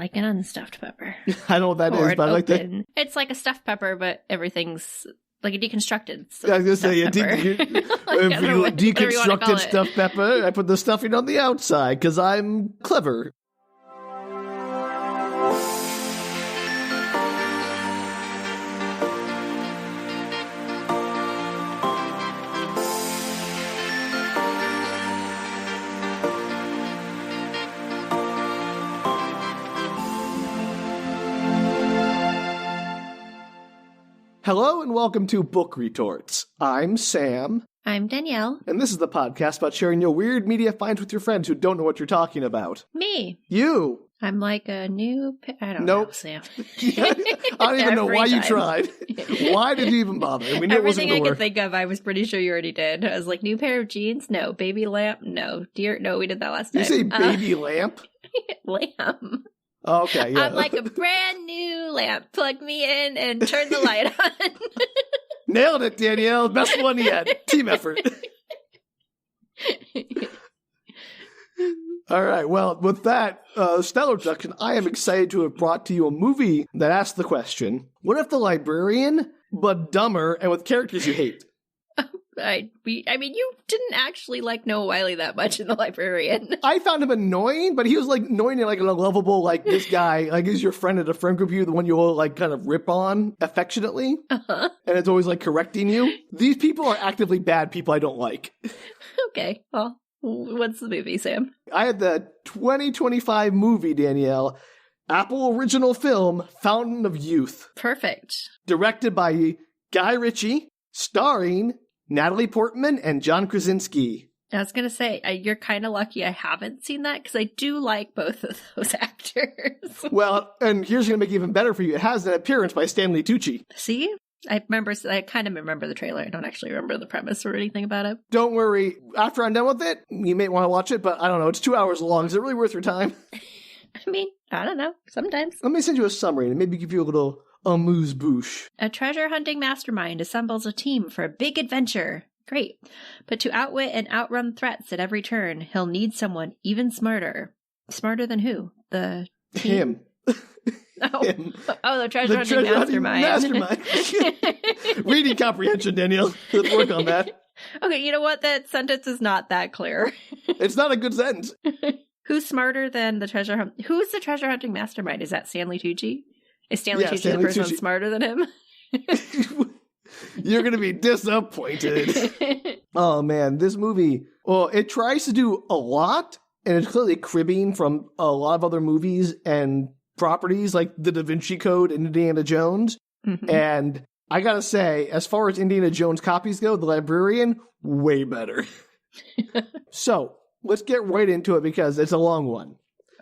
Like an unstuffed pepper. I don't know what that is, but I like that. It's like a stuffed pepper, but everything's like a deconstructed I was going to say, like, if you deconstructed stuffed pepper, I put the stuffing on the outside because I'm clever. Hello and welcome to Book Retorts. I'm Sam. I'm Danielle. And this is the podcast about sharing your weird media finds with your friends who don't know what you're talking about. Me. You. I'm like a new... I don't know, Sam. I don't even know why you tried. Why did you even bother? We knew Everything I could think of, I was pretty sure you already did. I was like, new pair of jeans? No. Baby lamp? No. Dear? No, we did that last time. You say baby lamp? Lamp. Oh, okay, yeah. I'm like a brand new lamp. Plug me in and turn the light on. Nailed it, Danielle. Best one yet. Team effort. All right. Well, with that stellar introduction, I am excited to have brought to you a movie that asks the question, what if the librarian, but dumber and with characters you hate? I mean, you didn't actually like Noah Wiley that much in The Librarian. I found him annoying, but he was like annoying in like an unlovable, like this guy, like he's your friend at a friend group, you the one you will like kind of rip on affectionately, and it's always like correcting you. These people are actively bad people I don't like. Okay, well, what's the movie, Sam? I had the 2025 movie, Danielle, Apple original film, Fountain of Youth. Perfect. Directed by Guy Ritchie, starring Natalie Portman and John Krasinski. I was going to say, you're kind of lucky I haven't seen that because I do like both of those actors. Well, and here's going to make it even better for you. It has an appearance by Stanley Tucci. See? I kind of remember the trailer. I don't actually remember the premise or anything about it. Don't worry. After I'm done with it, you may want to watch it, but I don't know. It's 2 hours long. Is it really worth your time? I mean, I don't know. Sometimes. Let me send you a summary and maybe give you a little amuse-bouche. A treasure-hunting mastermind assembles a team for a big adventure. Great. But to outwit and outrun threats at every turn, he'll need someone even smarter. Smarter than who? The team? Him. Oh, Him. The treasure-hunting mastermind. Reading comprehension, Danielle. Let's work on that. Okay, you know what? That sentence is not that clear. It's not a good sentence. Who's smarter than the treasure hunt? Who's the treasure-hunting mastermind? Is that Stanley Tucci? Is Stanley Tucci the person that's smarter than him? You're going to be disappointed. Oh, man. This movie, well, it tries to do a lot, and it's clearly cribbing from a lot of other movies and properties like the DaVinci Code and Indiana Jones. Mm-hmm. And I got to say, as far as Indiana Jones copies go, The Librarian, way better. So, let's get right into it because it's a long one.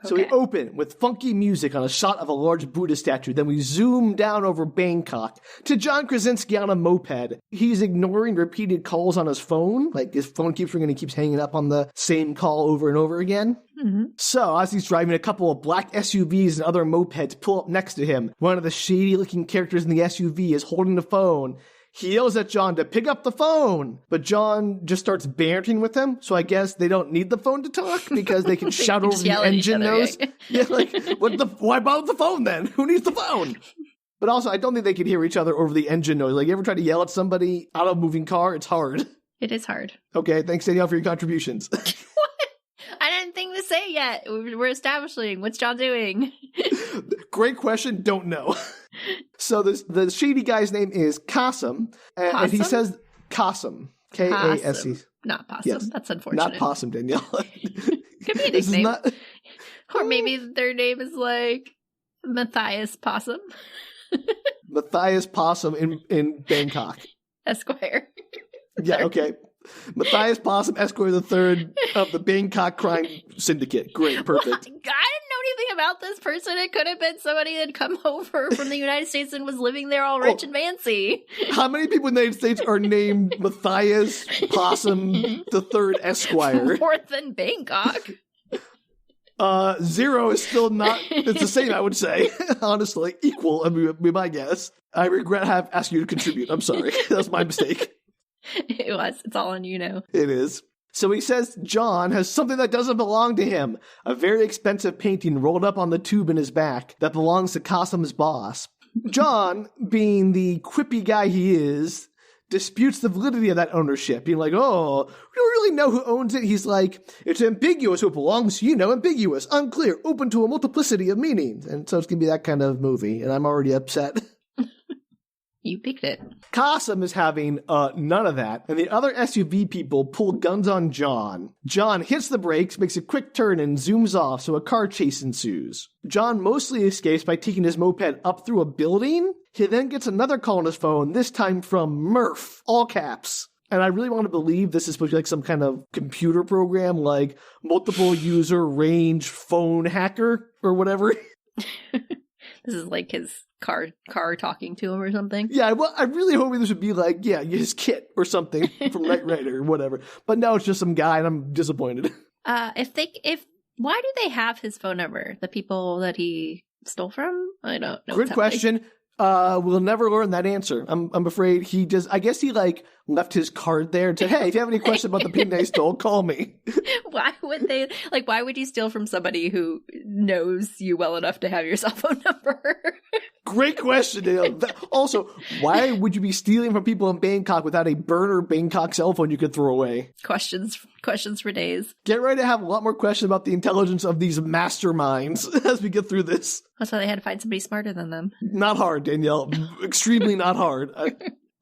So we open with funky music on a shot of a large Buddha statue. Then we zoom down over Bangkok to John Krasinski on a moped. He's ignoring repeated calls on his phone. Like his phone keeps ringing and he keeps hanging up on the same call over and over again. Mm-hmm. So as he's driving, a couple of black SUVs and other mopeds pull up next to him. One of the shady-looking characters in the SUV is holding the phone. He yells at John to pick up the phone, but John just starts bantering with him. So I guess they don't need the phone to talk because they can shout over the engine nose. Yeah, like why bother the phone then? Who needs the phone? But also, I don't think they can hear each other over the engine noise. Like, you ever try to yell at somebody out of a moving car? It's hard. It is hard. Okay, thanks, Danielle, for your contributions. What? I didn't think to say yet. We're establishing. What's John doing? Great question. Don't know. So the shady guy's name is Qasim, and he says Qasim. K-A-S-E. Not Possum. Yes. That's unfortunate. Not Possum, Danielle. Could be a nickname. Or maybe their name is like Matthias Possum. Matthias Possum in Bangkok. Esquire. Yeah, okay. Matthias Possum, Esquire the Third of the Bangkok Crime Syndicate. Great, perfect. Well, I didn't know anything about this person. It could have been somebody that had come over from the United States and was living there all rich and fancy. How many people in the United States are named Matthias Possum the Third Esquire? More than Bangkok. 0 is still not, it's the same, I would say. Honestly, equal, would be my guess. I regret have asked you to contribute. I'm sorry. That's my mistake. It was. It's all on you now. It is. So he says John has something that doesn't belong to him, a very expensive painting rolled up on the tube in his back that belongs to Qasim's boss. John, being the quippy guy he is, disputes the validity of that ownership, being like, oh, we don't really know who owns it. He's like, it's ambiguous who it belongs to, ambiguous, unclear, open to a multiplicity of meanings. And so it's going to be that kind of movie, and I'm already upset. You picked it. Qasim is having none of that, and the other SUV people pull guns on John. John hits the brakes, makes a quick turn, and zooms off, so a car chase ensues. John mostly escapes by taking his moped up through a building. He then gets another call on his phone, this time from Murph, all caps. And I really want to believe this is supposed to be like some kind of computer program, like multiple user range phone hacker or whatever. This is like his car talking to him or something. Yeah, well, I'm really hoping this would be like, his kit or something from Knight Rider or whatever. But no, it's just some guy, and I'm disappointed. Why do they have his phone number? The people that he stole from? I don't know. Good question. We'll never learn that answer. I'm afraid he just, I guess he left his card there and said, hey, if you have any questions about the painting I stole, call me. Why would you steal from somebody who knows you well enough to have your cell phone number? Great question, Danielle. Also, why would you be stealing from people in Bangkok without a burner Bangkok cell phone you could throw away? Questions for days. Get ready to have a lot more questions about the intelligence of these masterminds as we get through this. That's why they had to find somebody smarter than them. Not hard, Danielle. Extremely not hard.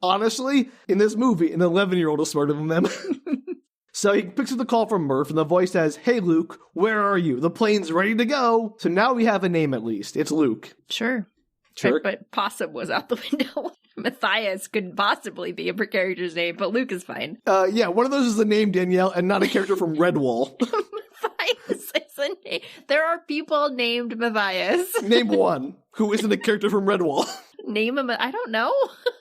Honestly, in this movie, an 11-year-old is smarter than them. So he picks up the call from Murph, and the voice says, hey, Luke, where are you? The plane's ready to go. So now we have a name at least. It's Luke. Sure. But Possum was out the window. Matthias couldn't possibly be a character's name, but Luke is fine. Yeah, one of those is the name, Danielle, and not a character from Redwall. Matthias is a name. There are people named Matthias. Name one who isn't a character from Redwall. Name him. I don't know.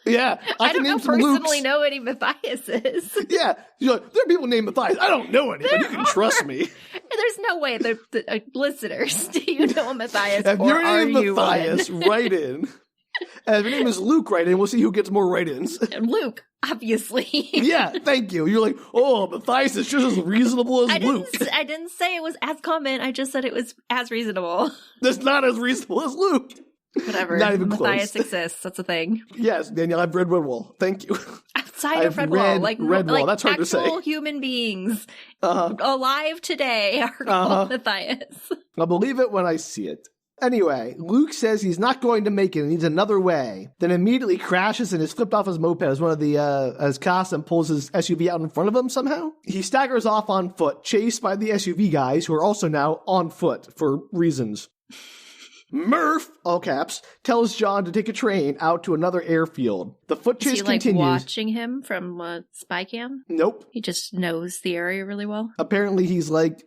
Yeah, I don't personally know any Matthiases. Yeah, there are people named Matthias. I don't know any, but you can trust me. There's no way. Listeners, do you know a Matthias? If or your name are is Matthias, write in. And if your name is Luke, write in. We'll see who gets more write-ins. Luke, obviously. Yeah, thank you. You're like, oh, Matthias is just as reasonable as Luke. I didn't say it was as common. I just said it was as reasonable. That's not as reasonable as Luke. Whatever. Not even Matthias close. exists. That's a thing. Yes, Danielle, I've read Redwall. Thank you. Outside of Redwall. Redwall. That's hard to say. Actual human beings alive today are called Matthias. I'll believe it when I see it. Anyway, Luke says he's not going to make it and needs another way. Then immediately crashes and is flipped off his moped as as Qasim pulls his SUV out in front of him somehow. He staggers off on foot, chased by the SUV guys who are also now on foot for reasons. Murph, all caps, tells John to take a train out to another airfield. The foot chase continues. Watching him from a spy cam? Nope. He just knows the area really well? Apparently he's like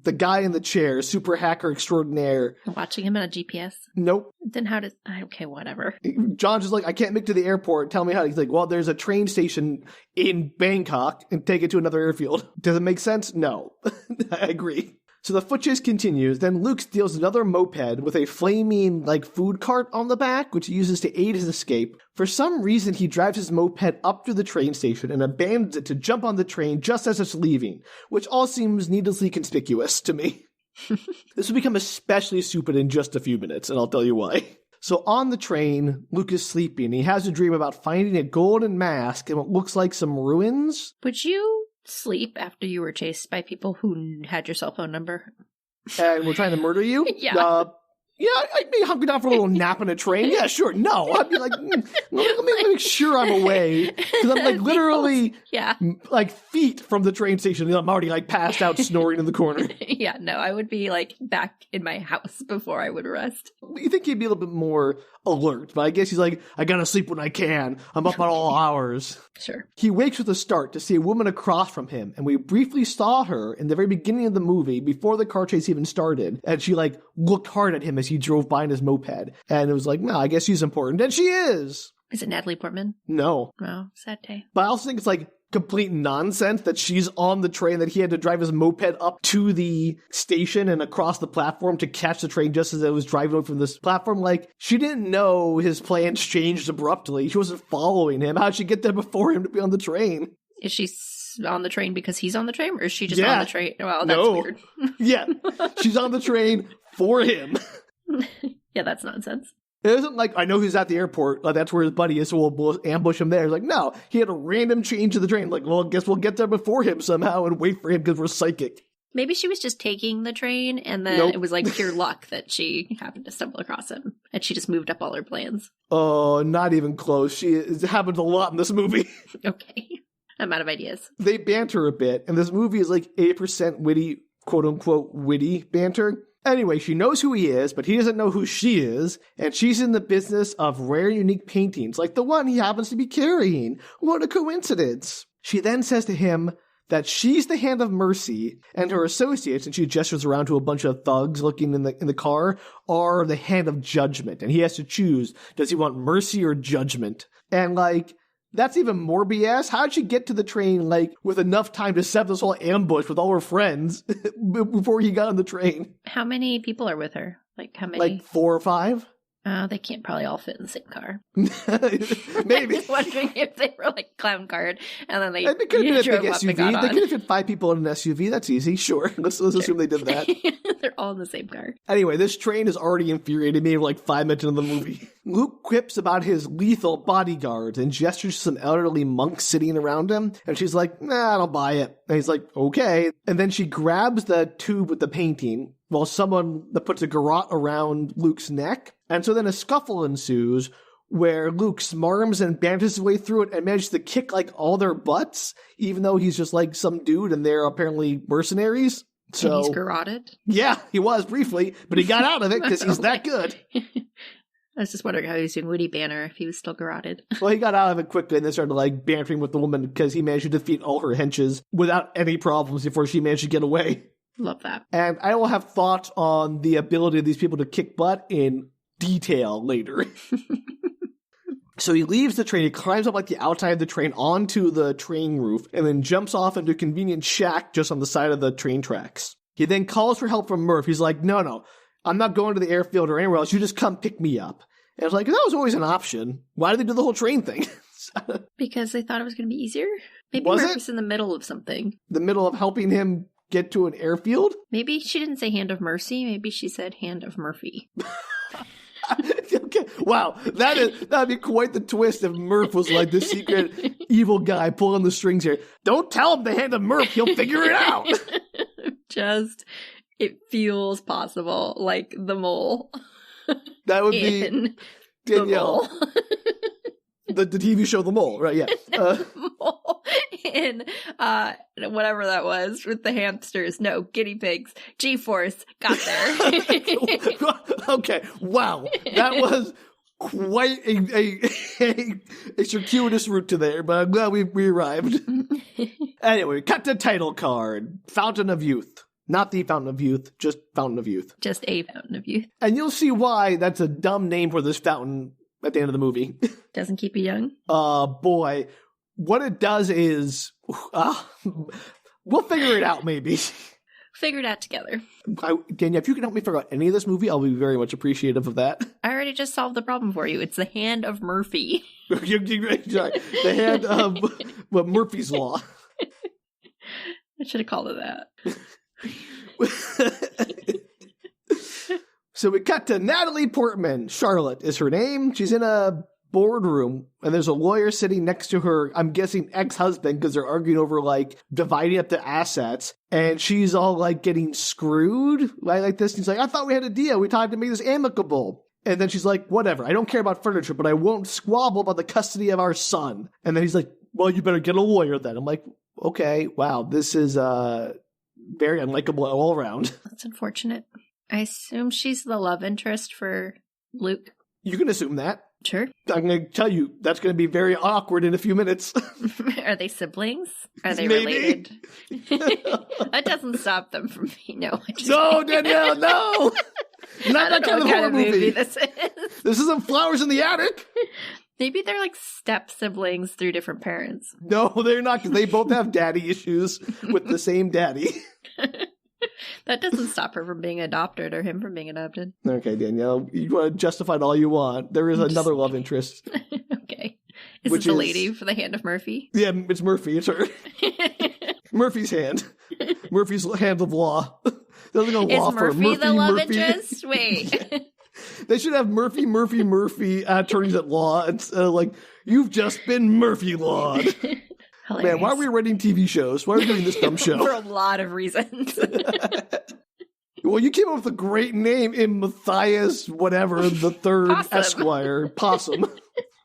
the guy in the chair, super hacker extraordinaire. Watching him on a GPS? Nope. Then how does... Okay, whatever. John's just like, I can't make it to the airport. Tell me how. He's like, well, there's a train station in Bangkok and take it to another airfield. Does it make sense? No. I agree. So the foot chase continues. Then Luke steals another moped with a flaming, food cart on the back, which he uses to aid his escape. For some reason, he drives his moped up to the train station and abandons it to jump on the train just as it's leaving, which all seems needlessly conspicuous to me. This will become especially stupid in just a few minutes, and I'll tell you why. So on the train, Luke is sleeping. He has a dream about finding a golden mask in what looks like some ruins. Would you sleep after you were chased by people who had your cell phone number? And were trying to murder you? Yeah. I'd be hunkered down for a little nap in a train. Yeah, sure. No, I'd be like, let me make sure I'm away. Because I'm literally feet from the train station. I'm already passed out snoring in the corner. Yeah, no, I would be back in my house before I would rest. You think he'd be a little bit more alert, but I guess he's like, I gotta sleep when I can. I'm up at all hours. Sure. He wakes with a start to see a woman across from him, and we briefly saw her in the very beginning of the movie before the car chase even started, and she looked hard at him as he drove by in his moped, and it was no, I guess she's important, and she is. Is it Natalie Portman? No. Oh, sad day. But I also think it's complete nonsense that she's on the train, that he had to drive his moped up to the station and across the platform to catch the train just as it was driving over from this platform. She didn't know his plans changed abruptly. She wasn't following him. How'd she get there before him to be on the train? Is she she's on the train because he's on the train, or is she just on the train? Well, that's weird. Yeah, she's on the train for him. Yeah, that's nonsense. It isn't like, I know he's at the airport, that's where his buddy is, so we'll ambush him there. It's like, no, he had a random change of the train. Like, well, I guess we'll get there before him somehow and wait for him because we're psychic. Maybe she was just taking the train, and then it was like pure luck that she happened to stumble across him, and she just moved up all her plans. Oh, not even close. It happens a lot in this movie. Okay. I'm out of ideas. They banter a bit, and this movie is like 8% witty, quote-unquote witty banter. Anyway, she knows who he is, but he doesn't know who she is, and she's in the business of rare, unique paintings, like the one he happens to be carrying. What a coincidence. She then says to him that she's the Hand of Mercy, and her associates, and she gestures around to a bunch of thugs looking in the car, are the Hand of Judgment, and he has to choose, does he want mercy or judgment? And like, that's even more BS. How'd she get to the train, like, with enough time to set this whole ambush with all her friends before he got on the train? How many people are with her? Like, how many? Like 4 or 5? They can't probably all fit in the same car. Maybe. I'm just wondering if they were like clown card, and then they could have been a big drove up and got SUV. They on. could have fit 5 people in an SUV. That's easy. Sure. Let's assume they did that. They're all in the same car. Anyway, this train has already infuriated me like 5 minutes into the movie. Luke quips about his lethal bodyguards and gestures to some elderly monks sitting around him. And she's like, nah, I don't buy it. And he's like, okay. And then she grabs the tube with the painting while someone that puts a garrote around Luke's neck. And so then a scuffle ensues where Luke smarms and banters his way through it and manages to kick like all their butts, even though he's just like some dude and they're apparently mercenaries. So and he's garroted? Yeah, he was briefly, but he got out of it because he's that good. I was just wondering how he was doing witty banter if he was still garroted. Well, he got out of it quickly and then started like bantering with the woman because he managed to defeat all her henches without any problems before she managed to get away. Love that. And I will have thoughts on the ability of these people to kick butt in detail later. So he leaves the train, he climbs up like the outside of the train onto the train roof, and then jumps off into a convenient shack just on the side of the train tracks. He then calls for help from Murph. He's like, no, I'm not going to the airfield or anywhere else. You just come pick me up. And I was like, that was always an option. Why did they do the whole train thing? Because they thought it was going to be easier? Maybe Was Murph it? was in the middle of something. The middle of helping him get to an airfield? Maybe she didn't say Hand of Mercy. Maybe she said Hand of Murphy. Okay. Wow, that'd be quite the twist if Murph was like the secret evil guy pulling the strings here. Don't tell him the Hand of Murph, he'll figure it out. It feels possible, like the mole. That would be Danielle. The TV show The Mole, right? Yeah. Mole in whatever that was with the hamsters. No, guinea pigs. G-Force got there. Okay, wow, that was quite a circuitous route to there, but I'm glad we arrived. Anyway, cut to title card. Fountain of Youth. Not the Fountain of Youth, just Fountain of Youth. Just a Fountain of Youth. And you'll see why that's a dumb name for this fountain at the end of the movie. Doesn't keep you young? Boy. What it does is, we'll figure it out maybe. Figure it out together. Danielle, if you can help me figure out any of this movie, I'll be very much appreciative of that. I already just solved the problem for you. It's the Hand of Murphy. The Hand of Murphy's Law. I should have called it that. So we cut to Natalie Portman. Charlotte is her name. She's in a boardroom, and there's a lawyer sitting next to her, I'm guessing ex-husband, because they're arguing over, like, dividing up the assets, and she's all, like, getting screwed, like this. And he's like, I thought we had a deal. We tried to make this amicable. And then she's like, whatever, I don't care about furniture, but I won't squabble about the custody of our son. And then he's like, well, you better get a lawyer then. I'm like, okay, wow, this is very unlikable all around. That's unfortunate. I assume she's the love interest for Luke. You can assume that. Sure. I'm going to tell you, that's going to be very awkward in a few minutes. Are they siblings? Are they Maybe. related? That doesn't stop them from being... No, Danielle, no! Not that kind of horror movie. This is. This isn't Flowers in the Attic. Maybe they're like step siblings through different parents. No, they're not, because they both have daddy issues with the same daddy. That doesn't stop her from being adopted or him from being adopted. Okay, Danielle, you want to justify it all you want. There is another love interest. Okay. Is it the lady for the Hand of Murphy? Yeah, it's Murphy. It's her. Murphy's hand. Murphy's hand of law. There's like a law Is Murphy the love interest? Wait. They should have Murphy attorneys at law. It's like, you've just been Murphy lawed. Man, why are we writing TV shows? Why are we doing this dumb show? For a lot of reasons. Well, you came up with a great name in Matthias, whatever, the third Possum. Esquire. Possum.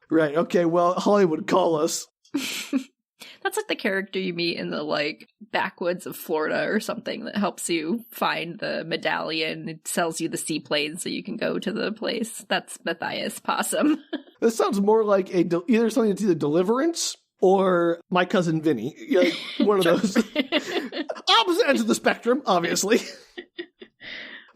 Right, okay, well, Hollywood, call us. That's like the character you meet in the, like, backwoods of Florida or something that helps you find the medallion. It sells you the seaplane so you can go to the place. That's Matthias Possum. This sounds more like either something that's either Deliverance or My Cousin Vinny. Like, one of those. Opposite ends of the spectrum, obviously.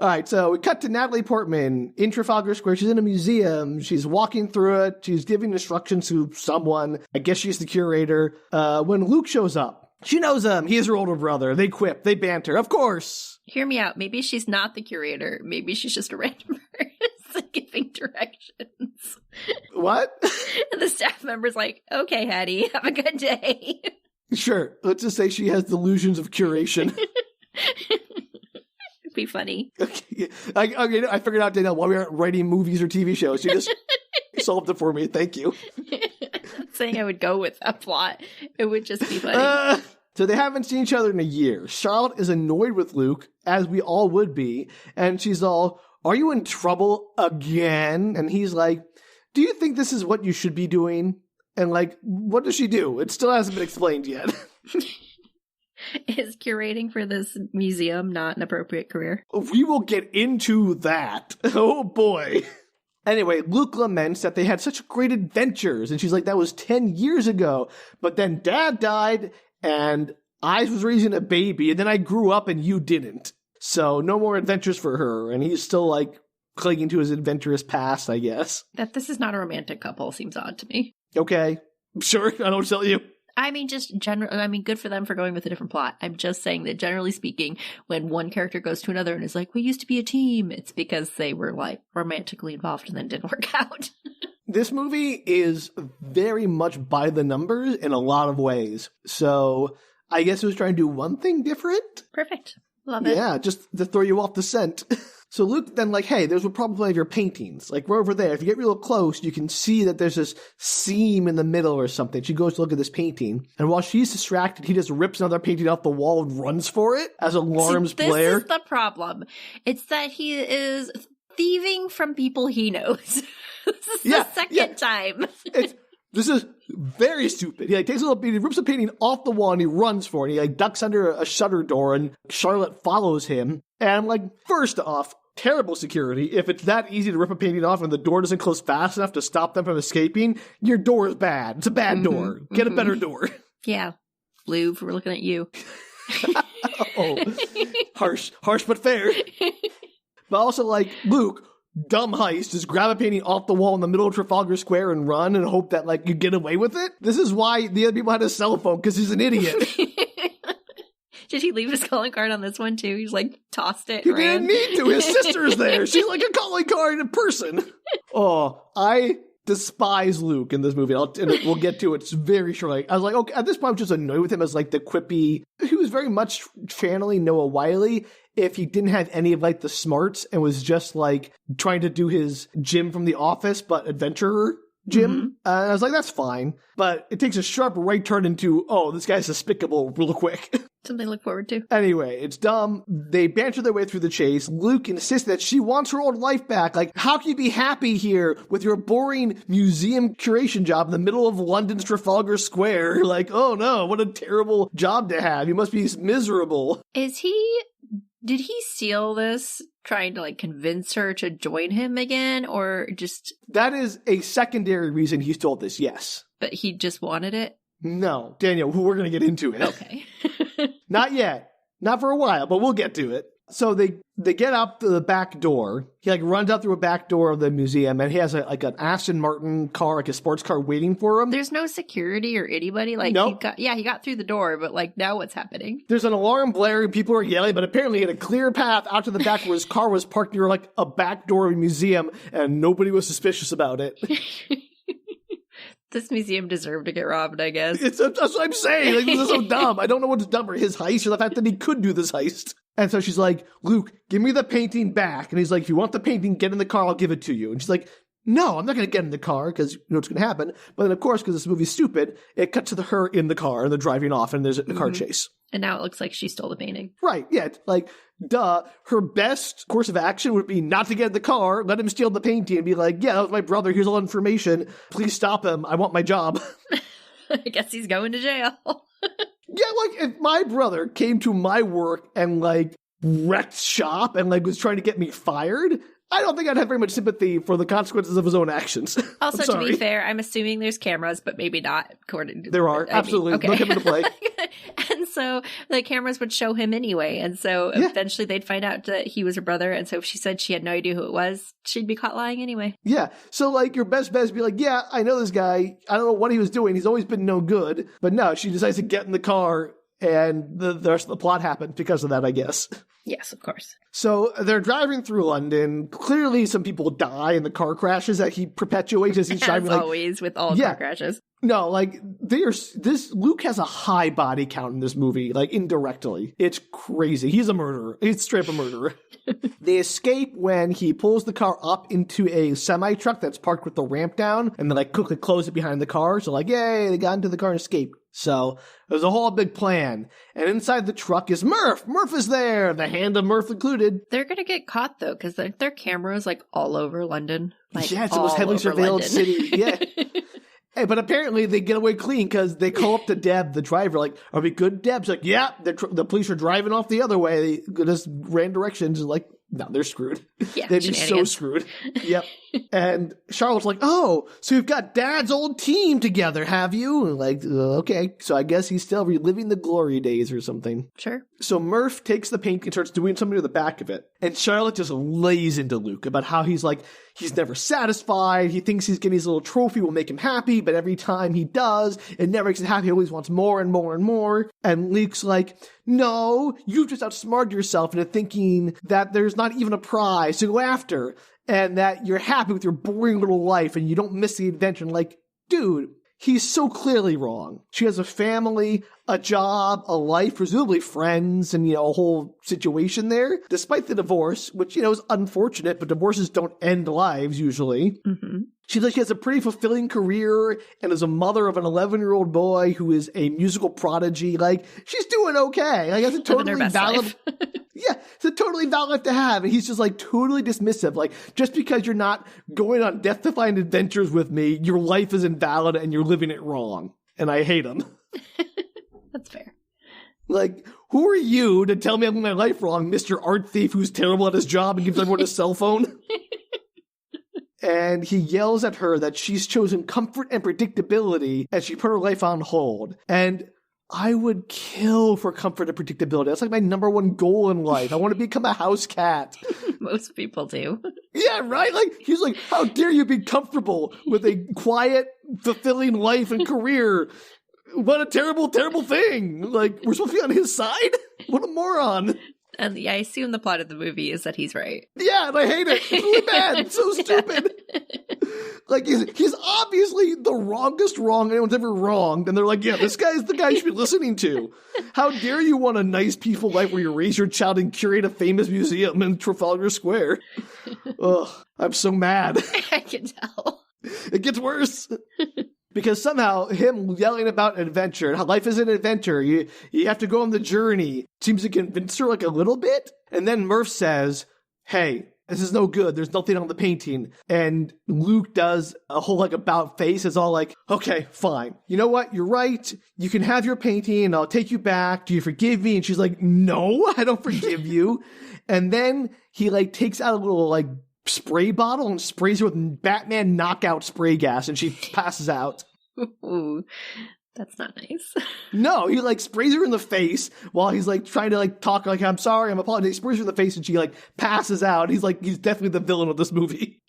All right, so we cut to Natalie Portman in Trafalgar Square. She's in a museum. She's walking through it. She's giving instructions to someone. I guess she's the curator. When Luke shows up, she knows him. He is her older brother. They quip. They banter. Of course. Hear me out. Maybe she's not the curator. Maybe she's just a random person giving directions. What? And the staff member's like, okay, Hattie, have a good day. Sure. Let's just say she has delusions of curation. Be funny. Okay. I figured out, Danielle, why we aren't writing movies or TV shows. You just solved it for me. Thank you. I'm saying I would go with that plot. It would just be funny. So they haven't seen each other in a year. Charlotte is annoyed with Luke, as we all would be. And she's all, are you in trouble again? And he's like, do you think this is what you should be doing? And like, what does she do? It still hasn't been explained yet. Is curating for this museum not an appropriate career? We will get into that. Oh boy. Anyway, Luke laments that they had such great adventures. And she's like, that was 10 years ago. But then Dad died and I was raising a baby. And then I grew up and you didn't. So no more adventures for her. And he's still like clinging to his adventurous past, I guess. That this is not a romantic couple seems odd to me. Okay. Sure. I don't tell you. I mean, good for them for going with a different plot. I'm just saying that generally speaking, when one character goes to another and is like, we used to be a team, it's because they were like romantically involved and then didn't work out. This movie is very much by the numbers in a lot of ways. So I guess it was trying to do one thing different. Perfect. Love it. Yeah, just to throw you off the scent. So Luke then like, hey, there's a problem with your paintings. Like, we're over there. If you get real close, you can see that there's this seam in the middle or something. She goes to look at this painting. And while she's distracted, he just rips another painting off the wall and runs for it as alarms blare. This is the problem. It's that he is thieving from people he knows. This is the second time. This is very stupid. He like takes a little painting, rips a painting off the wall, and he runs for it. He like ducks under a shutter door, and Charlotte follows him. And I'm like, first off, terrible security. If it's that easy to rip a painting off and the door doesn't close fast enough to stop them from escaping, your door is bad. It's a bad door. Get a better door. Yeah. Louvre, we're looking at you. Oh, harsh but fair. But also like, Luke, dumb heist, just grab a painting off the wall in the middle of Trafalgar Square and run and hope that like you get away with it. This is why the other people had a cell phone, because he's an idiot. Did he leave his calling card on this one too? He's like tossed it. He didn't need to. His sister's there. She's like a calling card in person. Oh, I despise Luke in this movie. And we'll get to it very shortly. I was like, okay, at this point, I'm just annoyed with him as like the quippy. He was very much channeling Noah Wyle if he didn't have any of like the smarts and was just like trying to do his Jim from The Office, but adventurer Jim. Mm-hmm. And I was like, that's fine. But it takes a sharp right turn into, oh, this guy's despicable real quick. Something to look forward to. Anyway, it's dumb. They banter their way through the chase. Luke insists that she wants her old life back. Like, how can you be happy here with your boring museum curation job in the middle of London's Trafalgar Square? Like, oh no, what a terrible job to have. You must be miserable. Did he steal this trying to like convince her to join him again, or just... That is a secondary reason he stole this, yes. But he just wanted it? No. Danielle, we're going to get into it. Okay. Not yet. Not for a while, but we'll get to it. So they get out to the back door. He like runs out through a back door of the museum, and he has an Aston Martin car, like a sports car, waiting for him. There's no security or anybody. Like, nope. He got through the door, but like now what's happening? There's an alarm blaring, people are yelling, but apparently he had a clear path out to the back where his car was parked near like a back door of a museum, and nobody was suspicious about it. This museum deserved to get robbed, I guess. That's what I'm saying. Like, this is so dumb. I don't know what's dumber, his heist or the fact that he could do this heist. And so she's like, Luke, give me the painting back. And he's like, if you want the painting, get in the car, I'll give it to you. And she's like, no, I'm not going to get in the car because you know what's going to happen. But then, of course, because this movie's stupid, it cuts to her in the car and they're driving off and there's a car chase. And now it looks like she stole the painting. Right, yeah. Like, duh. Her best course of action would be not to get in the car, let him steal the painting and be like, yeah, that was my brother. Here's all information. Please stop him. I want my job. I guess he's going to jail. Yeah, like, if my brother came to my work and, like, wrecked shop and, like, was trying to get me fired, I don't think I'd have very much sympathy for the consequences of his own actions. Also, to be fair, I'm assuming there's cameras, but maybe not according to... There are, absolutely. Okay. They'll come into play. And so the cameras would show him anyway. And so eventually they'd find out that he was her brother. And so if she said she had no idea who it was, she'd be caught lying anyway. Yeah. So, like, your best bet is to be like, yeah, I know this guy. I don't know what he was doing. He's always been no good. But no, she decides to get in the car and the rest of the plot happened because of that, I guess. Yes, of course. So they're driving through London. Clearly, some people die in the car crashes that he perpetuates as he's driving. As always, with all car crashes. No, like, Luke has a high body count in this movie, like, indirectly. It's crazy. He's a murderer. He's straight up a murderer. They escape when he pulls the car up into a semi-truck that's parked with the ramp down, and then, like, quickly close it behind the car. So, like, yay, they got into the car and escaped. So there's a whole big plan. And inside the truck is Murph. Murph is there, the hand of Murph included. They're going to get caught, though, because their cameras, like, all over London. Like, yeah, it's the most heavily surveilled city. Yeah. Hey, but apparently they get away clean because they call up to Deb, the driver, like, are we good, Deb? She's like, yeah, the police are driving off the other way. They just ran directions. And like, no, they're screwed. Yeah, they'd be so screwed. Yep. And Charlotte's like, oh, so you've got Dad's old team together, have you? And like, okay. So I guess he's still reliving the glory days or something. Sure. So Murph takes the paint and starts doing something to the back of it. And Charlotte just lays into Luke about how he's like, he's never satisfied. He thinks he's getting his little trophy will make him happy, but every time he does, it never makes him happy. He always wants more and more and more. And Luke's like, no, you've just outsmarted yourself into thinking that there's not even a prize to go after and that you're happy with your boring little life and you don't miss the adventure. And like, dude, he's so clearly wrong. She has a family, a job, a life, presumably friends, and, you know, a whole situation there, despite the divorce, which, you know, is unfortunate, but divorces don't end lives usually. Mm-hmm. She has a pretty fulfilling career and is a mother of an 11-year-old boy who is a musical prodigy. Like, she's doing okay. Like, that's a totally valid... Yeah, it's a totally valid life to have. And he's just, like, totally dismissive. Like, just because you're not going on death-defying adventures with me, your life is invalid and you're living it wrong. And I hate him. That's fair. Like, who are you to tell me I'm living my life wrong, Mr. Art Thief who's terrible at his job and gives everyone a cell phone? And he yells at her that she's chosen comfort and predictability as she put her life on hold. And I would kill for comfort and predictability. That's like my number one goal in life. I want to become a house cat. Most people do. Yeah, right? Like, he's like, how dare you be comfortable with a quiet, fulfilling life and career? What a terrible, terrible thing. Like, we're supposed to be on his side? What a moron. And yeah, I assume the plot of the movie is that he's right. Yeah, and I hate it. It's really bad. It's so stupid. Like, he's obviously the wrongest wrong anyone's ever wronged. And they're like, yeah, this guy's the guy you should be listening to. How dare you want a nice, peaceful life where you raise your child and curate a famous museum in Trafalgar Square? Ugh, I'm so mad. I can tell. It gets worse. Because somehow him yelling about adventure, how life is an adventure, you have to go on the journey, seems to convince her like a little bit. And then Murph says, hey, this is no good. There's nothing on the painting. And Luke does a whole like about face. It's all like, okay, fine. You know what? You're right. You can have your painting and I'll take you back. Do you forgive me? And she's like, no, I don't forgive you. And then he like takes out a little like spray bottle and sprays her with Batman knockout spray gas and she passes out. Ooh, that's not nice. No, he like sprays her in the face while he's like trying to like talk like, I'm sorry, I'm apologizing. He sprays her in the face and she like passes out. He's definitely the villain of this movie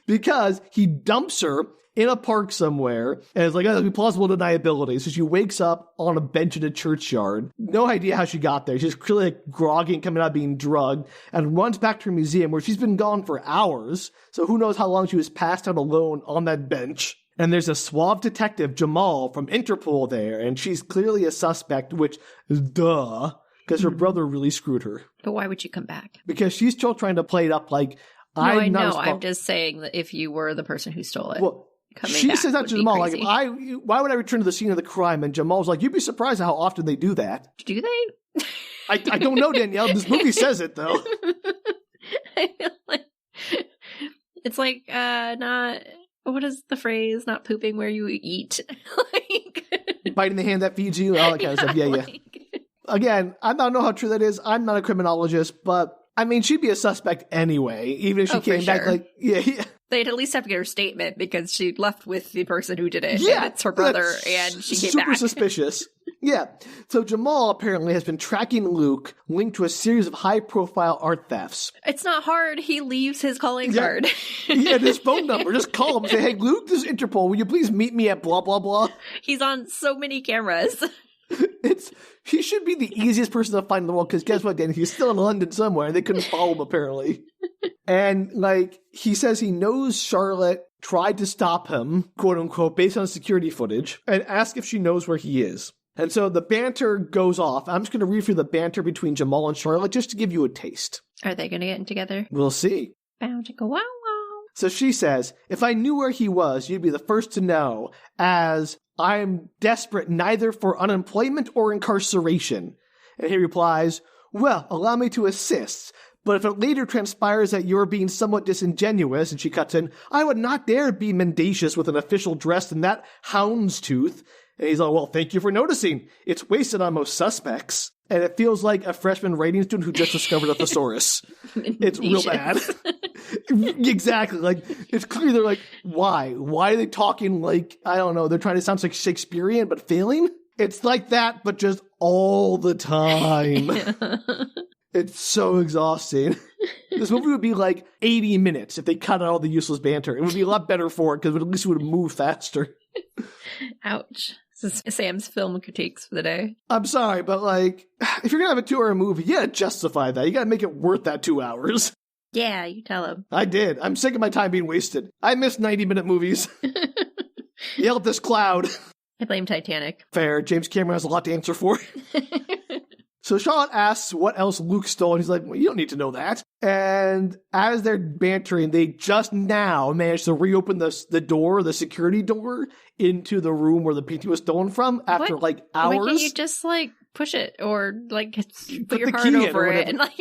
because he dumps her in a park somewhere and it's like, oh, that'd be plausible deniability. So she wakes up on a bench in a churchyard. No idea how she got there. She's clearly like groggy and coming out being drugged and runs back to her museum where she's been gone for hours. So who knows how long she was passed out alone on that bench. And there's a suave detective, Jamal, from Interpol there, and she's clearly a suspect, which, duh, because her brother really screwed her. But why would you come back? Because she's still trying to play it up like, I know. I'm just saying that if you were the person who stole it. Well, she says that to Jamal, like, why would I return to the scene of the crime? And Jamal's like, you'd be surprised at how often they do that. Do they? I don't know, Danielle. This movie says it, though. I feel like it's like, not, what is the phrase? Not pooping where you eat. Like, biting the hand that feeds you, all that kind of stuff. Yeah. Again, I don't know how true that is. I'm not a criminologist, but I mean, she'd be a suspect anyway, even if she came back like, yeah. They'd at least have to get her statement because she left with the person who did it. Yeah. And it's her brother, and she came back. Super suspicious. Yeah. So Jamal apparently has been tracking Luke, linked to a series of high-profile art thefts. It's not hard. He leaves his calling card. Yeah, his phone number. Just call him and say, hey, Luke, this is Interpol. Will you please meet me at blah, blah, blah? He's on so many cameras. He should be the easiest person to find in the world, because guess what, Dan? He's still in London somewhere, and they couldn't follow him, apparently. And, like, he says he knows Charlotte tried to stop him, quote-unquote, based on security footage, and ask if she knows where he is. And so the banter goes off. I'm just going to read through the banter between Jamal and Charlotte just to give you a taste. Are they going to get in together? We'll see. Bound to go wow wow. So she says, if I knew where he was, you'd be the first to know, as I'm desperate neither for unemployment or incarceration. And he replies, well, allow me to assist. But if it later transpires that you're being somewhat disingenuous, and she cuts in, I would not dare be mendacious with an official dressed in that hound's tooth. And he's like, well, thank you for noticing. It's wasted on most suspects. And it feels like a freshman writing student who just discovered a thesaurus. It's real bad. Exactly. Like, it's clear they're like, why? Why are they talking like, I don't know, they're trying to sound like Shakespearean, but failing? It's like that, but just all the time. It's so exhausting. This movie would be like 80 minutes if they cut out all the useless banter. It would be a lot better for it, because at least it would move faster. Ouch. This is Sam's film critiques for the day. I'm sorry, but like, if you're going to have a 2-hour movie, you got to justify that. You got to make it worth that 2 hours. Yeah, you tell him. I did. I'm sick of my time being wasted. I miss 90-minute movies. Yell at this cloud. I blame Titanic. Fair. James Cameron has a lot to answer for. So Charlotte asks what else Luke stole, and he's like, well, you don't need to know that. And as they're bantering, they just now managed to reopen the door, the security door, into the room where the painting was stolen from after like hours. Why can't you just like push it or like put your heart over it? And like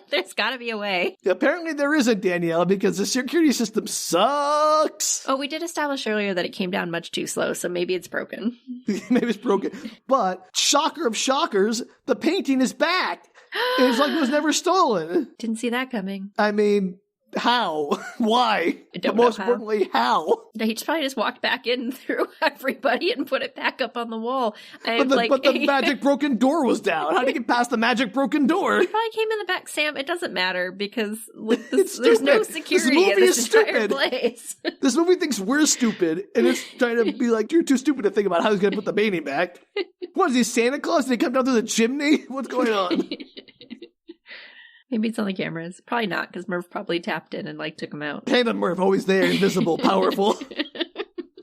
there's got to be a way. Apparently there isn't, Danielle, because the security system sucks. Oh, we did establish earlier that it came down much too slow, so maybe it's broken. Maybe it's broken. But shocker of shockers, the painting is back. It's like it was never stolen. Didn't see that coming. I mean, how? Why? But most importantly, how? He probably just walked back in through everybody and put it back up on the wall. But the magic broken door was down. How did he get past the magic broken door? He probably came in the back, Sam. It doesn't matter because there's no security in this entire place. This movie thinks we're stupid, and it's trying to be like, you're too stupid to think about how he's going to put the painting back. What is he, Santa Claus? Did he come down through the chimney? What's going on? Maybe it's on the cameras. Probably not, because Murph probably tapped in and like took him out. Hey, Murph, always there, invisible, powerful.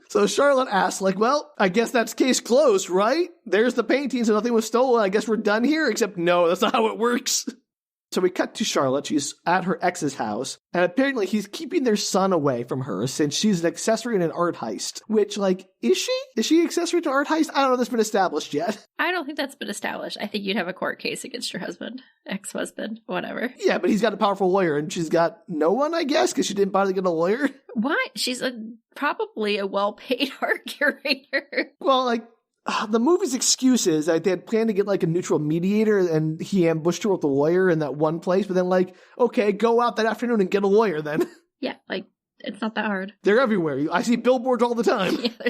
So Charlotte asks, like, well, I guess that's case closed, right? There's the painting, so nothing was stolen. I guess we're done here, except no, that's not how it works. So we cut to Charlotte. She's at her ex's house, and apparently he's keeping their son away from her since she's an accessory in an art heist. Which, like, is she? Is she accessory to art heist? I don't know if that's been established yet. I don't think that's been established. I think you'd have a court case against your husband, ex-husband, whatever. Yeah, but he's got a powerful lawyer, and she's got no one, I guess, because she didn't bother to get a lawyer. What? She's probably a well-paid art curator. Well, like, the movie's excuse is that they had planned to get like a neutral mediator, and he ambushed her with a lawyer in that one place, but then like, okay, go out that afternoon and get a lawyer then. Yeah, like, it's not that hard. They're everywhere. I see billboards all the time. Yeah,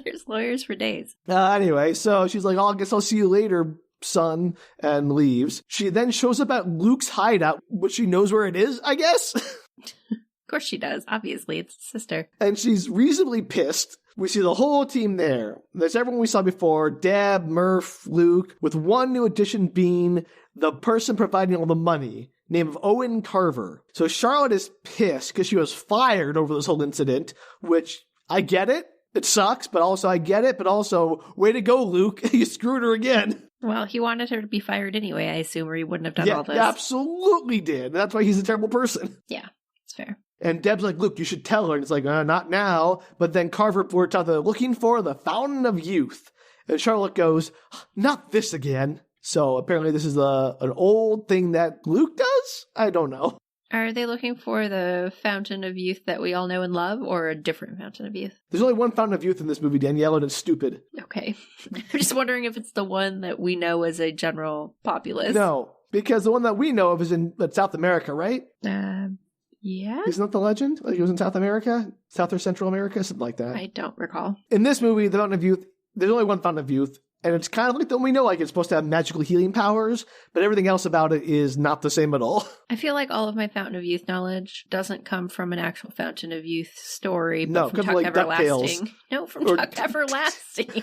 there's lawyers for days. Anyway, so she's like, oh, I guess I'll see you later, son, and leaves. She then shows up at Luke's hideout, which she knows where it is, I guess. Of course she does. Obviously, it's his sister. And she's reasonably pissed. We see the whole team there. There's everyone we saw before, Deb, Murph, Luke, with one new addition being the person providing all the money, name of Owen Carver. So Charlotte is pissed because she was fired over this whole incident, which I get it. It sucks, but also I get it, but also, way to go, Luke. You screwed her again. Well, he wanted her to be fired anyway, I assume, or he wouldn't have done all this. Yeah, absolutely did. That's why he's a terrible person. Yeah, it's fair. And Deb's like, Luke, you should tell her. And it's like, not now. But then Carver blurts out, they're looking for the Fountain of Youth. And Charlotte goes, not this again. So apparently this is an old thing that Luke does? I don't know. Are they looking for the Fountain of Youth that we all know and love, or a different Fountain of Youth? There's only one Fountain of Youth in this movie, Danielle, and it's stupid. Okay. I'm just wondering if it's the one that we know as a general populace. No, because the one that we know of is in South America, right? Yeah. Isn't that the legend? Like it was in South America? South or Central America? Something like that. I don't recall. In this movie, the Fountain of Youth, there's only one Fountain of Youth. And it's kind of like the one we know, like it's supposed to have magical healing powers, but everything else about it is not the same at all. I feel like all of my Fountain of Youth knowledge doesn't come from an actual Fountain of Youth story, but from Tuck like Everlasting. No, from Tuck Everlasting.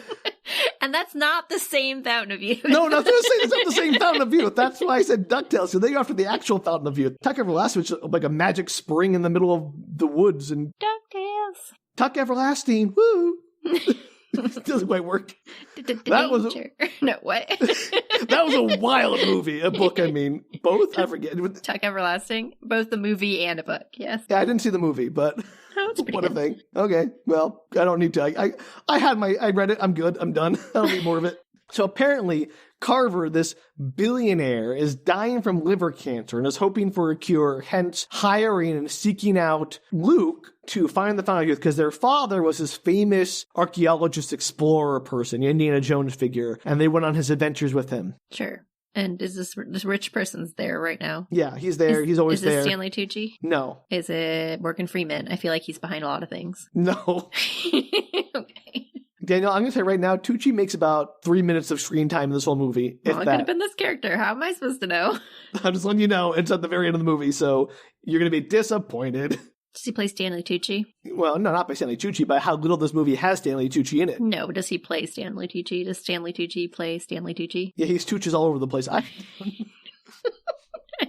And that's not the same Fountain of Youth. No, not the same Fountain of Youth. That's why I said DuckTales. So they go after the actual Fountain of Youth. Tuck Everlasting, which is like a magic spring in the middle of the woods. And DuckTales. Tuck Everlasting, woo! Doesn't quite work. That was no, what? That was a wild movie. A book, I mean. Both? I forget. Tuck Everlasting? Both the movie and a book, yes. Yeah, I didn't see the movie, but what a thing. Okay, well, I don't need to. I read it. I'm good. I'm done. I don't need more of it. So apparently, Carver, this billionaire, is dying from liver cancer and is hoping for a cure, hence hiring and seeking out Luke to find the Fountain of Youth, because their father was this famous archaeologist explorer person, Indiana Jones figure, and they went on his adventures with him. Sure. And is this rich person's there right now? Yeah, he's there. He's always there. Is it Stanley Tucci? No. Is it Morgan Freeman? I feel like he's behind a lot of things. No. Okay. Danielle, I'm going to say right now, Tucci makes about 3 minutes of screen time in this whole movie. Well, it could have been this character. How am I supposed to know? I'm just letting you know. It's at the very end of the movie, so you're going to be disappointed. Does he play Stanley Tucci? Well, no, not by Stanley Tucci, but how little this movie has Stanley Tucci in it. No, does he play Stanley Tucci? Does Stanley Tucci play Stanley Tucci? Yeah, he's Tucci's all over the place. I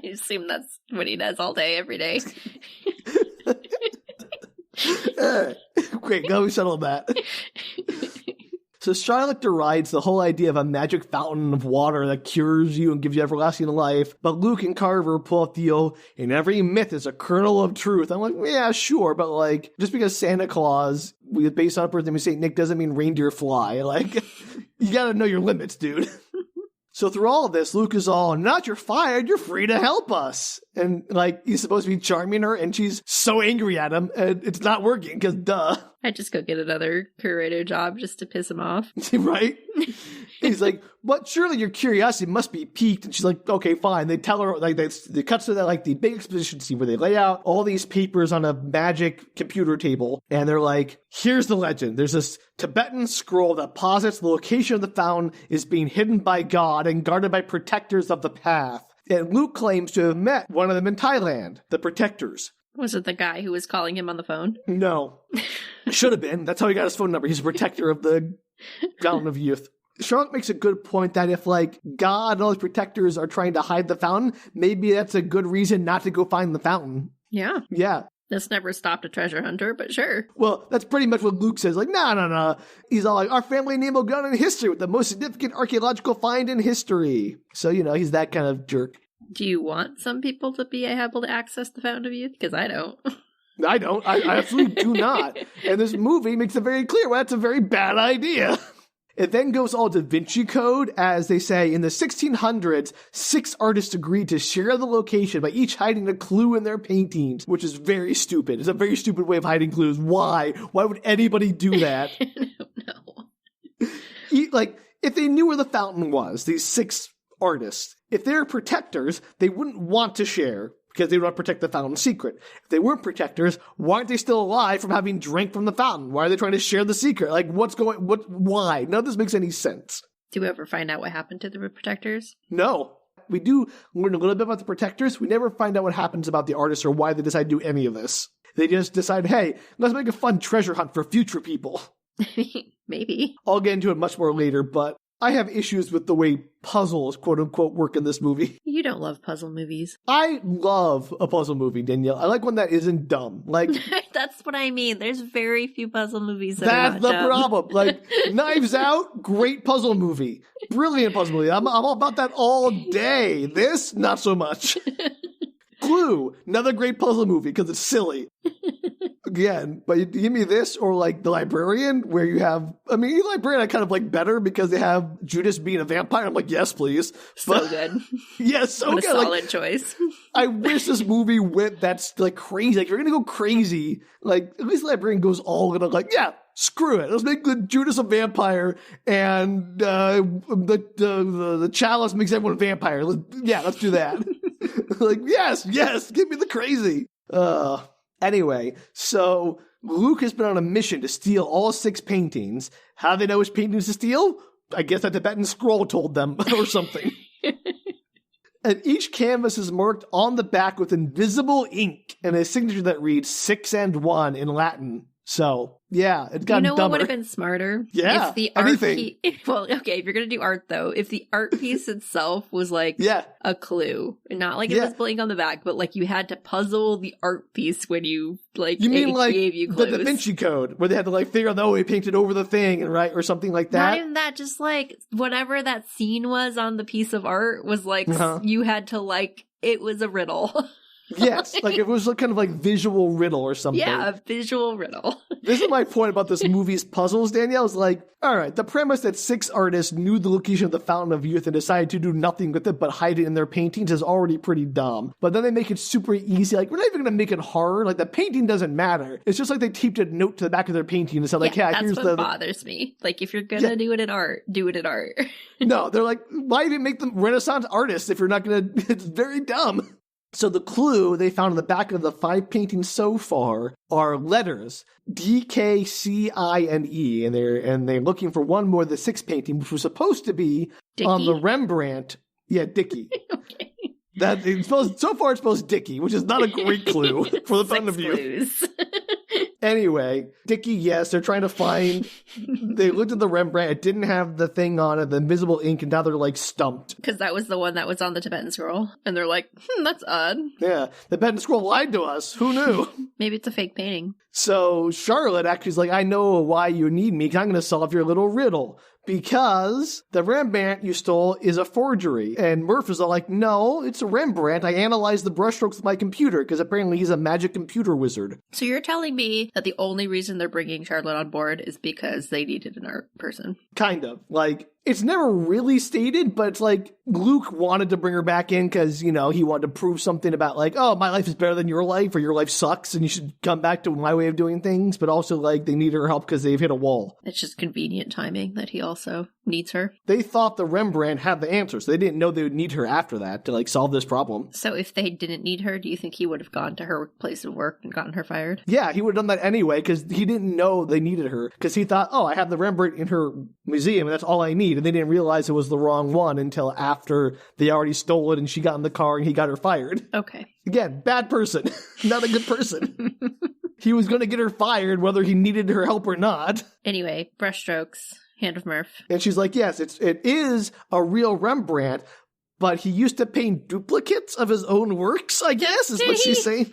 assume that's what he does all day, every day. Great, now we settled that. So Charlotte derides the whole idea of a magic fountain of water that cures you and gives you everlasting life. But Luke and Carver pull up the in every myth is a kernel of truth. I'm like, yeah, sure. But like, just because Santa Claus, based on a person named St. Nick, doesn't mean reindeer fly. Like, you gotta know your limits, dude. So through all of this, Luke is all, not you're fired, you're free to help us. And like, he's supposed to be charming her, and she's so angry at him, and it's not working, because duh. I'd just go get another curator job just to piss him off. Right? He's like, but surely your curiosity must be piqued. And she's like, okay, fine. They tell her, like, they cut to that, like, the big exposition scene where they lay out all these papers on a magic computer table. And they're like, here's the legend. There's this Tibetan scroll that posits the location of the fountain is being hidden by God and guarded by protectors of the path. And Luke claims to have met one of them in Thailand, the protectors. Was it the guy who was calling him on the phone? No. Should have been. That's how he got his phone number. He's a protector of the Fountain of Youth. Charlotte makes a good point that if, like, God and all his protectors are trying to hide the fountain, maybe that's a good reason not to go find the fountain. Yeah. Yeah. This never stopped a treasure hunter, but sure. Well, that's pretty much what Luke says. Like, no. He's all like, our family name will go down in history with the most significant archaeological find in history. So, you know, he's that kind of jerk. Do you want some people to be able to access the Fountain of Youth? Because I don't. I don't. I absolutely do not. And this movie makes it very clear that's a very bad idea. It then goes all DaVinci Code, as they say, in the 1600s, 6 artists agreed to share the location by each hiding a clue in their paintings, which is very stupid. It's a very stupid way of hiding clues. Why? Why would anybody do that? I don't know. Like, if they knew where the fountain was, these 6 artists, if they're protectors, they wouldn't want to share because they would want to protect the fountain's secret. If they weren't protectors, why aren't they still alive from having drank from the fountain? Why are they trying to share the secret? Like, why? None of this makes any sense. Do we ever find out what happened to the protectors? No. We do learn a little bit about the protectors. We never find out what happens about the artists or why they decide to do any of this. They just decide, hey, let's make a fun treasure hunt for future people. Maybe. I'll get into it much more later, but I have issues with the way puzzles, quote unquote, work in this movie. You don't love puzzle movies. I love a puzzle movie, Danielle. I like one that isn't dumb. Like that's what I mean. There's very few puzzle movies that's are not the dumb. problem. Like Knives Out, great puzzle movie. Brilliant puzzle movie. I'm all about that all day. This, not so much. Clue, another great puzzle movie because it's silly. Again, but you give me this or like The Librarian, where you have, I mean, The Librarian I kind of like better because they have Judas being a vampire. I'm like, yes, please. So good. Yes, so what good. A solid choice. I wish this movie went that's like crazy. Like, if you're going to go crazy, like, at least The Librarian goes all in, like, yeah, screw it. Let's make the Judas a vampire and the chalice makes everyone a vampire. Let's do that. Like, yes, give me the crazy. Anyway, so Luke has been on a mission to steal all 6 paintings. How do they know which paintings to steal? I guess that Tibetan scroll told them or something. And each canvas is marked on the back with invisible ink and a signature that reads 6 and 1 in Latin. So, yeah, it's gotten dumber. You know what would have been smarter? Yeah, if the anything. Well, okay, if you're going to do art, though, if the art piece itself was like a clue, and not like invisible ink on the back, but like you had to puzzle the art piece when you, like, you mean like gave you the clues. DaVinci Code, where they had to like figure out, he painted over the thing, and right, or something like that? Not even that, just like whatever that scene was on the piece of art was like, you had to like, it was a riddle. Yes, like it was kind of like visual riddle or something. Yeah, a visual riddle. This is my point about this movie's puzzles, Danielle, is like, all right, the premise that 6 artists knew the location of the Fountain of Youth and decided to do nothing with it but hide it in their paintings is already pretty dumb. But then they make it super easy. Like, we're not even going to make it hard. Like, the painting doesn't matter. It's just like they taped a note to the back of their painting and said, like, that's what bothers me. Like, if you're going to do it in art, do it in art. No, they're like, why even make them Renaissance artists if you're not going to, it's very dumb. So the clue they found on the back of the 5 paintings so far are letters D-K-C-I-N-E, and they're looking for one more, the 6th painting, which was supposed to be Dickie? On the Rembrandt. Yeah, Dickie. Okay. So far it spells Dickie, which is not a great clue for the Fountain of Youth. Anyway, Dickie, yes, they're trying to find, they looked at the Rembrandt, it didn't have the thing on it, the invisible ink, and now they're like stumped. Because that was the one that was on the Tibetan scroll. And they're like, that's odd. Yeah, the Tibetan scroll lied to us. Who knew? Maybe it's a fake painting. So Charlotte actually is like, I know why you need me, because I'm going to solve your little riddle. Because the Rembrandt you stole is a forgery. And Murph is all like, no, it's a Rembrandt. I analyzed the brushstrokes with my computer, because apparently he's a magic computer wizard. So you're telling me that the only reason they're bringing Charlotte on board is because they needed an art person? Kind of. Like, it's never really stated, but it's like Luke wanted to bring her back in because, he wanted to prove something about like, oh, my life is better than your life, or your life sucks and you should come back to my way of doing things. But also like they need her help because they've hit a wall. It's just convenient timing that he also needs her. They thought the Rembrandt had the answer, so they didn't know they would need her after that to like solve this problem. So if they didn't need her, do you think he would have gone to her place of work and gotten her fired? Yeah, he would have done that anyway because he didn't know they needed her because he thought, oh, I have the Rembrandt in her museum and that's all I need. And they didn't realize it was the wrong one until after they already stole it and she got in the car and he got her fired. Okay. Again, bad person. Not a good person. He was going to get her fired whether he needed her help or not. Anyway, brushstrokes. Hand of Murph. And she's like, yes, it is a real Rembrandt, but he used to paint duplicates of his own works, I guess, is what she's saying.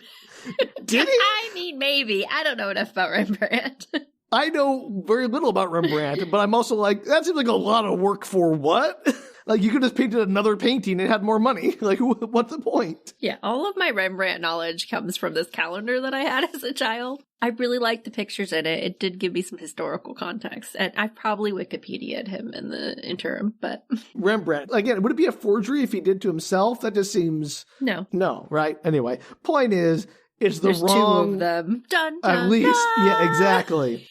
Did he? I mean, maybe. I don't know enough about Rembrandt. I know very little about Rembrandt, but I'm also like, that seems like a lot of work for what? Like, you could have painted another painting and had more money. Like, what's the point? Yeah, all of my Rembrandt knowledge comes from this calendar that I had as a child. I really liked the pictures in it. It did give me some historical context. And I probably Wikipedia'd him in the interim, but... Rembrandt. Again, would it be a forgery if he did to himself? That just seems... No, right? Anyway, point is, it's the There's wrong... 2 of them. Dun, dun, At least. dun. Yeah, exactly.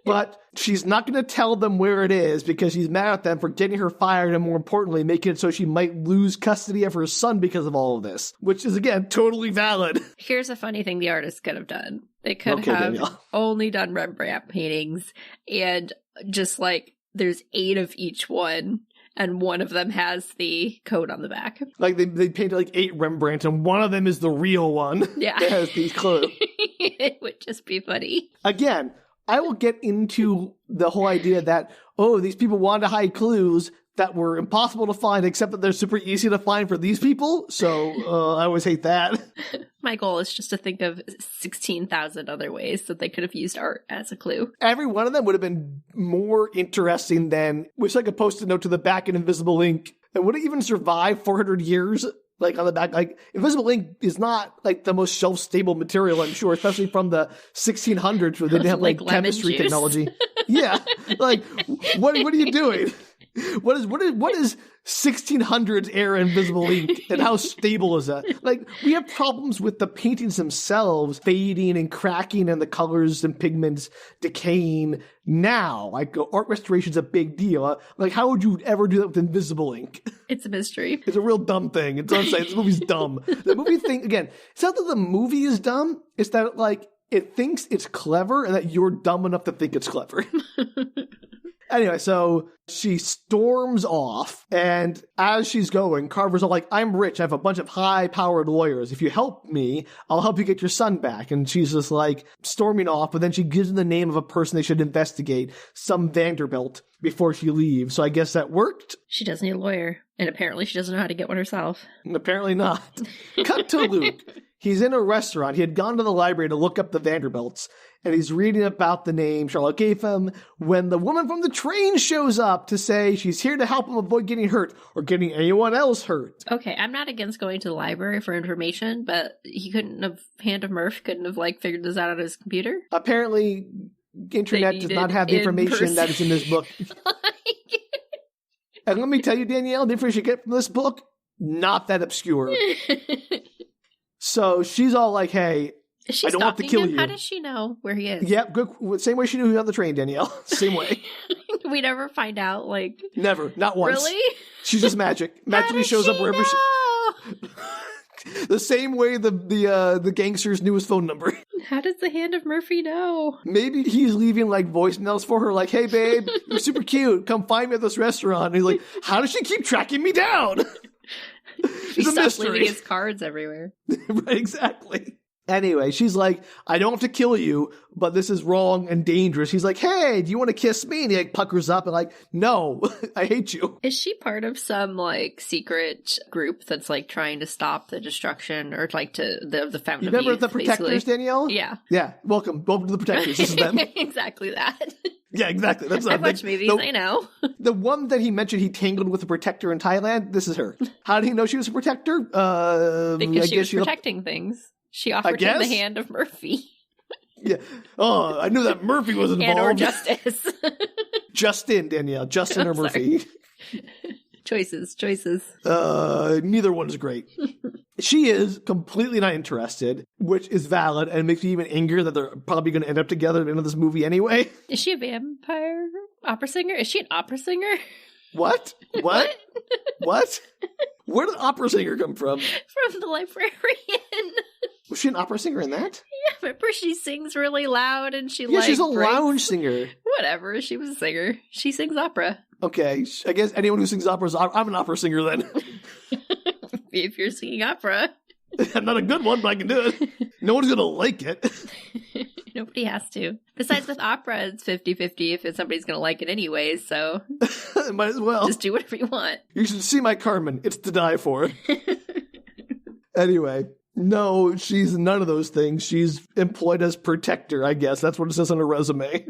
But she's not going to tell them where it is because she's mad at them for getting her fired and, more importantly, making it so she might lose custody of her son because of all of this, which is, again, totally valid. Here's a funny thing the artist could have done. They could have Danielle. only done Rembrandt paintings and just like there's 8 of each one and one of them has the code on the back. Like they painted like 8 Rembrandts and one of them is the real one. Yeah. That has the clue. It would just be funny. Again, I will get into the whole idea that, these people wanted to hide clues that were impossible to find, except that they're super easy to find for these people. So I always hate that. My goal is just to think of 16,000 other ways that they could have used art as a clue. Every one of them would have been more interesting than, wish I could post a note to the back in Invisible Ink. And would it even survive 400 years? Like on the back, like Invisible Ink is not like the most shelf-stable material, I'm sure, especially from the 1600s where they didn't have like chemistry technology. Yeah. Like, what are you doing? What is 1600s era Invisible Ink, and how stable is that? Like, we have problems with the paintings themselves fading and cracking and the colors and pigments decaying now. Like, art restoration is a big deal. Like, how would you ever do that with Invisible Ink? It's a mystery. It's a real dumb thing. It's what I'm saying. This movie's dumb. The movie thing, again, it's not that the movie is dumb. It's that, like, it thinks it's clever and that you're dumb enough to think it's clever. Anyway, so she storms off, and as she's going, Carver's all like, I'm rich, I have a bunch of high-powered lawyers. If you help me, I'll help you get your son back. And she's just like storming off, but then she gives him the name of a person they should investigate, some Vanderbilt, before she leaves. So I guess that worked. She does need a lawyer, and apparently she doesn't know how to get one herself. Apparently not. Cut to Luke. He's in a restaurant. He had gone to the library to look up the Vanderbilts, and he's reading about the name Charlotte gave him when the woman from the train shows up to say she's here to help him avoid getting hurt or getting anyone else hurt. Okay, I'm not against going to the library for information, but he couldn't have, Hand of Murph couldn't have, like, figured this out on his computer? Apparently, internet does not have the information that is in this book. And let me tell you, Danielle, the information you get from this book, not that obscure. So she's all like, hey, I don't have to kill you. How does she know where he is? Yep, good. Same way she knew he was on the train, Danielle. Same way. We never find out, like... Never. Not once. Really? She's just magic. Magically shows up wherever she... The same way the gangster's knew his phone number. How does the Hand of Murphy know? Maybe he's leaving, like, voicemails for her, like, hey, babe, you're super cute. Come find me at this restaurant. And he's like, how does she keep tracking me down? He stopped leaving his cards everywhere. Right, exactly. Anyway, she's like, I don't have to kill you, but this is wrong and dangerous. He's like, hey, do you want to kiss me? And he like puckers up and like, no, I hate you. Is she part of some like secret group that's like trying to stop the destruction or like to the Fountain of Youth? Remember the Protectors, basically? Danielle? Yeah. Yeah. Welcome to the Protectors. This is them. Exactly that. Yeah, exactly. That's I watch movies, I know. The one that he mentioned he tangled with a protector in Thailand, this is her. How did he know she was a protector? Because she was protecting things. She offered him the Hand of Murphy. Yeah. Oh, I knew that Murphy was involved. And or Justice. Justin, Danielle. Justin or Murphy. Choices. Neither one is great. She is completely not interested, which is valid, and makes me even angrier that they're probably going to end up together at the end of this movie anyway. Is she a vampire opera singer? Is she an opera singer? What? What? Where did opera singer come from? From The Librarian. Was she an opera singer in that? Yeah, remember she sings really loud and she she's a lounge singer. Whatever, she was a singer. She sings opera. Okay, I guess anyone who sings opera is... I'm an opera singer then. If you're singing opera. I'm not a good one, but I can do it. No one's going to like it. Nobody has to. Besides, with opera, it's 50-50 if somebody's going to like it anyways, so... Might as well. Just do whatever you want. You should see my Carmen. It's to die for. Anyway, no, she's none of those things. She's employed as protector, I guess. That's what it says on her resume.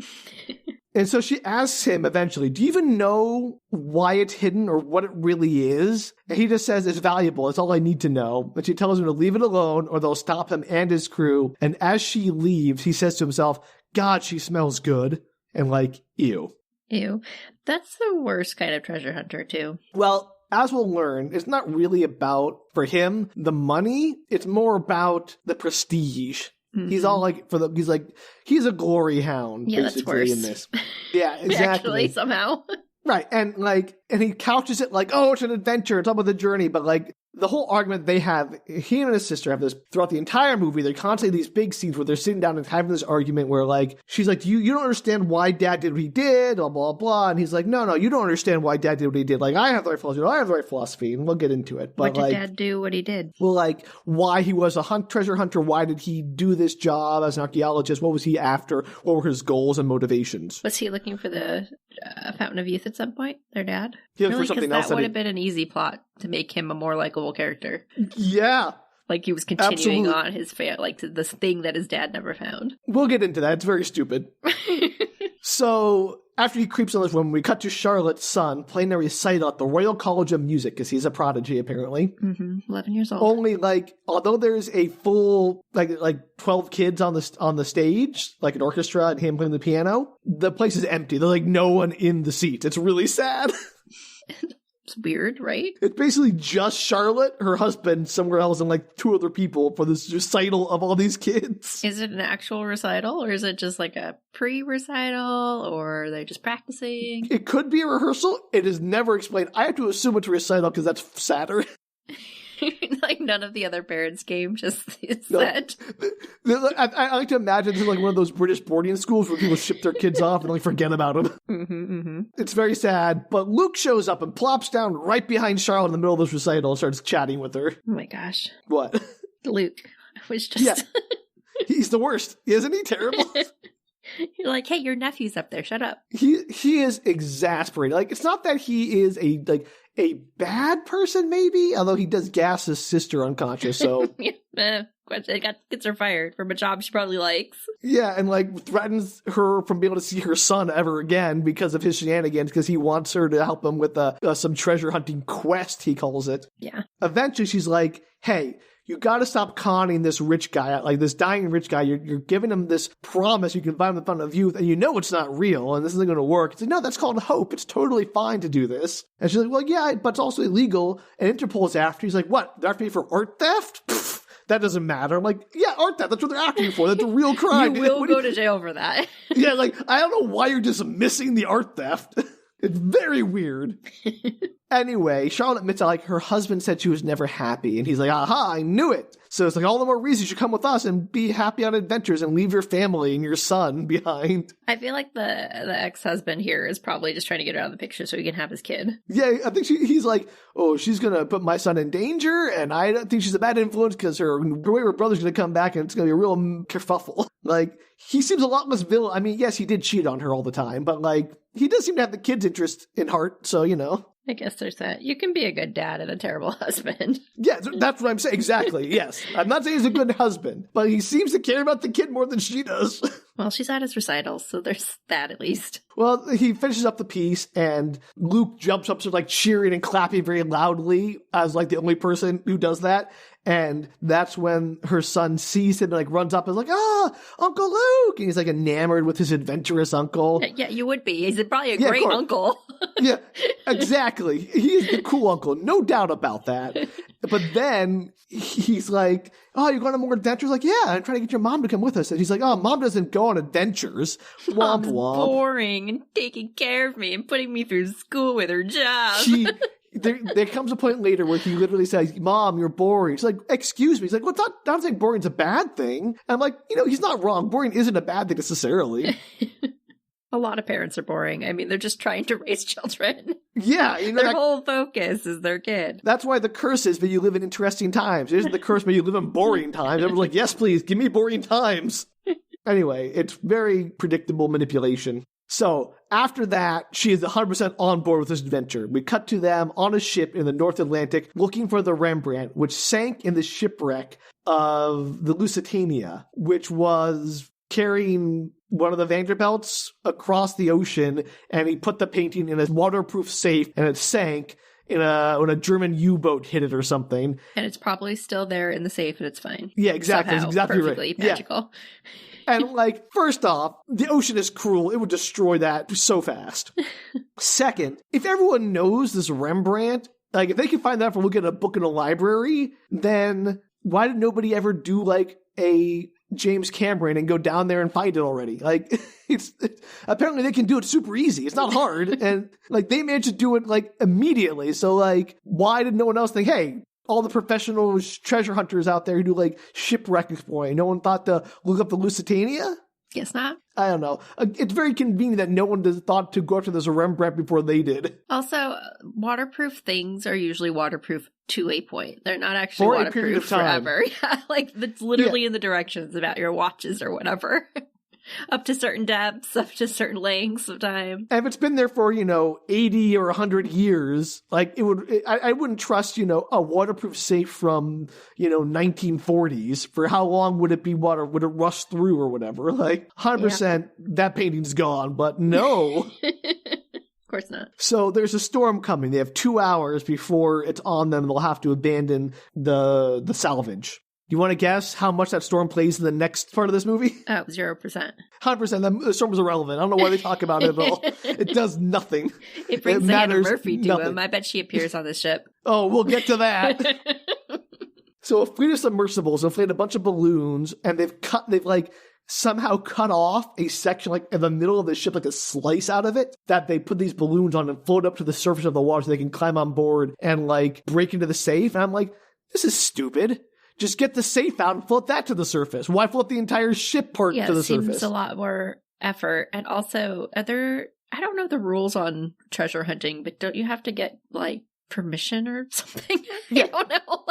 And so she asks him eventually, do you even know why it's hidden or what it really is? And he just says, it's valuable. It's all I need to know. And she tells him to leave it alone or they'll stop him and his crew. And as she leaves, he says to himself, God, she smells good. And like, ew. Ew. That's the worst kind of treasure hunter, too. Well, as we'll learn, it's not really about, for him, the money. It's more about the prestige. Mm-hmm. He's all like, he's a glory hound, yeah, basically, that's worse. in this. Yeah, exactly. Actually, somehow. Right, and he couches it like, oh, it's an adventure, it's all about the journey, but like, the whole argument they have, he and his sister have this throughout the entire movie. They're constantly these big scenes where they're sitting down and having this argument where, like, she's like, you don't understand why Dad did what he did, blah, blah, blah. And he's like, no, you don't understand why Dad did what he did. Like, I have the right philosophy, I have the right philosophy, and we'll get into it. But, what did Dad do what he did? Well, like, why he was a treasure hunter, why did he do this job as an archaeologist, what was he after, what were his goals and motivations? Was he looking for the Fountain of Youth at some point, their dad? Yeah, really, for something else. That would have been an easy plot to make him a more likable character. Yeah. Like he was continuing on his this thing that his dad never found. We'll get into that. It's very stupid. So after he creeps on this woman, we cut to Charlotte's son playing a recital at the Royal College of Music, because he's a prodigy, apparently. 11 years old. Only, like, although there's a full, like 12 kids on the stage, like an orchestra and him playing the piano, the place is empty. There's, like, no one in the seats. It's really sad. It's weird, right? It's basically just Charlotte, her husband, somewhere else, and like 2 other people for this recital of all these kids. Is it an actual recital, or is it just like a pre-recital, or are they just practicing? It could be a rehearsal. It is never explained. I have to assume it's a recital because that's sadder. Like none of the other parents came, just said. I like to imagine this is like one of those British boarding schools where people ship their kids off and like forget about them. It's very sad, but Luke shows up and plops down right behind Charlotte in the middle of this recital and starts chatting with her. Oh my gosh. What? Luke was just... Yeah. He's the worst. Isn't he terrible? You're like, hey, your nephew's up there. Shut up. He is exasperated. Like, it's not that he is a bad person, maybe, although he does gas his sister unconscious, so... Gets her fired from a job she probably likes. Yeah, and, like, threatens her from being able to see her son ever again because of his shenanigans, because he wants her to help him with some treasure hunting quest, he calls it. Yeah. Eventually, she's like, hey... You got to stop conning this rich guy, like this dying rich guy. You're giving him this promise you can find the Fountain of Youth, and you know it's not real, and this isn't going to work. It's like, no, that's called hope. It's totally fine to do this. And she's like, well, yeah, but it's also illegal. And Interpol's after. He's like, what? They're after me for art theft? Pfft, that doesn't matter. I'm like, yeah, art theft. That's what they're after you for. That's a real crime. You will go to jail for that. Yeah, like, I don't know why you're dismissing the art theft. It's very weird. Anyway, Charlotte admits that, like, her husband said she was never happy, and he's like, aha, I knew it. So it's like, all the more reason you should come with us and be happy on adventures and leave your family and your son behind. I feel like the ex-husband here is probably just trying to get her out of the picture so he can have his kid. Yeah, I think he's like, oh, she's going to put my son in danger, and I don't think she's a bad influence because her wayward brother's going to come back and it's going to be a real kerfuffle. Like, he seems a lot less villain. I mean, yes, he did cheat on her all the time, but, like, he does seem to have the kid's interest in heart, so, you know. I guess there's that. You can be a good dad and a terrible husband. Yeah, that's what I'm saying. Exactly, yes. I'm not saying he's a good husband, but he seems to care about the kid more than she does. Well, she's at his recitals, so there's that at least. Well, he finishes up the piece, and Luke jumps up to, like, cheering and clapping very loudly as, like, the only person who does that. And that's when her son sees him and, like, runs up and is like, ah, Uncle Luke! And he's, like, enamored with his adventurous uncle. Yeah, you would be. He's probably a great uncle. Yeah, exactly. He is the cool uncle. No doubt about that. But then he's like, oh, you're going on more adventures? Like, yeah, I'm trying to get your mom to come with us. And he's like, oh, Mom doesn't go on adventures. Womp Mom's womp. boring and taking care of me and putting me through school with her job. There comes a point later where he literally says, Mom, you're boring. She's like, excuse me. He's like, well, I don't think boring's a bad thing. And I'm like, you know, he's not wrong. Boring isn't a bad thing necessarily. A lot of parents are boring. I mean, they're just trying to raise children. Yeah. You know, their whole focus is their kid. That's why the curse is that you live in interesting times. It isn't the curse, but you live in boring times. Everyone's like, yes, please, give me boring times. Anyway, it's very predictable manipulation. So after that, she is 100% on board with this adventure. We cut to them on a ship in the North Atlantic looking for the Rembrandt, which sank in the shipwreck of the Lusitania, which was carrying one of the Vanderbilts across the ocean, and he put the painting in a waterproof safe, and it sank when a German U-boat hit it or something. And it's probably still there in the safe, and it's fine. Yeah, exactly. Somehow, That's exactly perfectly right. magical. Yeah. And, like, first off, the ocean is cruel. It would destroy that so fast. Second, if everyone knows this Rembrandt, like, if they can find that from looking at a book in a library, then why did nobody ever do, like, a James Cameron and go down there and find it already? Like, it's apparently they can do it super easy. It's not hard. And, like, they managed to do it, like, immediately. So, like, why did no one else think, hey, all the professional treasure hunters out there who do like shipwreck exploring. No one thought to look up the Lusitania? Guess not. I don't know. It's very convenient that no one thought to go after this Rembrandt before they did. Also, waterproof things are usually waterproof to a point. They're not actually For a period waterproof of time. forever. Yeah, like it's literally in the directions about your watches or whatever. Up to certain depths, up to certain lengths of time. And if it's been there for, 80 or 100 years, like I wouldn't trust, a waterproof safe from, 1940s. For how long would it be water? Would it rust through or whatever? Like 100% that painting's gone, but no. Of course not. So there's a storm coming. They have 2 hours before it's on them. They'll have to abandon the salvage. You want to guess how much that storm plays in the next part of this movie? Oh, 0%. 100%. The storm is irrelevant. I don't know why they talk about it at all. It does nothing. It brings Diana Murphy to him. I bet she appears on this ship. Oh, we'll get to that. So a fleet of submersibles inflate a bunch of balloons, and they've somehow cut off a section like in the middle of the ship, like a slice out of it, that they put these balloons on and float up to the surface of the water so they can climb on board and like break into the safe. And I'm like, this is stupid. Just get the safe out and float that to the surface. Why float the entire ship part to the surface? Yeah, it seems a lot more effort. And also, I don't know the rules on treasure hunting, but don't you have to get, like, permission or something? Yeah. I don't know.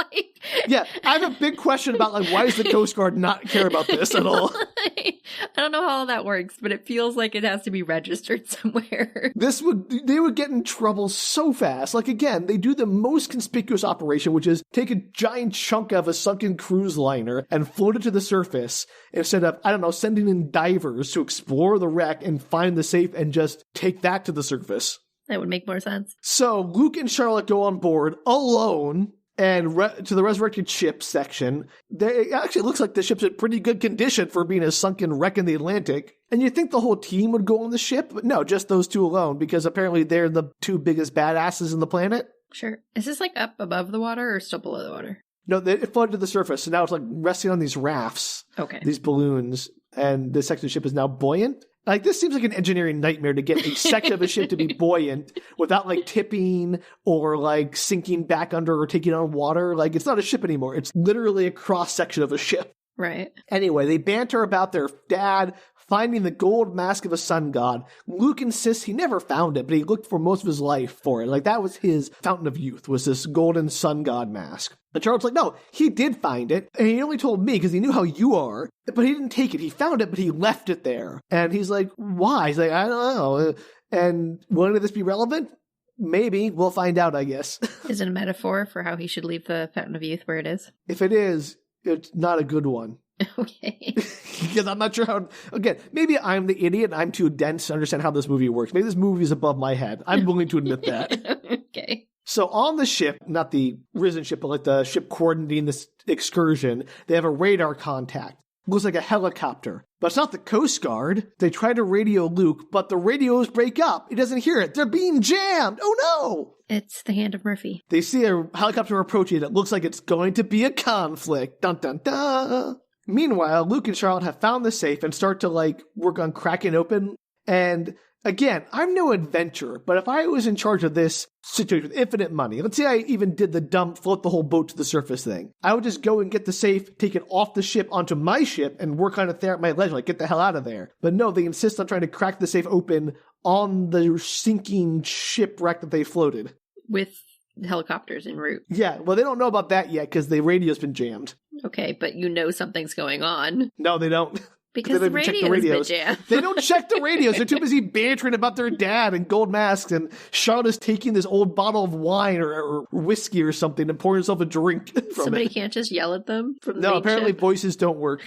Yeah, I have a big question about, why does the Coast Guard not care about this at all? I don't know how all that works, but it feels like it has to be registered somewhere. They would get in trouble so fast. Like, again, they do the most conspicuous operation, which is take a giant chunk of a sunken cruise liner and float it to the surface instead of, I don't know, sending in divers to explore the wreck and find the safe and just take that to the surface. That would make more sense. So Luke and Charlotte go on board alone and to the resurrected ship section. It actually looks like the ship's in pretty good condition for being a sunken wreck in the Atlantic. And you'd think the whole team would go on the ship, but no, just those two alone, because apparently they're the two biggest badasses in the planet. Sure. Is this up above the water or still below the water? No, it flooded to the surface, so now it's resting on these rafts. Okay. These balloons, and the section of the ship is now buoyant. This seems like an engineering nightmare to get a section of a ship to be buoyant without tipping or sinking back under or taking on water. It's not a ship anymore. It's literally a cross section of a ship. Right. Anyway, they banter about their dad finding the gold mask of a sun god. Luke insists he never found it, but he looked for most of his life for it. That was his fountain of youth, was this golden sun god mask. And Charlotte's like, no, he did find it, and he only told me because he knew how you are, but he didn't take it. He found it, but he left it there. And he's like, why? He's like, I don't know. And will any of this be relevant? Maybe. We'll find out, I guess. Is it a metaphor for how he should leave the fountain of youth where it is? If it is, it's not a good one. Okay. Because I'm not sure how... Again, maybe I'm the idiot and I'm too dense to understand how this movie works. Maybe this movie is above my head. I'm willing to admit that. Okay. So on the ship, not the risen ship, but the ship coordinating this excursion, they have a radar contact. Looks like a helicopter. But it's not the Coast Guard. They try to radio Luke, but the radios break up. He doesn't hear it. They're being jammed. Oh no! It's the hand of Murphy. They see a helicopter approaching. It looks like it's going to be a conflict. Dun dun dun! Meanwhile, Luke and Charlotte have found the safe and start to work on cracking open. And again, I'm no adventurer, but if I was in charge of this situation with infinite money, let's say I even did the dumb float the whole boat to the surface thing, I would just go and get the safe, take it off the ship onto my ship, and work on it there at my leisure, get the hell out of there. But no, they insist on trying to crack the safe open on the sinking shipwreck that they floated. With helicopters en route. Yeah, well, they don't know about that yet because the radio's been jammed. Okay, but something's going on. No, they don't. Because the radio's been jammed. They don't check the radios. They're too busy bantering about their dad and gold masks, and Charlotte's taking this old bottle of wine or whiskey or something and pouring herself a drink from Somebody it. Can't just yell at them from the No, main apparently ship? Voices don't work.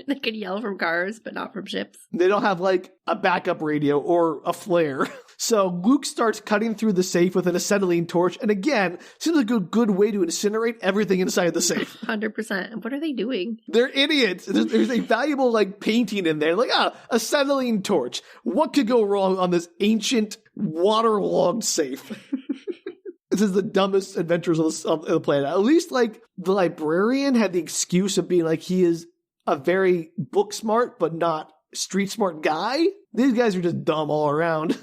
They can yell from cars, but not from ships. They don't have a backup radio or a flare. So Luke starts cutting through the safe with an acetylene torch, and again, seems like a good way to incinerate everything inside the safe. 100%. What are they doing? They're idiots. There's a valuable painting in there. Acetylene torch. What could go wrong on this ancient waterlogged safe? This is the dumbest adventures of the planet. At least the librarian had the excuse of being he is a very book smart but not street smart guy. These guys are just dumb all around.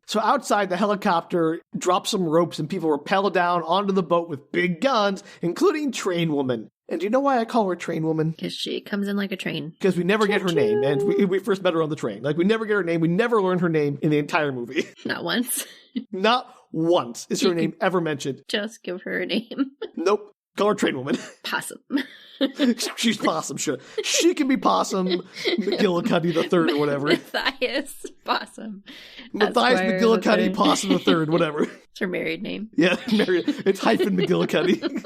So outside, the helicopter drops some ropes and people rappel down onto the boat with big guns, including Train Woman. And do you know why I call her Train Woman? Because she comes in like a train. Because we never get her name, and we first met her on the train. Like, we never get her name. We never learn her name in the entire movie. Not once. Not once is her name ever mentioned. Just give her a name. Nope. Call her Train Woman. Possum. She's Possum, sure. She can be Possum McGillicuddy the Third or whatever. Matthias Possum. Matthias McGillicuddy Possum the Third, whatever. It's her married name. Yeah, married. It's hyphen McGillicuddy.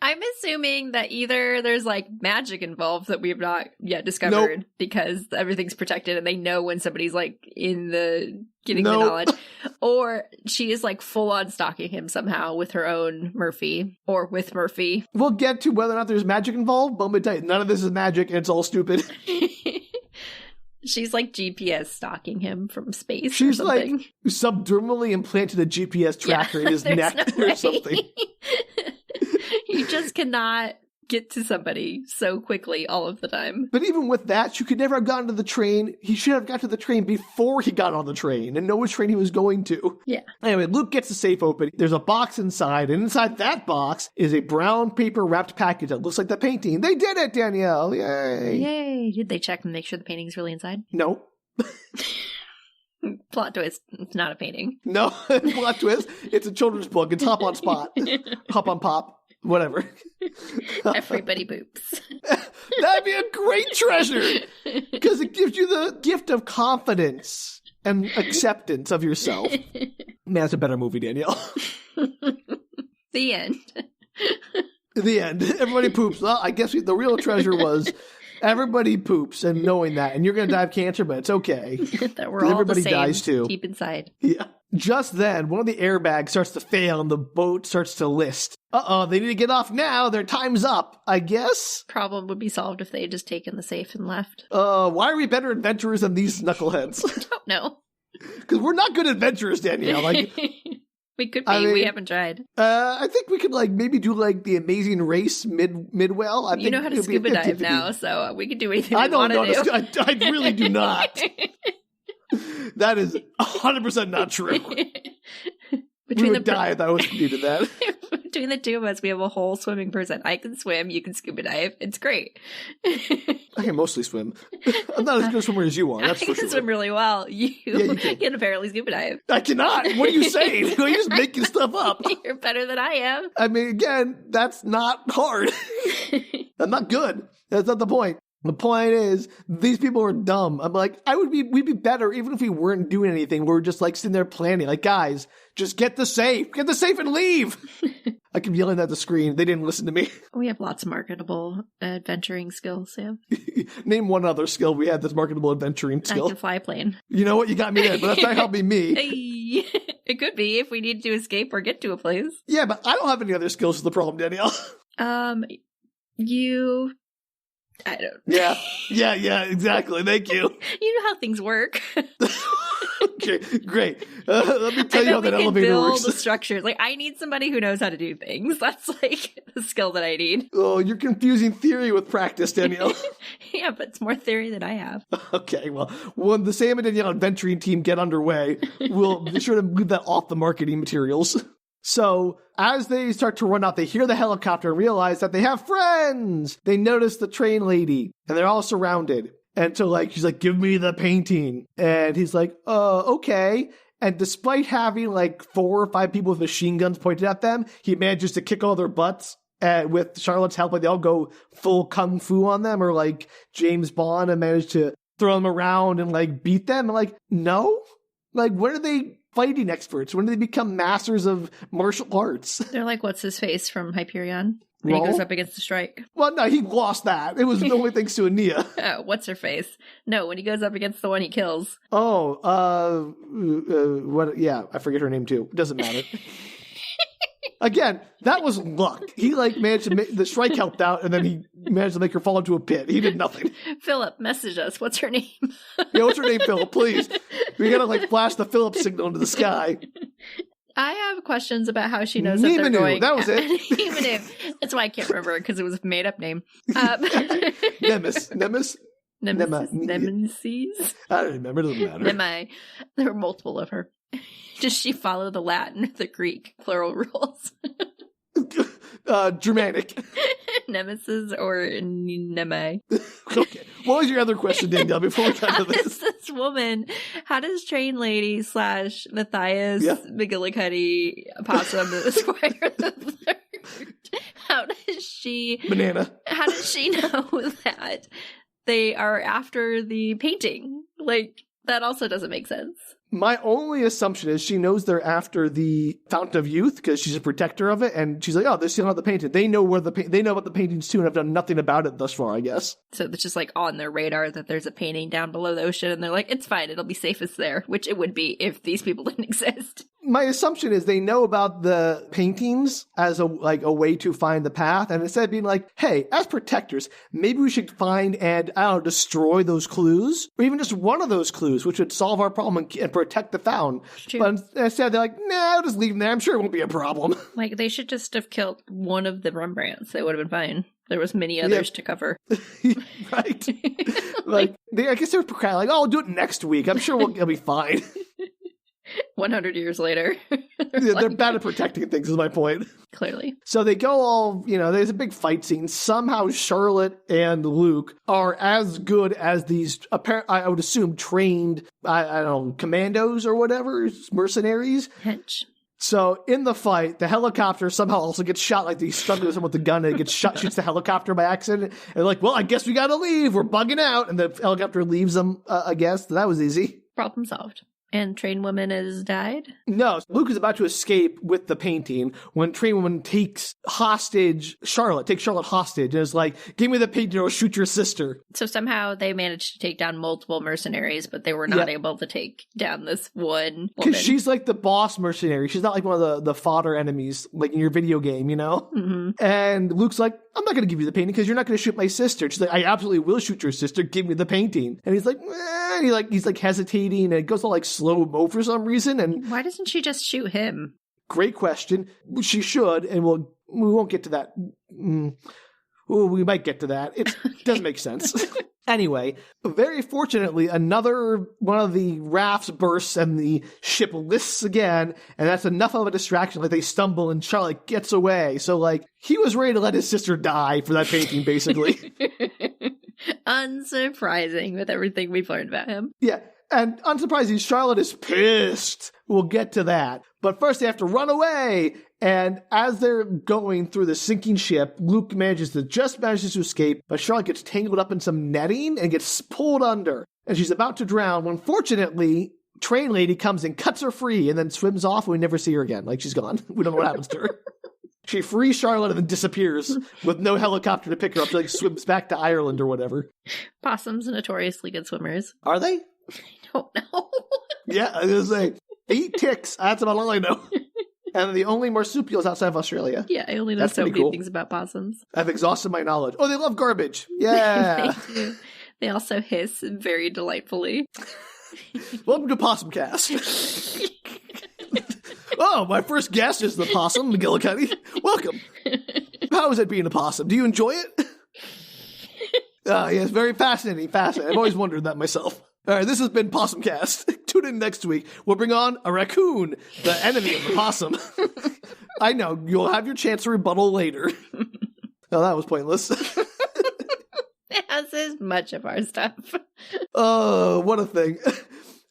I'm assuming that either there's like magic involved that we have not yet discovered because everything's protected and they know when somebody's like in the getting the knowledge, or she is like full on stalking him somehow with her own Murphy or with Murphy. We'll get to whether or not there's magic involved, but I'm gonna tell you, none of this is magic and it's all stupid. She's like GPS stalking him from space. She's or something. like subdermally implanted a GPS tracker in his neck or something. You just cannot get to somebody so quickly all of the time. But even with that, you could never have gotten to the train. He should have got to the train before he got on the train and know which train he was going to. Yeah. Anyway, Luke gets the safe open. There's a box inside, and inside that box is a brown paper wrapped package that looks like the painting. They did it, Danielle! Yay! Yay! Did they check and make sure the painting's really inside? No. Plot twist, it's not a painting. No, plot twist. It's a children's book. It's Hop on Spot. Hop on Pop. Whatever. Everybody boops. That'd be a great treasure because it gives you the gift of confidence and acceptance of yourself. Man, that's a better movie, Danielle. The end. The end. Everybody poops. Well, I guess the real treasure was everybody poops and knowing that. And you're going to die of cancer, but it's okay. That we're all everybody the same dies too. Deep inside. Yeah. Just then, one of the airbags starts to fail and the boat starts to list. Uh-oh, they need to get off now. Their time's up, I guess. Problem would be solved if they had just taken the safe and left. Why are we better adventurers than these knuckleheads? I don't know. Because we're not good adventurers, Danielle. Like, we could be. We haven't tried. I think we could maybe do the Amazing Race midwell. You know how to scuba dive now, so we could do anything we want to do. I really do not. That is 100% not true. We would die if I was to do that. Between the two of us, we have a whole swimming person. I can swim, you can scuba dive. It's great. I can mostly swim. I'm not as good a swimmer as you are, that's for sure. I can swim really well. You can apparently scuba dive. I cannot. What are you saying? You're just making stuff up. You're better than I am. I mean, again, that's not hard. I'm not good. That's not the point. The point is, these people are dumb. I'm like, we'd be better even if we weren't doing anything. We're just sitting there planning. Like, guys, just get the safe and leave. I keep yelling at the screen. They didn't listen to me. We have lots of marketable adventuring skills, Sam. Name one other skill we had that's marketable adventuring skill. I can fly a plane. You know what? You got me there, but that's not helping me. Hey, it could be if we need to escape or get to a place. Yeah, but I don't have any other skills is the problem, Danielle. I don't. Yeah, exactly. Thank you. You know how things work. Okay, great. Let me tell you how that elevator build works. The structures. I need somebody who knows how to do things. That's the skill that I need. Oh, you're confusing theory with practice, Danielle. Yeah, but it's more theory than I have. Okay, well, when the Sam and Danielle adventuring team get underway, we'll be sure to move that off the marketing materials. So, as they start to run out, they hear the helicopter and realize that they have friends. They notice the train lady, and they're all surrounded. And so, she's like, give me the painting. And he's like, okay. And despite having, 4 or 5 people with machine guns pointed at them, he manages to kick all their butts. With Charlotte's help, they all go full kung fu on them, or James Bond, and manage to throw them around and, beat them. And, no? When are they fighting experts? When do they become masters of martial arts? They're what's his face from Hyperion when he goes up against the strike. Well, no, he lost that. It was only thanks to Ania. Oh, what's her face? No, when he goes up against the one he kills. Oh, what? Yeah, I forget her name too. Doesn't matter. Again, that was luck. He managed to make the strike helped out, and then he managed to make her fall into a pit. He did nothing. Philip, message us. What's her name? Yeah, what's her name, Philip? Please. We gotta flash the Philip signal into the sky. I have questions about how she knows that they're going. That was it. Nimanu. That's why I can't remember because it was a made-up name. Nemes. Nemesis? I don't remember. It doesn't matter. There were multiple of her. Does she follow the Latin or the Greek plural rules? Germanic. Nemesis or Neme? Okay. What was your other question, Danielle, before we got to this? How does train lady / Matthias McGillicuddy Possum Esquire the Third? How does she know that they are after the painting? Like, that also doesn't make sense. My only assumption is she knows they're after the Fountain of Youth because she's a protector of it, and she's like, "Oh, they're stealing out the painting." They know they know about the paintings too, and have done nothing about it thus far, I guess. So it's just like on their radar that there's a painting down below the ocean, and they're like, "It's fine, it'll be safest there," which it would be if these people didn't exist. My assumption is they know about the paintings as a way to find the path, and instead of being like, "Hey, as protectors, maybe we should find and destroy those clues, or even just one of those clues, which would solve our problem and protect the found." But instead, they're like, "Nah, I'll just leave them there. I'm sure it won't be a problem." Like, they should just have killed one of the Rembrandts. They would have been fine. There was many others to cover. Right. I guess they were kind of like, "Oh, we'll do it next week. I'm sure it'll be fine." 100 years later. They're bad at protecting things, is my point. Clearly. So they go all, there's a big fight scene. Somehow Charlotte and Luke are as good as these, I would assume, trained, I don't know, commandos or whatever, mercenaries. Hench. So in the fight, the helicopter somehow also gets shot, like he's struggling with someone with the gun and it gets shot, shoots the helicopter by accident. And they're like, "Well, I guess we gotta leave. We're bugging out." And the helicopter leaves them, I guess. That was easy. Problem solved. And Train Woman has died? No, Luke is about to escape with the painting when Train Woman takes Charlotte hostage, and is like, "Give me the painting or I'll shoot your sister." So somehow they managed to take down multiple mercenaries, but they were not able to take down this one woman. Because she's like the boss mercenary. She's not like one of the fodder enemies, like in your video game, Mm-hmm. And Luke's like, "I'm not going to give you the painting because you're not going to shoot my sister." She's like, "I absolutely will shoot your sister. Give me the painting." And he's like, he's hesitating, and it goes all like slow-mo for some reason. And why doesn't she just shoot him? Great question. She should, and we won't get to that. We might get to that. It doesn't make sense. Anyway, very fortunately, another one of the rafts bursts and the ship lists again, and that's enough of a distraction. Like, they stumble and Charlotte gets away. So, he was ready to let his sister die for that painting, basically. Unsurprising with everything we've learned about him. Yeah. And unsurprisingly, Charlotte is pissed. We'll get to that. But first, they have to run away. And as they're going through the sinking ship, Luke manages to escape, but Charlotte gets tangled up in some netting and gets pulled under. And she's about to drown when, fortunately, Train Lady comes and cuts her free and then swims off, and we never see her again. Like, she's gone. We don't know what happens to her. She frees Charlotte and then disappears with no helicopter to pick her up. She swims back to Ireland or whatever. Possums are notoriously good swimmers. Are they? I don't know. Yeah, I was going to say, they eat ticks. That's about all I know. And the only marsupials outside of Australia. Yeah, I only know so many things about possums. I've exhausted my knowledge. Oh, they love garbage. Yeah. They do. They also hiss very delightfully. Welcome to Possumcast. Oh, my first guest is the possum, McGillicuddy. Welcome. How is it being a possum? Do you enjoy it? Yes, very fascinating. I've always wondered that myself. All right, this has been Possumcast. Tune in next week. We'll bring on a raccoon, the enemy of the possum. I know, you'll have your chance to rebuttal later. Oh, that was pointless. As is much of our stuff. Oh, what a thing.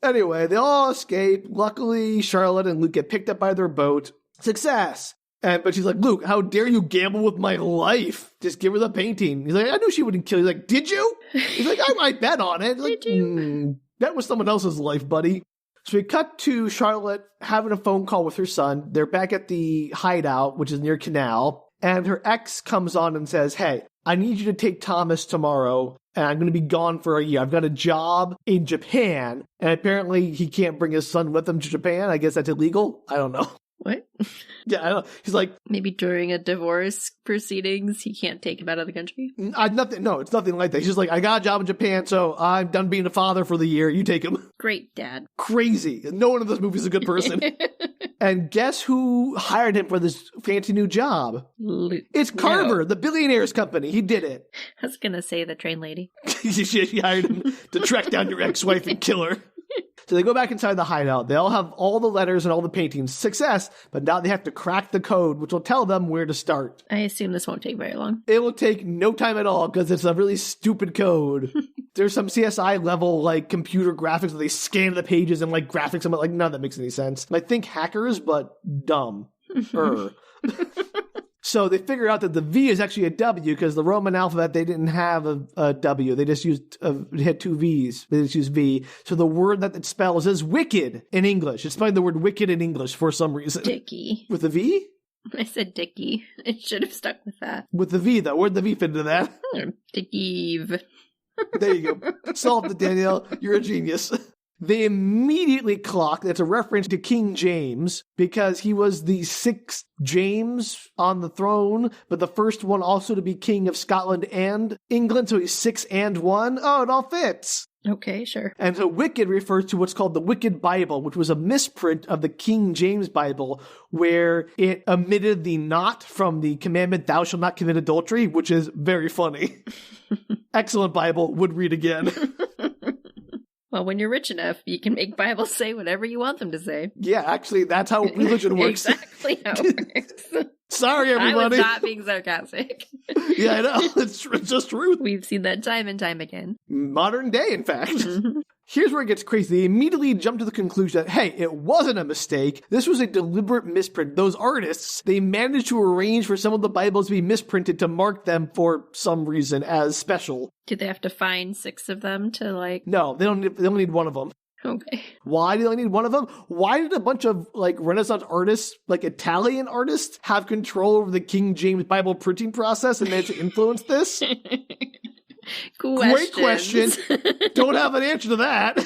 Anyway, they all escape. Luckily, Charlotte and Luke get picked up by their boat. Success. But she's like, "Luke, how dare you gamble with my life? Just give her the painting." He's like, "I knew she wouldn't kill you." He's like, "Did you?" He's like, "I bet on it." Like, Did you? That was someone else's life, buddy. So we cut to Charlotte having a phone call with her son. They're back at the hideout, which is near Canal. And her ex comes on and says, "Hey, I need you to take Thomas tomorrow, and I'm going to be gone for a year. I've got a job in Japan." And apparently he can't bring his son with him to Japan. I guess that's illegal. I don't know. What? Yeah, I don't know. He's like... Maybe during a divorce proceedings, he can't take him out of the country? No, it's nothing like that. He's just like, I got a job in Japan, so I'm done being a father for the year. You take him. Great dad. Crazy. No one in this movie is a good person. And guess who hired him for this fancy new job? It's Carver, the billionaire's company. He did it. I was going to say the train lady. She hired him to track down your ex-wife and kill her. So they go back inside the hideout. They all have all the letters and all the paintings. Success, but now they have to crack the code, which will tell them where to start. I assume this won't take very long. It will take no time at all because it's a really stupid code. There's some CSI level like computer graphics where they scan the pages and like graphics. I'm like, none of that makes any sense. I think hackers, but dumb. So they figure out that the V is actually a W because the Roman alphabet, they didn't have a W. They just had two V's. They just used V. So the word that it spells is wicked in English. It's spelling the word wicked in English for some reason. Dicky. With a V? I said Dicky. It should have stuck with that. With the V, though. Where'd the V fit into that? Dicky. There you go. Solved it, Danielle. You're a genius. They immediately clock that's a reference to King James because he was the sixth James on the throne, but the first one also to be king of Scotland and England, so he's 6 and 1. Oh, it all fits. Okay, sure. And so Wicked refers to what's called the Wicked Bible, which was a misprint of the King James Bible, where it omitted the not from the commandment, thou shalt not commit adultery, which is very funny. Excellent Bible, would read again. Well, when you're rich enough, you can make Bibles say whatever you want them to say. Yeah, actually, that's how religion works. Exactly how it works. Sorry, everybody. I was not being sarcastic. Yeah, I know. It's just truth. We've seen that time and time again. Modern day, in fact. Mm-hmm. Here's where it gets crazy. They immediately jump to the conclusion that, hey, it wasn't a mistake. This was a deliberate misprint. Those artists, they managed to arrange for some of the Bibles to be misprinted to mark them for some reason as special. Did they have to find 6 of them to like... No, they only need one of them. Okay. Why do they only need one of them? Why did a bunch of like Renaissance artists, like Italian artists, have control over the King James Bible printing process and manage to influence this? Great question. Don't have an answer to that.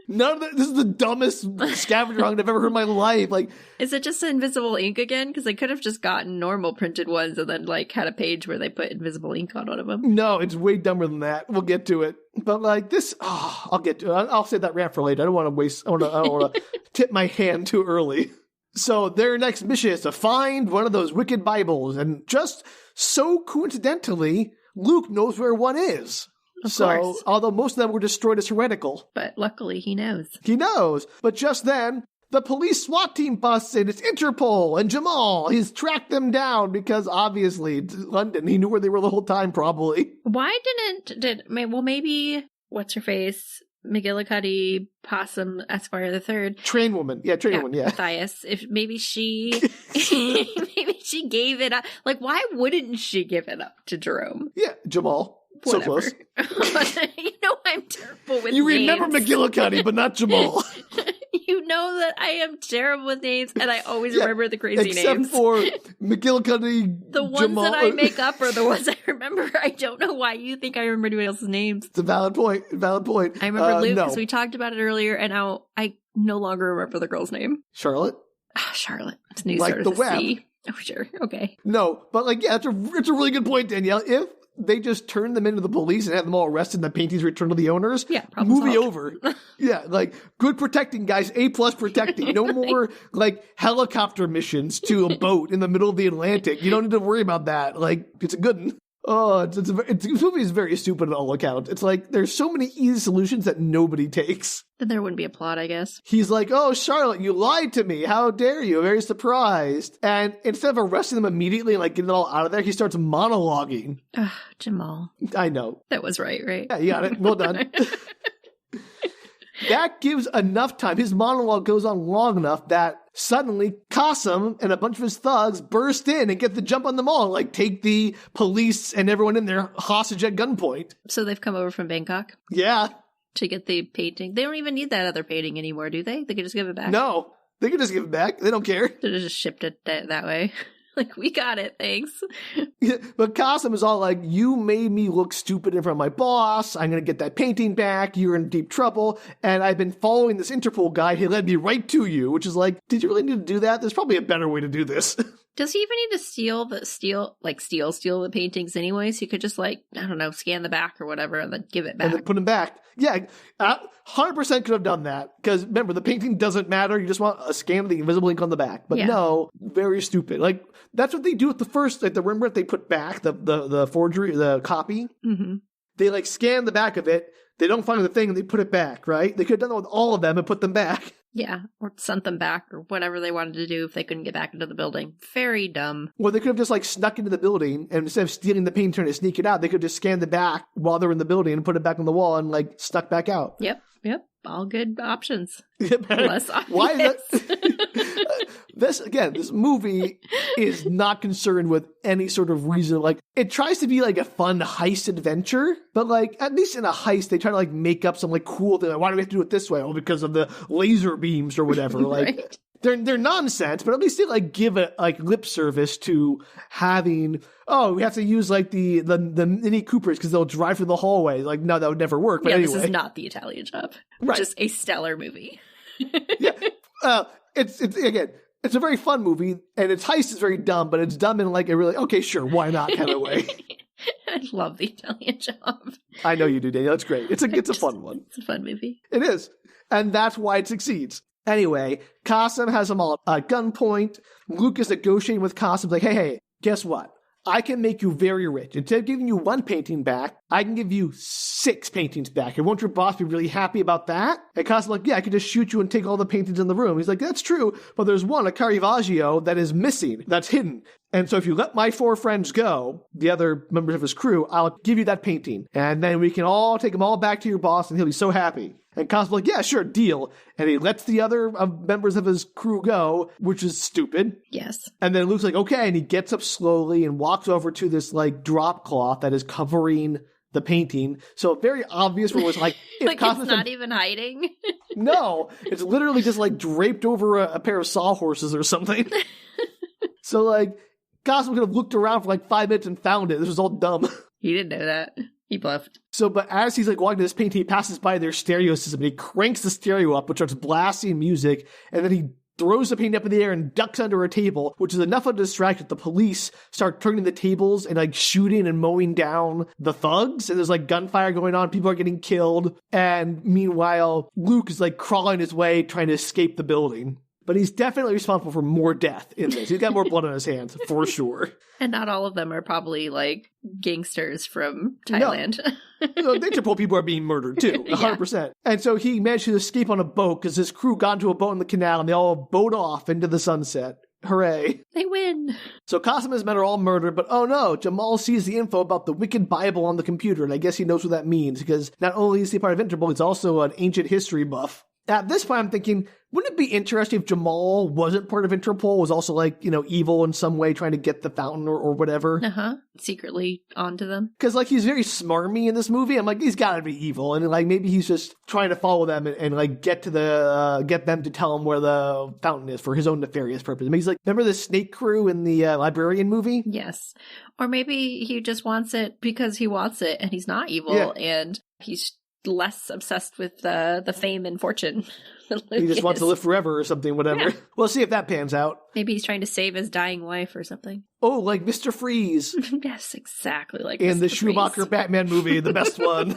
None of that. This is the dumbest scavenger hunt I've ever heard in my life. Like, is it just invisible ink again? Because they could have just gotten normal printed ones and then like had a page where they put invisible ink on one of them. No, it's way dumber than that. We'll get to it. But like this, I'll get to it. I'll save that rant for later. I don't want to waste. I don't want to tip my hand too early. So their next mission is to find one of those wicked Bibles, and just so coincidentally, Luke knows where one is. Of course. Although most of them were destroyed as heretical. But luckily he knows. He knows. But just then, the police SWAT team busts in. It's Interpol and Jamal. He's tracked them down because obviously it's London. He knew where they were the whole time, probably. Why maybe, what's her face? McGillicuddy, Possum, Esquire the Third. Train woman. Yeah, woman, yeah. Matthias. If maybe she gave it up. Like, why wouldn't she give it up to Jerome? Yeah, Jamal. Whatever. So close. You know I'm terrible with names. You remember McGillicuddy, but not Jamal. You know that I am terrible with names, and I always remember the crazy names. Except for McGillicuddy, the ones Jamal. that I make up are the ones I remember. I don't know why you think I remember anyone else's names. It's a valid point. I remember Luke, because we talked about it earlier, and now I no longer remember the girl's name. Starlet? Charlotte. It's new like the web. C. Oh, sure. Okay. No, but like, yeah, it's a really good point, Danielle. If they just turned them into the police and had them all arrested and the paintings returned to the owners, movie solved. Over. Yeah, like, good protecting, guys. A+ protecting. No more, like, helicopter missions to a boat in the middle of the Atlantic. You don't need to worry about that. Like, it's a good one. Oh, this movie is very stupid on all accounts. It's like, there's so many easy solutions that nobody takes. Then there wouldn't be a plot, I guess. He's like, oh, Charlotte, you lied to me. How dare you? I'm very surprised. And instead of arresting them immediately and like getting it all out of there, he starts monologuing. Jamal. I know. That was right? Yeah, you got it. Well done. That gives enough time. His monologue goes on long enough that suddenly Qasim and a bunch of his thugs burst in and get the jump on them all, like take the police and everyone in there hostage at gunpoint. So they've come over from Bangkok? Yeah. To get the painting. They don't even need that other painting anymore, do they? They could just give it back? No. They could just give it back. They don't care. They just shipped it that way. Like, we got it, thanks. Yeah, but Qasim is all like, you made me look stupid in front of my boss. I'm going to get that painting back. You're in deep trouble. And I've been following this Interpol guy. He led me right to you, which is like, did you really need to do that? There's probably a better way to do this. Does he even need to steal the paintings anyways? He could just, like, I don't know, scan the back or whatever and then give it back. And then put them back. Yeah, 100% could have done that. Because remember, the painting doesn't matter. You just want a scan of the invisible ink on the back. But no, very stupid. Like, that's what they do with the first, like, the Rembrandt they put back, the forgery, the copy. Mm-hmm. They, like, scan the back of it. They don't find the thing and they put it back, right? They could have done that with all of them and put them back. Yeah, or sent them back or whatever they wanted to do if they couldn't get back into the building. Very dumb. Well, they could have just, like, snuck into the building, and instead of stealing the paint, trying to sneak it out, they could just scan the back while they're in the building and put it back on the wall and, like, snuck back out. Yep. All good options. Less obvious. Why is that? This movie is not concerned with any sort of reason. Like, it tries to be like a fun heist adventure, but like, at least in a heist, they try to like make up some like cool thing. Like, why do we have to do it this way? Oh, because of the laser beams or whatever. Like, right. They're nonsense, but at least they like give it like lip service to having, oh, we have to use like the Mini Coopers because they'll drive through the hallway. Like, no, that would never work. But anyway. This is not the Italian Job, which is a stellar movie. Yeah. It's a very fun movie, and its heist is very dumb, but it's dumb in like a really, okay, sure, why not kind of way. I love the Italian Job. I know you do, Danielle. It's great. It's a fun one. It's a fun movie. It is. And that's why it succeeds. Anyway, Qasim has them all at gunpoint. Luke is negotiating with Qasim, like, hey, guess what? I can make you very rich. Instead of giving you one painting back, I can give you 6 paintings back. And won't your boss be really happy about that? And Qasim's like, yeah, I could just shoot you and take all the paintings in the room. He's like, that's true, but there's one, a Caravaggio, that is missing, that's hidden. And so if you let my 4 friends go, the other members of his crew, I'll give you that painting. And then we can all take them all back to your boss, and he'll be so happy. And Qasim's like, yeah, sure, deal. And he lets the other members of his crew go, which is stupid. Yes. And then Luke's like, okay. And he gets up slowly and walks over to this, like, drop cloth that is covering the painting. So very obvious where it was like, if like it's not even hiding. No, it's literally just, like, draped over a pair of sawhorses or something. So, like, Qasim could have looked around for, like, 5 minutes and found it. This was all dumb. He didn't know that. He bluffed. So, but as he's like walking to this painting, he passes by their stereo system and he cranks the stereo up, which starts blasting music, and then he throws the painting up in the air and ducks under a table, which is enough of a distraction that the police start turning the tables and like shooting and mowing down the thugs, and there's like gunfire going on, people are getting killed, and meanwhile, Luke is like crawling his way trying to escape the building. But he's definitely responsible for more death in this. He's got more blood on his hands, for sure. And not all of them are probably, like, gangsters from Thailand. No, Interpol people are being murdered, too. 100%. Yeah. And so he managed to escape on a boat because his crew got into a boat in the canal and they all boat off into the sunset. Hooray. They win. So Qasim and his men are all murdered, but oh no, Jamal sees the info about the wicked Bible on the computer, and I guess he knows what that means, because not only is he part of Interpol, he's also an ancient history buff. At this point, I'm thinking, wouldn't it be interesting if Jamal wasn't part of Interpol, was also like, you know, evil in some way, trying to get the fountain or whatever? Secretly onto them. Because, like, he's very smarmy in this movie. I'm like, he's got to be evil. And, like, maybe he's just trying to follow them and like, get them to tell him where the fountain is for his own nefarious purpose. I mean, he's like, remember the snake crew in the Librarian movie? Yes. Or maybe he just wants it because he wants it and he's not evil and he's less obsessed with the fame and fortune. He just wants to live forever or something, whatever. Yeah. We'll see if that pans out. Maybe he's trying to save his dying wife or something. Oh, like Mr. Freeze. Yes, exactly like in Mr. the Freeze. Schumacher Batman movie, the best one.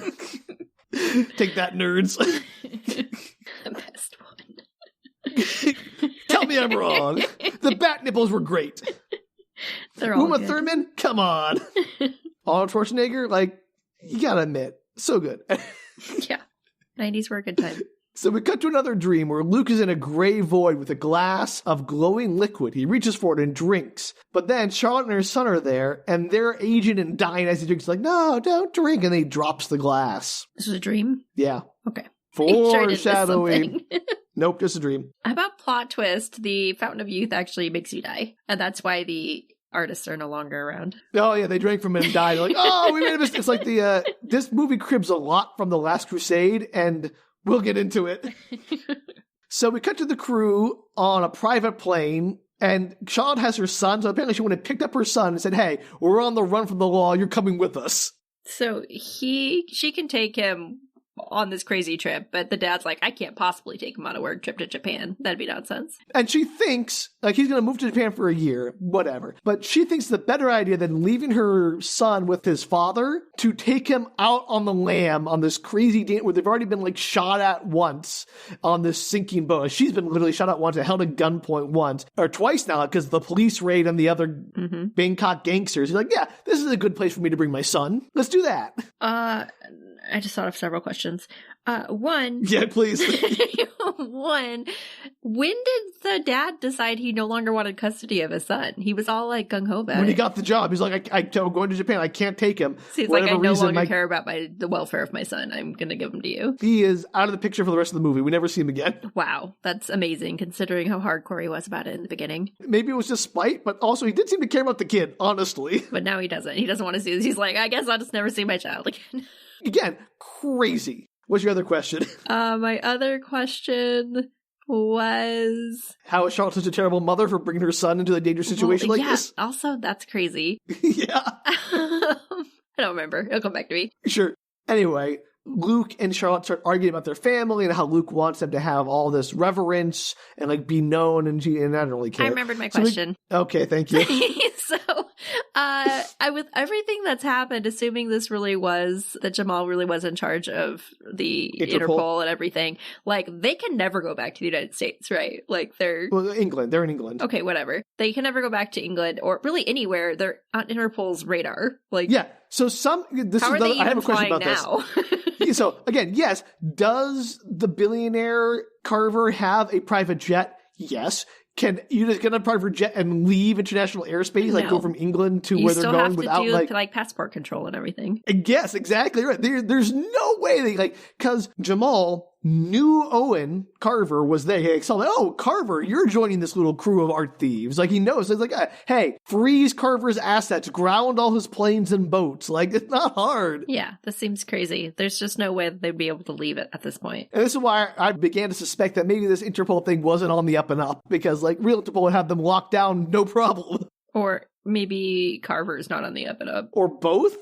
Take that, nerds. The best one. Tell me I'm wrong. The bat nipples were great. They're all Uma good. Thurman? Come on. Arnold Schwarzenegger? Like, you gotta admit, so good. Yeah. 90s were a good time. So we cut to another dream where Luke is in a gray void with a glass of glowing liquid. He reaches for it and drinks. But then Charlotte and her son are there, and they're aging and dying as he drinks. Like, no, don't drink. And he drops the glass. This was a dream? Yeah. Okay. Foreshadowing. Nope, just a dream. How about plot twist? The Fountain of Youth actually makes you die. And that's why the artists are no longer around. Oh, yeah, they drank from it and died. They're like, oh, we made a mistake. It's like this movie cribs a lot from The Last Crusade, and we'll get into it. So we cut to the crew on a private plane And Charlotte has her son, so apparently she went and picked up her son and said, hey, we're on the run from the law, you're coming with us. So she can take him on this crazy trip, but the dad's like, I can't possibly take him on a work trip to Japan. That'd be nonsense. And she thinks, like, he's going to move to Japan for a year, whatever. But she thinks the better idea than leaving her son with his father to take him out on the lam on this crazy date where they've already been, like, shot at once on this sinking boat. She's been literally shot at once and held at gunpoint once, or twice now, because the police raid on the other Bangkok gangsters. He's like, yeah, this is a good place for me to bring my son. Let's do that. I just thought of several questions. One. Yeah, please. One, when did the dad decide he no longer wanted custody of his son? He was all like gung-ho about it. When he got the job, he's like, I'm going to Japan. I can't take him. So he's like, I no longer care about the welfare of my son. I'm going to give him to you. He is out of the picture for the rest of the movie. We never see him again. Wow. That's amazing considering how hardcore he was about it in the beginning. Maybe it was just spite, but also he did seem to care about the kid, honestly. But now he doesn't. He doesn't want to see this. He's like, I guess I'll just never see my child again. Again, crazy. What's your other question? My other question was... How is Charlotte such a terrible mother for bringing her son into a dangerous situation like this? Also, that's crazy. Yeah. I don't remember. It'll come back to me. Sure. Anyway, Luke and Charlotte start arguing about their family and how Luke wants them to have all this reverence and like be known, and I don't really care. I remembered my question. Okay, thank you. So, with everything that's happened, assuming this really was, that Jamal really was in charge of the Interpol and everything, like, they can never go back to the United States, right? Like, they're in England. Okay, whatever. They can never go back to England or really anywhere. They're on Interpol's radar. Like, yeah. So I have a question about now? This. So again, yes. Does the billionaire Carver have a private jet? Yes. Can you just get a private jet and leave international airspace, like go from England to where they're going without like passport control and everything? Yes, exactly right. There's no way they because Jamal knew Owen Carver was there. He saw Carver, you're joining this little crew of art thieves. Like, he knows. It's like, hey, freeze Carver's assets, ground all his planes and boats. Like, it's not hard. Yeah, this seems crazy. There's just no way that they'd be able to leave it at this point. And this is why I began to suspect that maybe this Interpol thing wasn't on the up and up, because like real Interpol would have them locked down, no problem. Or maybe Carver's not on the up and up. Or both?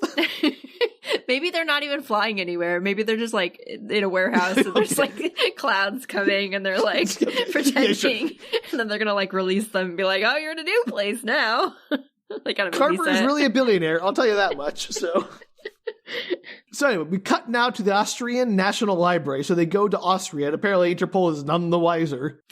Maybe they're not even flying anywhere. Maybe they're just like in a warehouse and there's like clouds coming and they're like pretending. And then they're going to like release them and be like, oh, you're in a new place now. Like, Carver is really a billionaire. I'll tell you that much. So anyway, we cut now to the Austrian National Library. So they go to Austria, and apparently Interpol is none the wiser.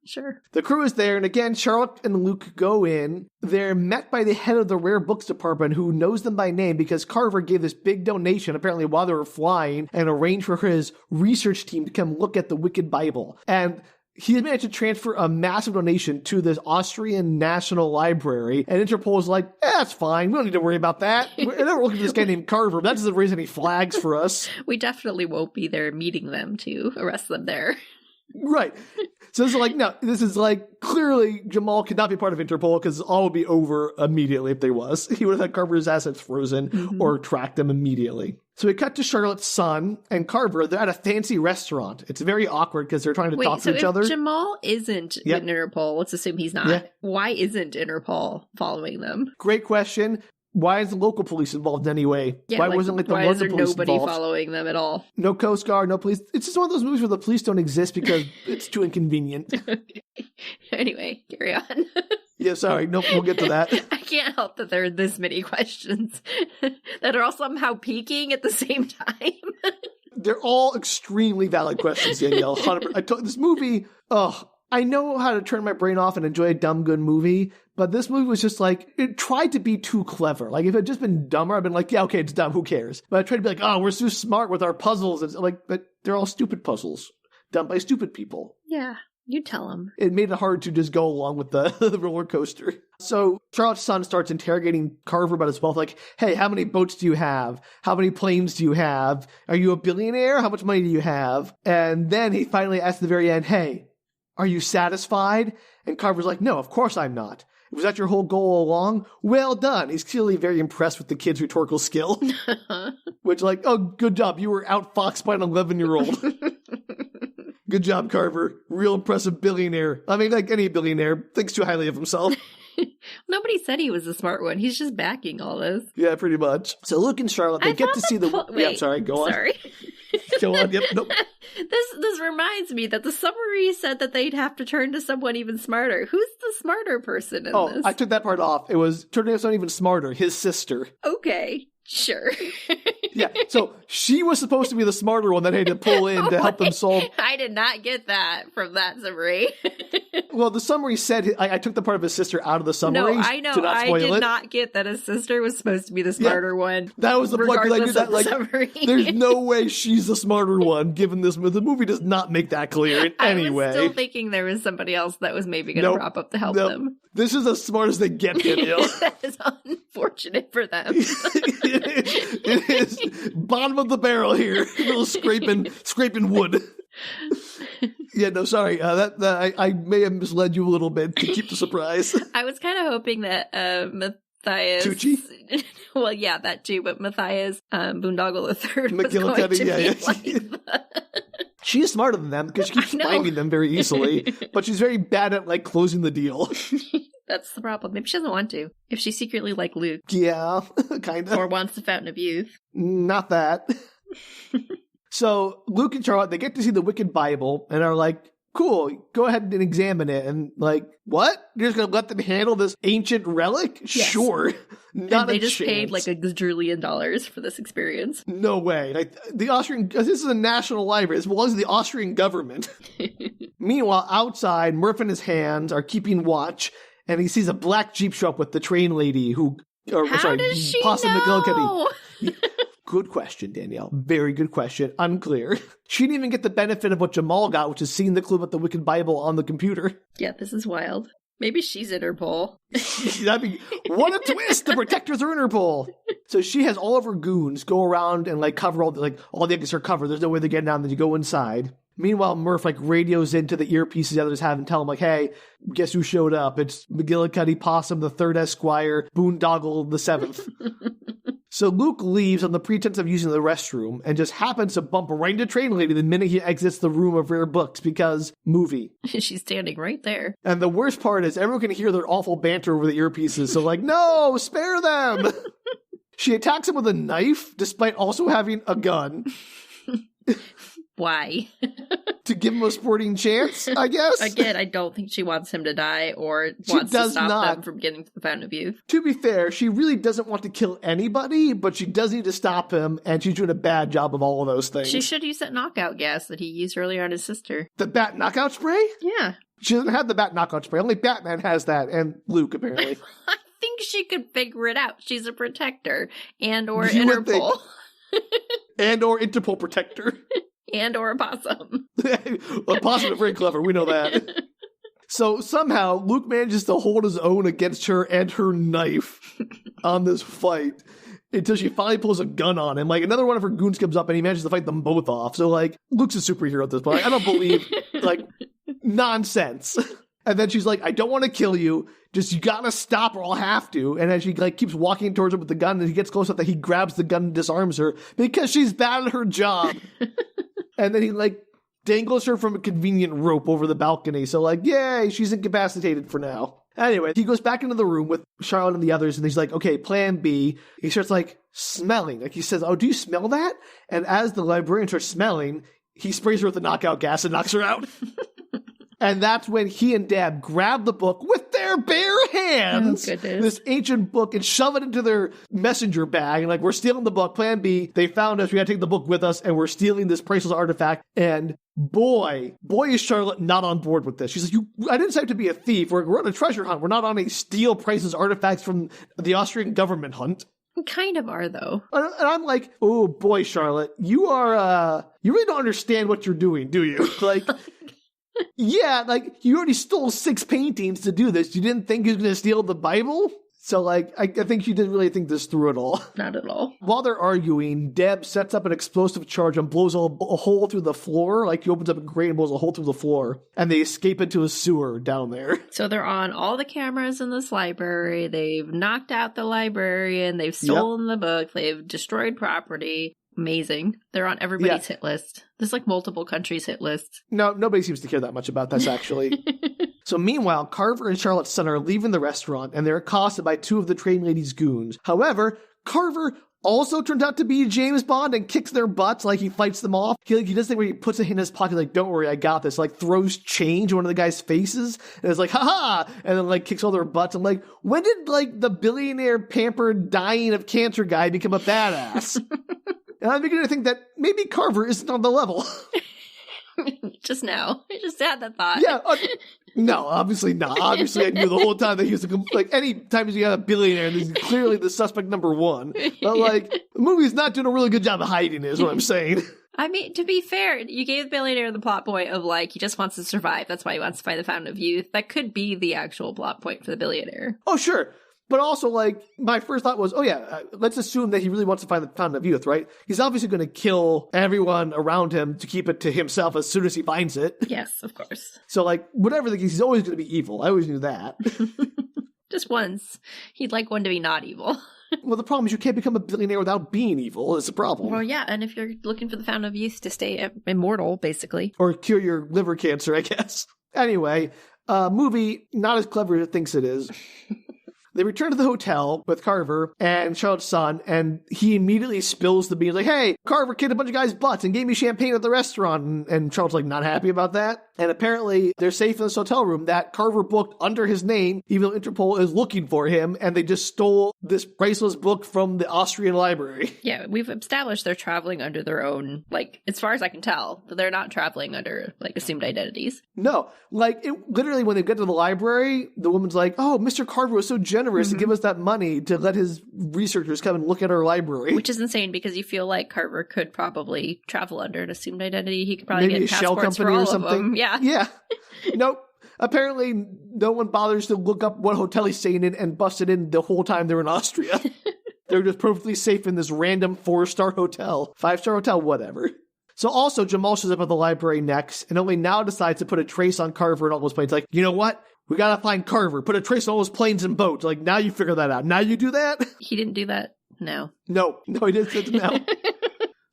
Sure. The crew is there, and again, Charlotte and Luke go in. They're met by the head of the rare books department, who knows them by name because Carver gave this big donation, apparently while they were flying, and arranged for his research team to come look at the Wicked Bible. And he managed to transfer a massive donation to this Austrian National Library, and Interpol is like, that's fine. We don't need to worry about that. We're never looking for this guy named Carver. That doesn't raise any flags for us. We definitely won't be there meeting them to arrest them there. Right. So this is like, no, this is like, clearly Jamal could not be part of Interpol because all would be over immediately if there was. He would have had Carver's assets frozen or tracked them immediately. So we cut to Charlotte's son and Carver. They're at a fancy restaurant. It's very awkward because they're trying to talk to each other. Jamal isn't in Interpol, let's assume he's not. Yeah. Why isn't Interpol following them? Great question. Why is the local police involved anyway? Yeah, why wasn't the London police involved? Why is there nobody following them at all? No Coast Guard, no police. It's just one of those movies where the police don't exist because it's too inconvenient. Anyway, carry on. Yeah, sorry. Nope, we'll get to that. I can't help that there are this many questions that are all somehow peaking at the same time. They're all extremely valid questions, Danielle. This movie, I know how to turn my brain off and enjoy a dumb, good movie, but this movie was just like, it tried to be too clever. Like, if it had just been dumber, I'd been like, yeah, okay, it's dumb, who cares? But I tried to be like, oh, we're so smart with our puzzles. And like, but they're all stupid puzzles done by stupid people. Yeah, you tell them. It made it hard to just go along with the roller coaster. So Charlotte's son starts interrogating Carver about his wealth, like, hey, how many boats do you have? How many planes do you have? Are you a billionaire? How much money do you have? And then he finally asks at the very end, hey, are you satisfied? And Carver's like, no, of course I'm not. Was that your whole goal along? Well done. He's clearly very impressed with the kid's rhetorical skill. Which, like, oh, good job. You were outfoxed by an 11-year-old. Good job, Carver. Real impressive billionaire. I mean, like any billionaire, thinks too highly of himself. Nobody said he was a smart one. He's just backing all this. Yeah, pretty much. So Luke and Charlotte, they get to see the... Wait, yeah, sorry, go on. Sorry. Go on, yep, nope. This reminds me that the summary said that they'd have to turn to someone even smarter. Who's the smarter person in this? Oh, I took that part off. It was turning to someone even smarter, his sister. Okay, sure. Yeah, so she was supposed to be the smarter one that had to pull in to help them solve... I did not get that from that summary. Well, the summary said... I took the part of his sister out of the summary. No, I know. I did not get that his sister was supposed to be the smarter one. That was the point, because I knew that, like, summary. There's no way she's the smarter one, given this... The movie does not make that clear in any way. I was still thinking there was somebody else that was maybe going to prop up to help them. This is as smart as they get, Danielle. That is unfortunate for them. It is bottom of the barrel here. A little scraping wood. Yeah, no, sorry. I may have misled you a little bit to keep the surprise. I was kind of hoping that Matthias Tucci? Well, yeah, that too, but Matthias Boondoggle III was going McGillicuddy, to yeah. be like She's smarter than them because she keeps finding them very easily, but she's very bad at, like, closing the deal. That's the problem. Maybe she doesn't want to. If she's secretly like Luke. Yeah, kind of. Or wants the Fountain of Youth. Not that. So Luke and Charlotte, they get to see the Wicked Bible and are like, cool, go ahead and examine it. And like, what? You're just going to let them handle this ancient relic? Yes. Sure. Not and they a just chance. paid like $1 gazillion for this experience. No way. Like, the Austrian, this is a national library. This belongs to the Austrian government. Meanwhile, outside, Murph and his hands are keeping watch, and he sees a black Jeep show up with the train lady who, How does she know? Good question, Danielle. Very good question. Unclear. She didn't even get the benefit of what Jamal got, which is seeing the clue about the Wicked Bible on the computer. Yeah, this is wild. Maybe she's Interpol. That'd be, what a twist! The protectors are Interpol. So she has all of her goons go around and like cover all the exits are covered. There's no way they're getting down. Then you go inside. Meanwhile, Murph like radios into the earpieces the others have and tell him like, "Hey, guess who showed up? It's McGillicuddy Possum, the third Esquire, Boondoggle the seventh." So Luke leaves on the pretense of using the restroom and just happens to bump right into Train Lady the minute he exits the room of rare books because movie. She's standing right there. And the worst part is everyone can hear their awful banter over the earpieces. So like, no, spare them. She attacks him with a knife despite also having a gun. Why? To give him a sporting chance, I guess? Again, I don't think she wants him to die or wants to stop them from getting to the Fountain of Youth. To be fair, she really doesn't want to kill anybody, but she does need to stop him, and she's doing a bad job of all of those things. She should use that knockout gas that he used earlier on his sister. The bat knockout spray? Yeah. She doesn't have the bat knockout spray. Only Batman has that, and Luke, apparently. I think she could figure it out. She's a protector, and or Interpol. And or Interpol protector. And or a possum. A possum is very clever, we know that. So somehow, Luke manages to hold his own against her and her knife on this fight until she finally pulls a gun on him. Like, another one of her goons comes up and he manages to fight them both off. So, like, Luke's a superhero at this point. I don't believe, like, nonsense. And then she's like, I don't want to kill you. Just, you gotta stop or I'll have to. And then she, like, keeps walking towards him with the gun and he gets close enough that he grabs the gun and disarms her because she's bad at her job. And then he, like, dangles her from a convenient rope over the balcony. So, like, yay, she's incapacitated for now. Anyway, he goes back into the room with Charlotte and the others, and he's like, okay, plan B. He starts, like, smelling. Like, he says, oh, do you smell that? And as the librarian starts smelling, he sprays her with the knockout gas and knocks her out. And that's when he and Dad grab the book with their bare hands, this ancient book, and shove it into their messenger bag. And like, we're stealing the book. Plan B. They found us. We got to take the book with us. And we're stealing this priceless artifact. And boy is Charlotte not on board with this. She's like, I didn't say to be a thief. We're on a treasure hunt. We're not on a steal priceless artifacts from the Austrian government hunt. We kind of are, though. And I'm like, oh boy, Charlotte, you really don't understand what you're doing, do you? Like... Yeah, like, you already stole 6 paintings to do this. You didn't think you was going to steal the Bible? So, like, I think she didn't really think this through at all. Not at all. While they're arguing, Deb sets up an explosive charge and blows a hole through the floor. Like, he opens up a grate and blows a hole through the floor. And they escape into a sewer down there. So they're on all the cameras in this library. They've knocked out the librarian. They've stolen the book. They've destroyed property. amazing. They're on everybody's hit list. There's like multiple countries' hit lists. No, nobody seems to care that much about this, actually. So meanwhile, Carver and Charlotte's son are leaving the restaurant, and they're accosted by two of the train lady's goons. However, Carver also turns out to be James Bond and kicks their butts, like he fights them off. He does the thing where he puts it in his pocket, like, don't worry, I got this. Like, throws change in one of the guy's faces, and it's like, ha-ha! And then, like, kicks all their butts. I'm like, when did, like, the billionaire, pampered, dying of cancer guy become a badass? And I'm beginning to think that maybe Carver isn't on the level. Just now. I just had that thought. Yeah. No, obviously not. Obviously, I knew the whole time that he was like, any time you got a billionaire, he's clearly the suspect number one. But like, the movie's not doing a really good job of hiding it, is what I'm saying. I mean, to be fair, you gave the billionaire the plot point of like, he just wants to survive. That's why he wants to find the Fountain of Youth. That could be the actual plot point for the billionaire. Oh, sure. But also, like, my first thought was, let's assume that he really wants to find the Fountain of Youth, right? He's obviously going to kill everyone around him to keep it to himself as soon as he finds it. Yes, of course. So, like, whatever the case, he's always going to be evil. I always knew that. Just once. He'd like one to be not evil. Well, the problem is you can't become a billionaire without being evil. It's a problem. Well, yeah, and if you're looking for the Fountain of Youth to stay immortal, basically. Or cure your liver cancer, I guess. Anyway, movie not as clever as it thinks it is. They return to the hotel with Carver and Charlotte's son, and he immediately spills the beans, like, hey, Carver kicked a bunch of guys' butts and gave me champagne at the restaurant. And Charlotte's like, not happy about that. And apparently they're safe in this hotel room that Carver booked under his name, even though Interpol is looking for him, and they just stole this priceless book from the Austrian library. Yeah, we've established they're traveling under their own, like, as far as I can tell, they're not traveling under, like, assumed identities. No, like, literally when they get to the library, the woman's like, oh, Mr. Carver was so generous to give us that money to let his researchers come and look at our library. Which is insane, because you feel like Carver could probably travel under an assumed identity. He could probably maybe get passports for all or something. Of them. Yeah. Yeah. Nope. Apparently, no one bothers to look up what hotel he's staying in and bust it in the whole time they're in Austria. They're just perfectly safe in this random 4-star hotel. 5-star hotel, whatever. So also, Jamal shows up at the library next, and only now decides to put a trace on Carver and all those planes. Like, you know what? We gotta find Carver. Put a trace on all those planes and boats. Like, now you figure that out. Now you do that? He didn't do that? No. No, he didn't now.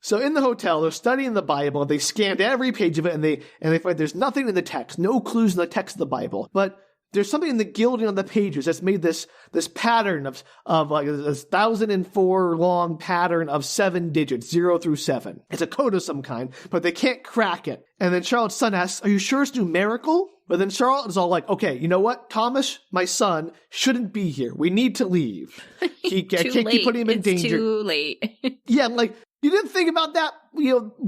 So in the hotel, they're studying the Bible. They scanned every page of it, and they find there's nothing in the text, no clues in the text of the Bible. But there's something in the gilding on the pages that's made this pattern of like a 1,004 long pattern of 7 digits, 0 through 7. It's a code of some kind, but they can't crack it. And then Charlotte's son asks, are you sure it's numerical? But then Charlotte is all like, okay, you know what? Thomas, my son, shouldn't be here. We need to leave. I can't keep putting him in danger. It's too late. Yeah, like, you didn't think about that,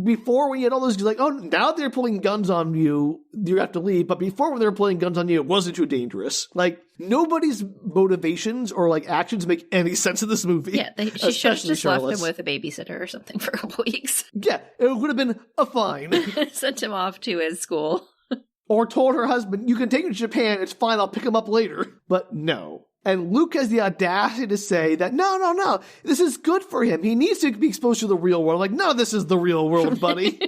before when you had all those, like, oh, now they're pulling guns on you, you have to leave. But before when they were pulling guns on you, it wasn't too dangerous. Like, nobody's motivations or, like, actions make any sense in this movie. Yeah, she should have just left him with a babysitter or something for a couple weeks. Yeah, it would have been a fine. Sent him off to his school. Or told her husband, you can take him to Japan, it's fine, I'll pick him up later. But no. And Luke has the audacity to say that, no, this is good for him. He needs to be exposed to the real world. Like, no, this is the real world, buddy.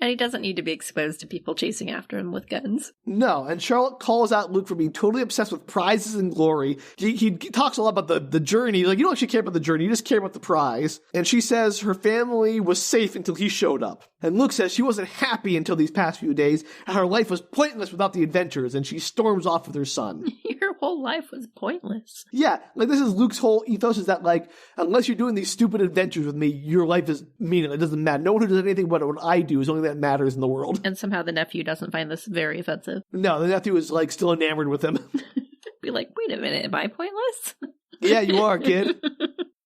And he doesn't need to be exposed to people chasing after him with guns. No, and Charlotte calls out Luke for being totally obsessed with prizes and glory. He talks a lot about the journey. Like, you don't actually care about the journey, you just care about the prize. And she says her family was safe until he showed up. And Luke says she wasn't happy until these past few days, and her life was pointless without the adventures, and she storms off with her son. Your whole life was pointless. Yeah, like, this is Luke's whole ethos, is that, like, unless you're doing these stupid adventures with me, your life is meaningless. It doesn't matter. No one who does anything but what I do is only that matters in the world. And somehow the nephew doesn't find this very offensive. No, the nephew is, like, still enamored with him. Be like, wait a minute, am I pointless? Yeah, you are, kid.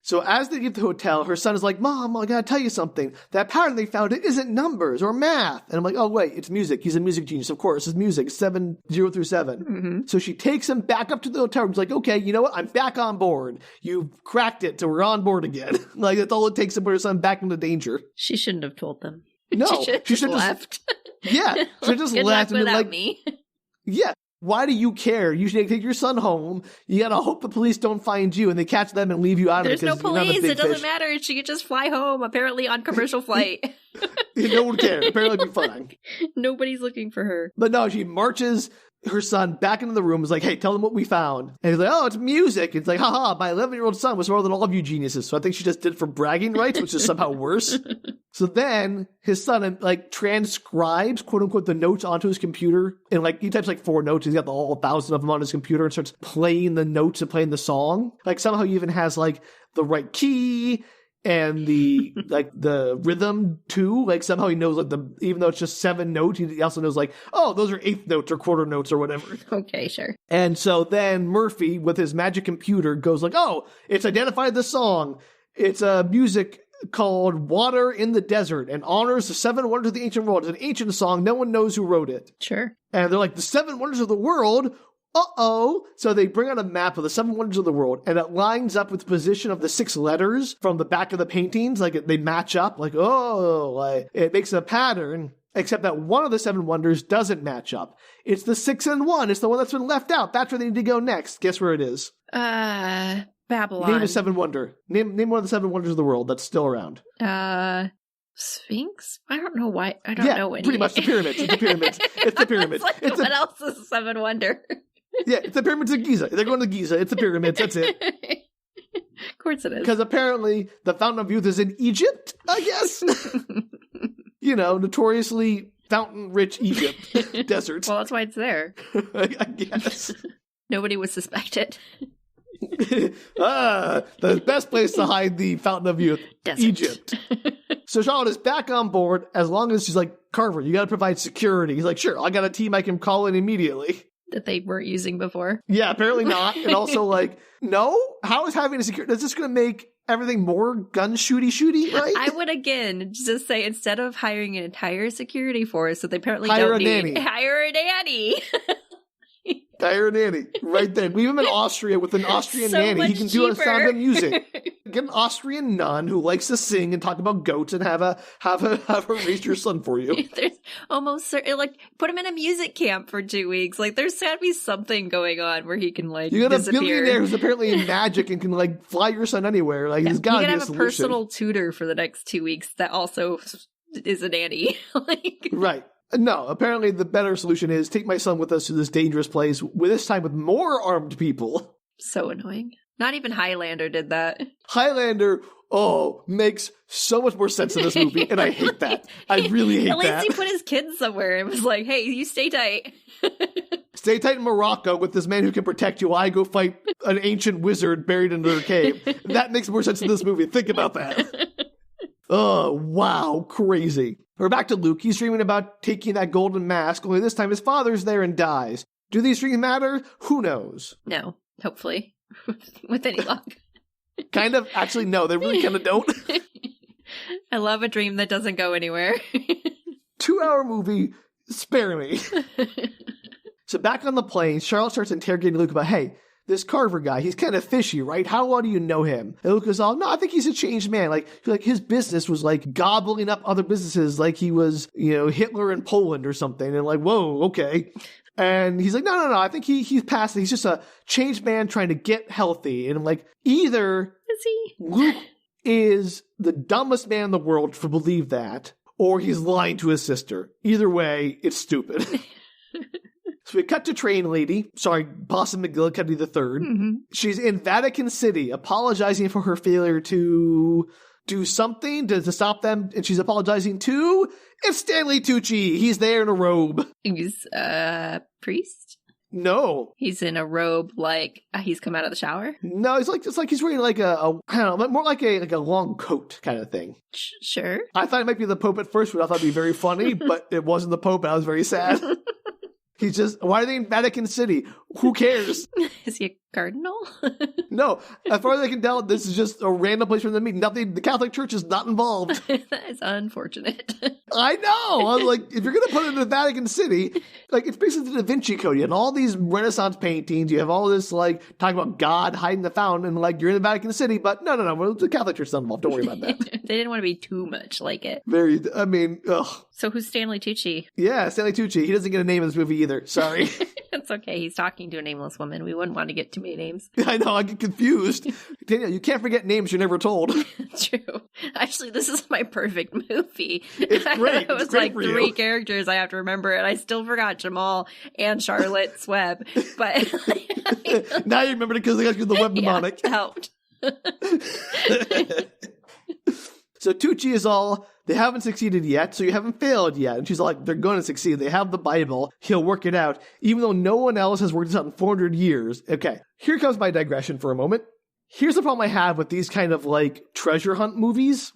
So as they get to the hotel, her son is like, Mom, I gotta tell you something. That pattern they found, it isn't numbers or math. And I'm like, oh, wait, it's music. He's a music genius, of course. It's music, 0 through 7. Mm-hmm. So she takes him back up to the hotel room. She's like, okay, you know what? I'm back on board. You've cracked it, so we're on board again. Like, that's all it takes to put her son back into danger. She shouldn't have told them. No. She should have left. Yeah. She should just Good left. luck without like, me. Yeah. Why do you care? You should take your son home. You gotta hope the police don't find you and they catch them and leave you out of it. There's no police. It doesn't matter. She could just fly home, apparently on commercial flight. No one cared. Apparently it'd be fine. Nobody's looking for her. But no, she marches her son back into the room, is like, hey, tell them what we found. And he's like, oh, it's music. It's like, haha, my 11-year-old son was smarter than all of you geniuses. So I think she just did it for bragging rights, which is somehow worse. So then his son, like, transcribes, quote unquote, the notes onto his computer. And, like, he types, like, 4 notes. He's got the whole 1,000 of them on his computer and starts playing the notes and playing the song. Like, somehow he even has, like, the right key and the like the rhythm too. Like somehow he knows, like, even though it's just 7 notes, he also knows, like, oh, those are 1/8 notes or quarter notes or whatever. Okay, sure. And so then Murphy, with his magic computer, goes like, oh, it's identified the song. It's a music called Water in the Desert and honors the 7 wonders of the ancient world. It's an ancient song. No one knows who wrote it. Sure. And they're like, the 7 wonders of the world? Uh-oh. So they bring out a map of the 7 wonders of the world, and it lines up with the position of the 6 letters from the back of the paintings. Like, they match up. Like, oh, like, it makes a pattern, except that one of the 7 wonders doesn't match up. It's the 6 and 1. It's the one that's been left out. That's where they need to go next. Guess where it is? Babylon. Name a 7 wonder. Name one of the 7 wonders of the world that's still around. Sphinx? I don't know why. I don't know any. Pretty much the pyramids. It's the pyramids. It's the pyramids. Like, what else is a 7 wonder? Yeah, it's the pyramids of Giza. They're going to Giza. It's the pyramids. That's it. Of course it is. Because apparently the Fountain of Youth is in Egypt, I guess. You know, notoriously fountain-rich Egypt. Deserts. Well, that's why it's there. I guess. Nobody would suspect it. The best place to hide the Fountain of Youth. Desert. Egypt. So Charlotte is back on board as long as she's like, Carver, you got to provide security. He's like, sure, I got a team I can call in immediately. That they weren't using before. Yeah, apparently not. And also, like, no? How is having a security? Is this going to make everything more gun shooty, right? I would, again, just say, instead of hiring an entire security force that they apparently hire don't a need, nanny. hire a nanny. Hire a nanny. Right then. Leave him in Austria with an Austrian So nanny. He much can do a cheaper. sound of music. Get an Austrian nun who likes to sing and talk about goats and have her raise your son for you. There's almost certain, like, put him in a music camp for 2 weeks. Like, there's got to be something going on where he can, like, You got disappear. a billionaire who's apparently in magic and can, like, fly your son anywhere. Like, he's got to You be can a have a solution. personal tutor for the next 2 weeks that also is a nanny. Like, Right. No, apparently the better solution is take my son with us to this dangerous place, with this time with more armed people. so annoying. Not even Highlander did that. Highlander, makes so much more sense in this movie, and I hate that. I really hate At least that. he put his kids somewhere and was like, hey, you stay tight. Stay tight in Morocco with this man who can protect you while I go fight an ancient wizard buried in their cave. That makes more sense in this movie. Think about that. Oh, wow. Crazy. We're back to Luke. He's dreaming about taking that golden mask, only this time his father's there and dies. Do these dreams matter? Who knows? No, hopefully. With any luck. Kind of. Actually, no, they really kind of don't. I love a dream that doesn't go anywhere. 2-hour movie. Spare me. So back on the plane, Charlotte starts interrogating Luke about, hey, this Carver guy, he's kind of fishy, right? How well do you know him? And Luke goes, oh, no, I think he's a changed man. Like his business was like gobbling up other businesses like he was, Hitler in Poland or something. And like, whoa, okay. And he's like, no, I think he's past it. He's just a changed man trying to get healthy. And I'm like, either Is he? Luke is the dumbest man in the world to believe that, or he's lying to his sister. Either way, it's stupid. So we cut to Train Lady. Sorry, Boston McGillicuddy III. Mm-hmm. She's in Vatican City, apologizing for her failure to do something to stop them. And she's apologizing to... It's Stanley Tucci. He's there in a robe. He's a priest? No. He's in a robe like he's come out of the shower? No, it's like he's wearing like I don't know, more like a long coat kind of thing. Sure. I thought it might be the Pope at first, but I thought it'd be very funny, but it wasn't the Pope, and I was very sad. He's just, why are they in Vatican City? Who cares? Is he a cardinal? No, as far as I can tell, this is just a random place for them to meet. Nothing, the Catholic Church is not involved. That is unfortunate. I know. I was like, if you're going to put it in the Vatican City, like, it's basically the DaVinci Code. You have all these Renaissance paintings. You have all this, like, talking about God hiding the fountain, and, like, you're in the Vatican City, but no. Well, the Catholic Church is not involved. Don't worry about that. They didn't want to be too much like it. Ugh. So who's Stanley Tucci? Yeah, Stanley Tucci. He doesn't get a name in this movie either. Sorry. It's okay. He's talking to a nameless woman. We wouldn't want to get too many names. I know, I get confused. Danielle, you can't forget names you're never told. True. Actually, this is my perfect movie. It's great. It was great like 3 characters I have to remember, and I still forgot Jamal and Charlotte's Web. But now you remember it because they got you the web mnemonic. Yeah, helped. So Tucci is all, they haven't succeeded yet, so you haven't failed yet. And she's like, they're going to succeed. They have the Bible. He'll work it out, even though no one else has worked this out in 400 years. Okay, here comes my digression for a moment. Here's the problem I have with these kind of like treasure hunt movies,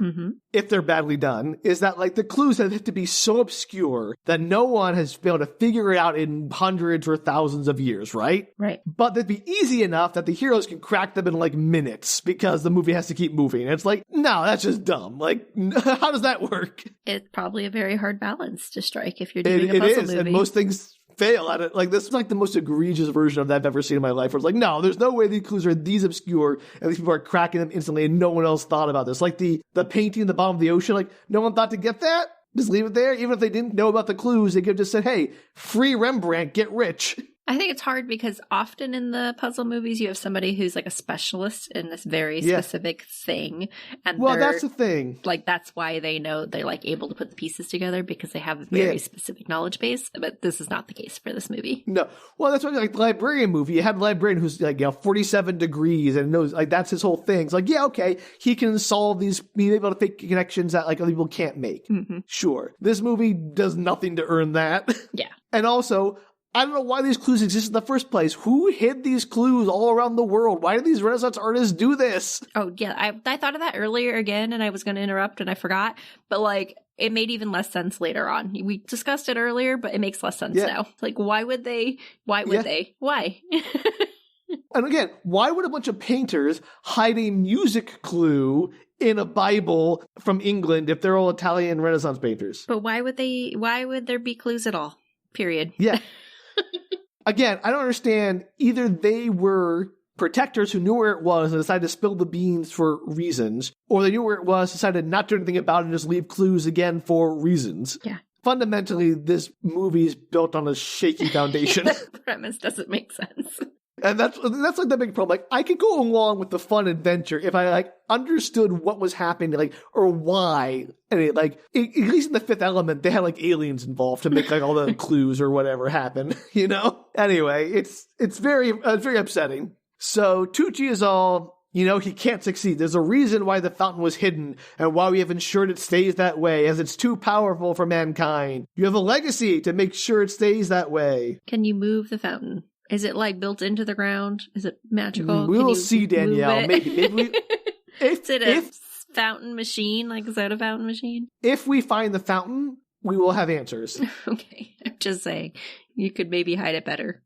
if they're badly done, is that like the clues have to be so obscure that no one has been able to figure it out in hundreds or thousands of years, right? Right. But they'd be easy enough that the heroes can crack them in like minutes because the movie has to keep moving. And it's like, no, that's just dumb. Like, how does that work? It's probably a very hard balance to strike if you're doing a puzzle movie. And most things fail at it. Like, this is like the most egregious version of that I've ever seen in my life, where it's like, no, there's no way these clues are these obscure and these people are cracking them instantly and no one else thought about this. Like the painting in the bottom of the ocean, like no one thought to get that? Just leave it there? Even if they didn't know about the clues, they could have just said, hey, free Rembrandt, get rich. I think it's hard because often in the puzzle movies, you have somebody who's like a specialist in this very specific thing. And that's the thing. Like, that's why they know they're like able to put the pieces together because they have a very specific knowledge base. But this is not the case for this movie. No. Well, that's why, like, the librarian movie, you have a librarian who's like, 47 degrees and knows, like, that's his whole thing. It's like, yeah, okay, he can solve these, be able to fake connections that like other people can't make. Sure. This movie does nothing to earn that. Yeah. And also, I don't know why these clues exist in the first place. Who hid these clues all around the world? Why did these Renaissance artists do this? Oh, yeah. I thought of that earlier again, and I was going to interrupt, and I forgot. But, like, it made even less sense later on. We discussed it earlier, but it makes less sense now. Like, why would they? Why would they? Why? And again, why would a bunch of painters hide a music clue in a Bible from England if they're all Italian Renaissance painters? But why would there be clues at all? Period. Yeah. Again, I don't understand. Either they were protectors who knew where it was and decided to spill the beans for reasons, or they knew where it was, decided not to do anything about it and just leave clues again for reasons. Yeah. Fundamentally, this movie is built on a shaky foundation. The premise doesn't make sense. And that's like the big problem. Like, I could go along with the fun adventure if I like understood what was happening, like, or why. And like, at least in The Fifth Element, they had like aliens involved to make like all the clues or whatever happen, you know? Anyway, it's very upsetting. So Tucci is all, he can't succeed. There's a reason why the fountain was hidden and why we have ensured it stays that way, as it's too powerful for mankind. You have a legacy to make sure it stays that way. Can you move the fountain? Is it like built into the ground? Is it magical? We'll see, Danielle. Maybe we. Is it a fountain machine? Like, is that a fountain machine? If we find the fountain, we will have answers. Okay, I'm just saying you could maybe hide it better.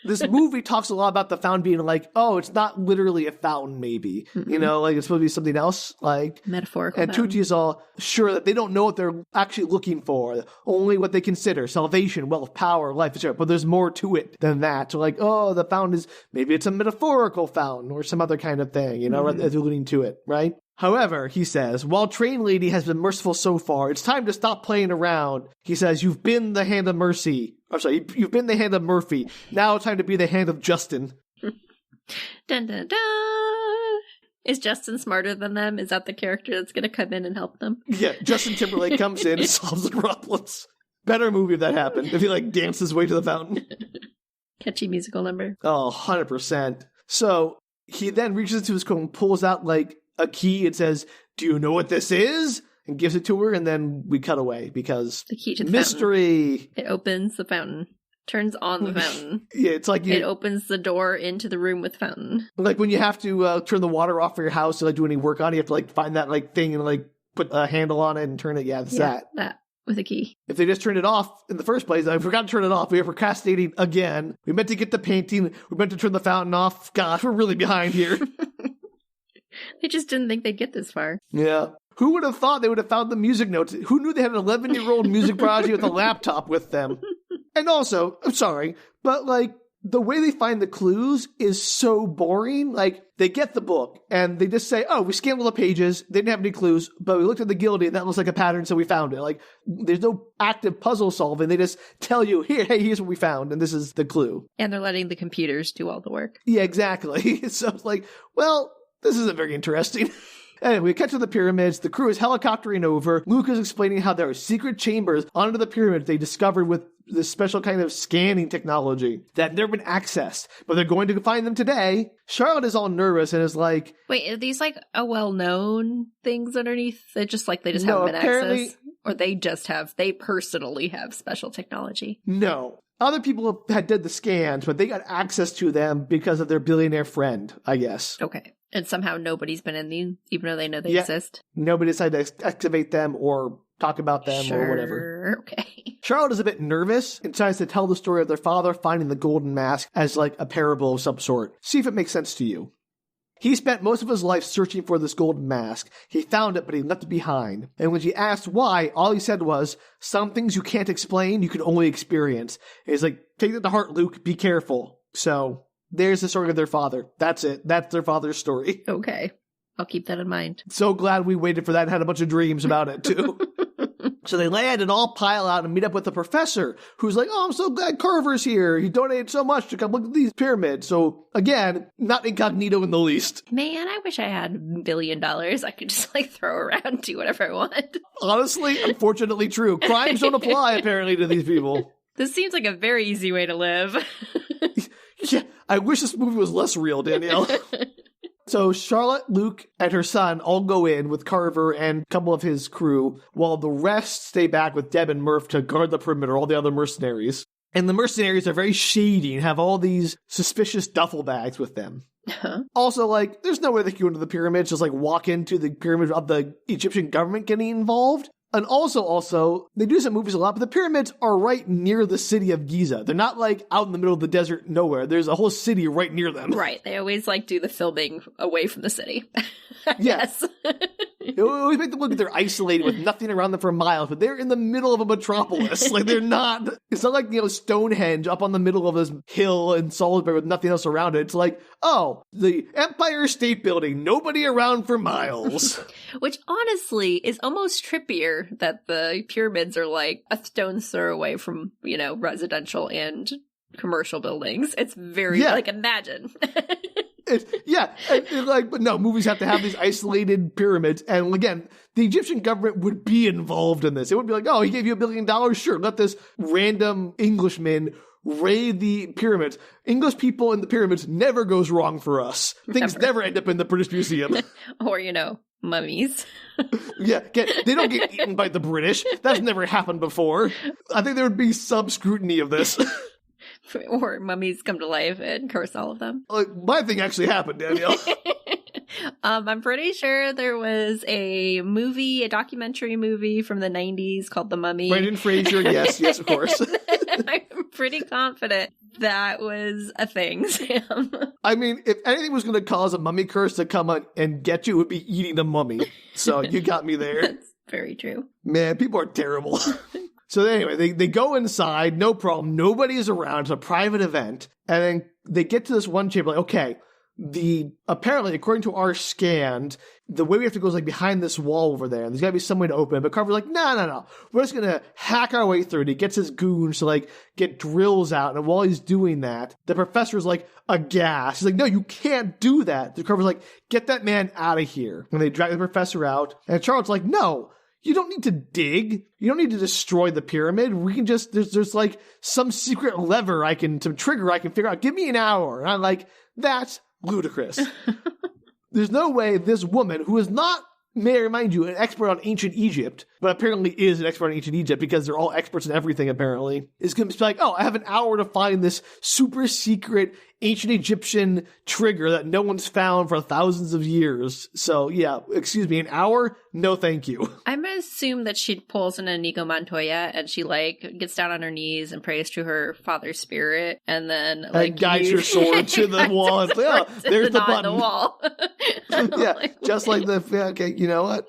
This movie talks a lot about the fountain being like, oh, it's not literally a fountain, maybe. Like it's supposed to be something else, like metaphorical. And Tucci is all sure that they don't know what they're actually looking for, only what they consider salvation, wealth, power, life, etc. But there's more to it than that. So like, oh, the fountain is maybe it's a metaphorical fountain or some other kind of thing, as alluding to it, right? However, he says, while Train Lady has been merciful so far, it's time to stop playing around. He says, you've been the hand of mercy. I'm sorry, you've been the hand of Murphy. Now it's time to be the hand of Justin. Dun, dun, dun. Is Justin smarter than them? Is that the character that's going to come in and help them? Yeah, Justin Timberlake comes in and solves the problems. Better movie if that happened. If he dances his way to the fountain. Catchy musical number. Oh, 100%. So he then reaches into his coat and pulls out a key and says, do you know what this is? And gives it to her, and then we cut away because the key to the mystery. Fountain. It opens the fountain, turns on the fountain. Yeah, it's like it opens the door into the room with fountain. Like when you have to turn the water off for your house to do any work on it, you have to find that thing and put a handle on it and turn it. Yeah, that's that with a key. If they just turned it off in the first place, I forgot to turn it off. We were procrastinating again. We meant to get the painting. We meant to turn the fountain off. Gosh, we're really behind here. They just didn't think they'd get this far. Yeah. Who would have thought they would have found the music notes? Who knew they had an 11-year-old music prodigy with a laptop with them? And also, I'm sorry, but the way they find the clues is so boring. Like, they get the book and they just say, oh, we scanned all the pages. They didn't have any clues, but we looked at the guillotine. That looks like a pattern, so we found it. Like, there's no active puzzle solving. They just tell you, here's what we found, and this is the clue. And they're letting the computers do all the work. Yeah, exactly. So it's like, well, this isn't very interesting. Anyway, we catch to the pyramids. The crew is helicoptering over. Luke is explaining how there are secret chambers under the pyramids they discovered with this special kind of scanning technology that had never been accessed, but they're going to find them today. Charlotte is all nervous and is like, wait, are these like a well-known things underneath? They're just like they just haven't been accessed? Or they personally have special technology? No. Other people had did the scans, but they got access to them because of their billionaire friend, I guess. Okay. And somehow nobody's been in these, even though they know they exist? Nobody decided to activate them or talk about them or whatever. Okay. Charlotte is a bit nervous and tries to tell the story of their father finding the golden mask as like a parable of some sort. See if it makes sense to you. He spent most of his life searching for this golden mask. He found it, but he left it behind. And when she asked why, all he said was, some things you can't explain, you can only experience. And he's like, take that to heart, Luke. Be careful. So there's the story of their father. That's it. That's their father's story. Okay. I'll keep that in mind. So glad we waited for that and had a bunch of dreams about it, too. So they land and all pile out and meet up with the professor, who's like, oh, I'm so glad Carver's here. He donated so much to come look at these pyramids. So, again, not incognito in the least. Man, I wish I had $1 billion. I could just, like, throw around, do whatever I want. Honestly, unfortunately true. Crimes don't apply, apparently, to these people. This seems like a very easy way to live. Yeah, I wish this movie was less real, Danielle. So Charlotte, Luke, and her son all go in with Carver and a couple of his crew, while the rest stay back with Deb and Murph to guard the perimeter, all the other mercenaries. And the mercenaries are very shady and have all these suspicious duffel bags with them. Huh? Also, like, there's no way they can go into the pyramids, just like walk into the pyramids of the Egyptian government getting involved. And also, they do some movies a lot, but the pyramids are right near the city of Giza. They're not, like, out in the middle of the desert nowhere. There's a whole city right near them. Right. They always, like, do the filming away from the city. Yes. It always make them look like they're isolated with nothing around them for miles, but they're in the middle of a metropolis. Like, they're not, it's not like, Stonehenge up on the middle of this hill in Salisbury with nothing else around it. It's like, oh, the Empire State Building, nobody around for miles. Which, honestly, is almost trippier that the pyramids are, like, a stone's throw away from, residential and commercial buildings. It's very, like, imagine. But no, movies have to have these isolated pyramids. And again, the Egyptian government would be involved in this. It would be like, oh, he gave you $1 billion? Sure, let this random Englishman raid the pyramids. English people in the pyramids never goes wrong for us. Things never end up in the British Museum. Or, mummies. Yeah, they don't get eaten by the British. That's never happened before. I think there would be some scrutiny of this. Or mummies come to life and curse all of them. My thing actually happened, Danielle. I'm pretty sure there was a documentary movie from the 90s called The Mummy. Brendan Fraser, yes, of course. I'm pretty confident that was a thing, Sam. I mean, if anything was going to cause a mummy curse to come on and get you, it would be eating a mummy. So you got me there. That's very true. Man, people are terrible. So anyway, they go inside, no problem. Nobody is around. It's a private event. And then they get to this one chamber, like, okay, apparently, according to our scan, the way we have to go is like behind this wall over there. And there's got to be some way to open it. But Carver's like, no. We're just going to hack our way through it. He gets his goons to like get drills out. And while he's doing that, the professor's like aghast. He's like, no, you can't do that. The Carver's like, get that man out of here. And they drag the professor out. And Charlotte's like, no. You don't need to dig. You don't need to destroy the pyramid. We can just, there's like some secret lever some trigger I can figure out. Give me an hour. And I'm like, that's ludicrous. There's no way this woman, who is not, may I remind you, an expert on ancient Egypt, but apparently is an expert on ancient Egypt because they're all experts in everything apparently, is going to be like, oh, I have an hour to find this super secret ancient Egyptian trigger that no one's found for thousands of years. So yeah, excuse me, an hour? No, thank you. I'm going to assume that she pulls an Inigo Montoya and she like gets down on her knees and prays to her father's spirit and then like guides her sword to the wall. And, oh, there's the button. The wall. Yeah, just like okay, you know what?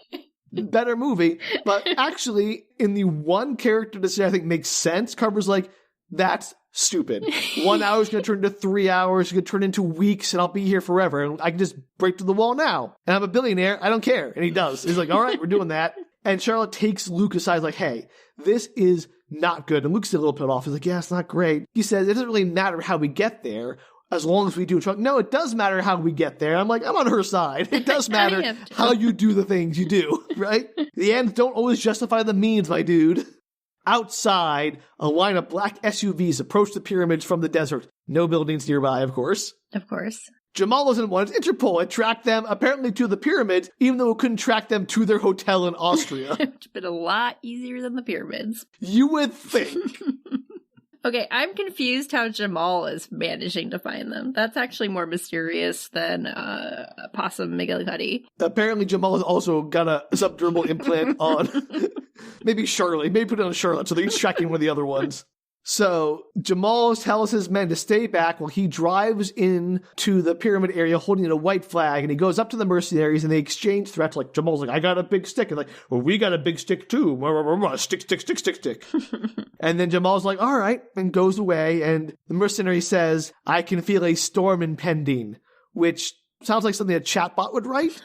Better movie. But actually, in the one character decision I think makes sense, Carver's like, That's stupid. 1 hour is going to turn into 3 hours, it's going to turn into weeks, and I'll be here forever. And I can just break through the wall now. And I'm a billionaire. I don't care. And he does. He's like, all right, we're doing that. And Charlotte takes Luke aside like, hey, this is not good. And Luke's a little put off. He's like, yeah, it's not great. He says, it doesn't really matter how we get there as long as we do it. No, it does matter how we get there. I'm like, I'm on her side. It does matter how you do the things you do, right? The ends don't always justify the means, my dude. Outside, a line of black SUVs approach the pyramids from the desert. No buildings nearby, of course. Of course. Jamal doesn't want Interpol to track them, apparently to the pyramids, even though it couldn't track them to their hotel in Austria. It's been a lot easier than the pyramids. You would think. Okay, I'm confused how Jamal is managing to find them. That's actually more mysterious than Possum McGillicuddy. Apparently Jamal has also got a subdermal implant on maybe Charlotte. Maybe put it on Charlotte so they're each tracking one of the other ones. So Jamal tells his men to stay back while he drives into the pyramid area holding a white flag, and he goes up to the mercenaries and they exchange threats. Like Jamal's like, I got a big stick. And like, well, we got a big stick too. Stick. And then Jamal's like, all right, and goes away. And the mercenary says, I can feel a storm impending, which sounds like something a chatbot would write.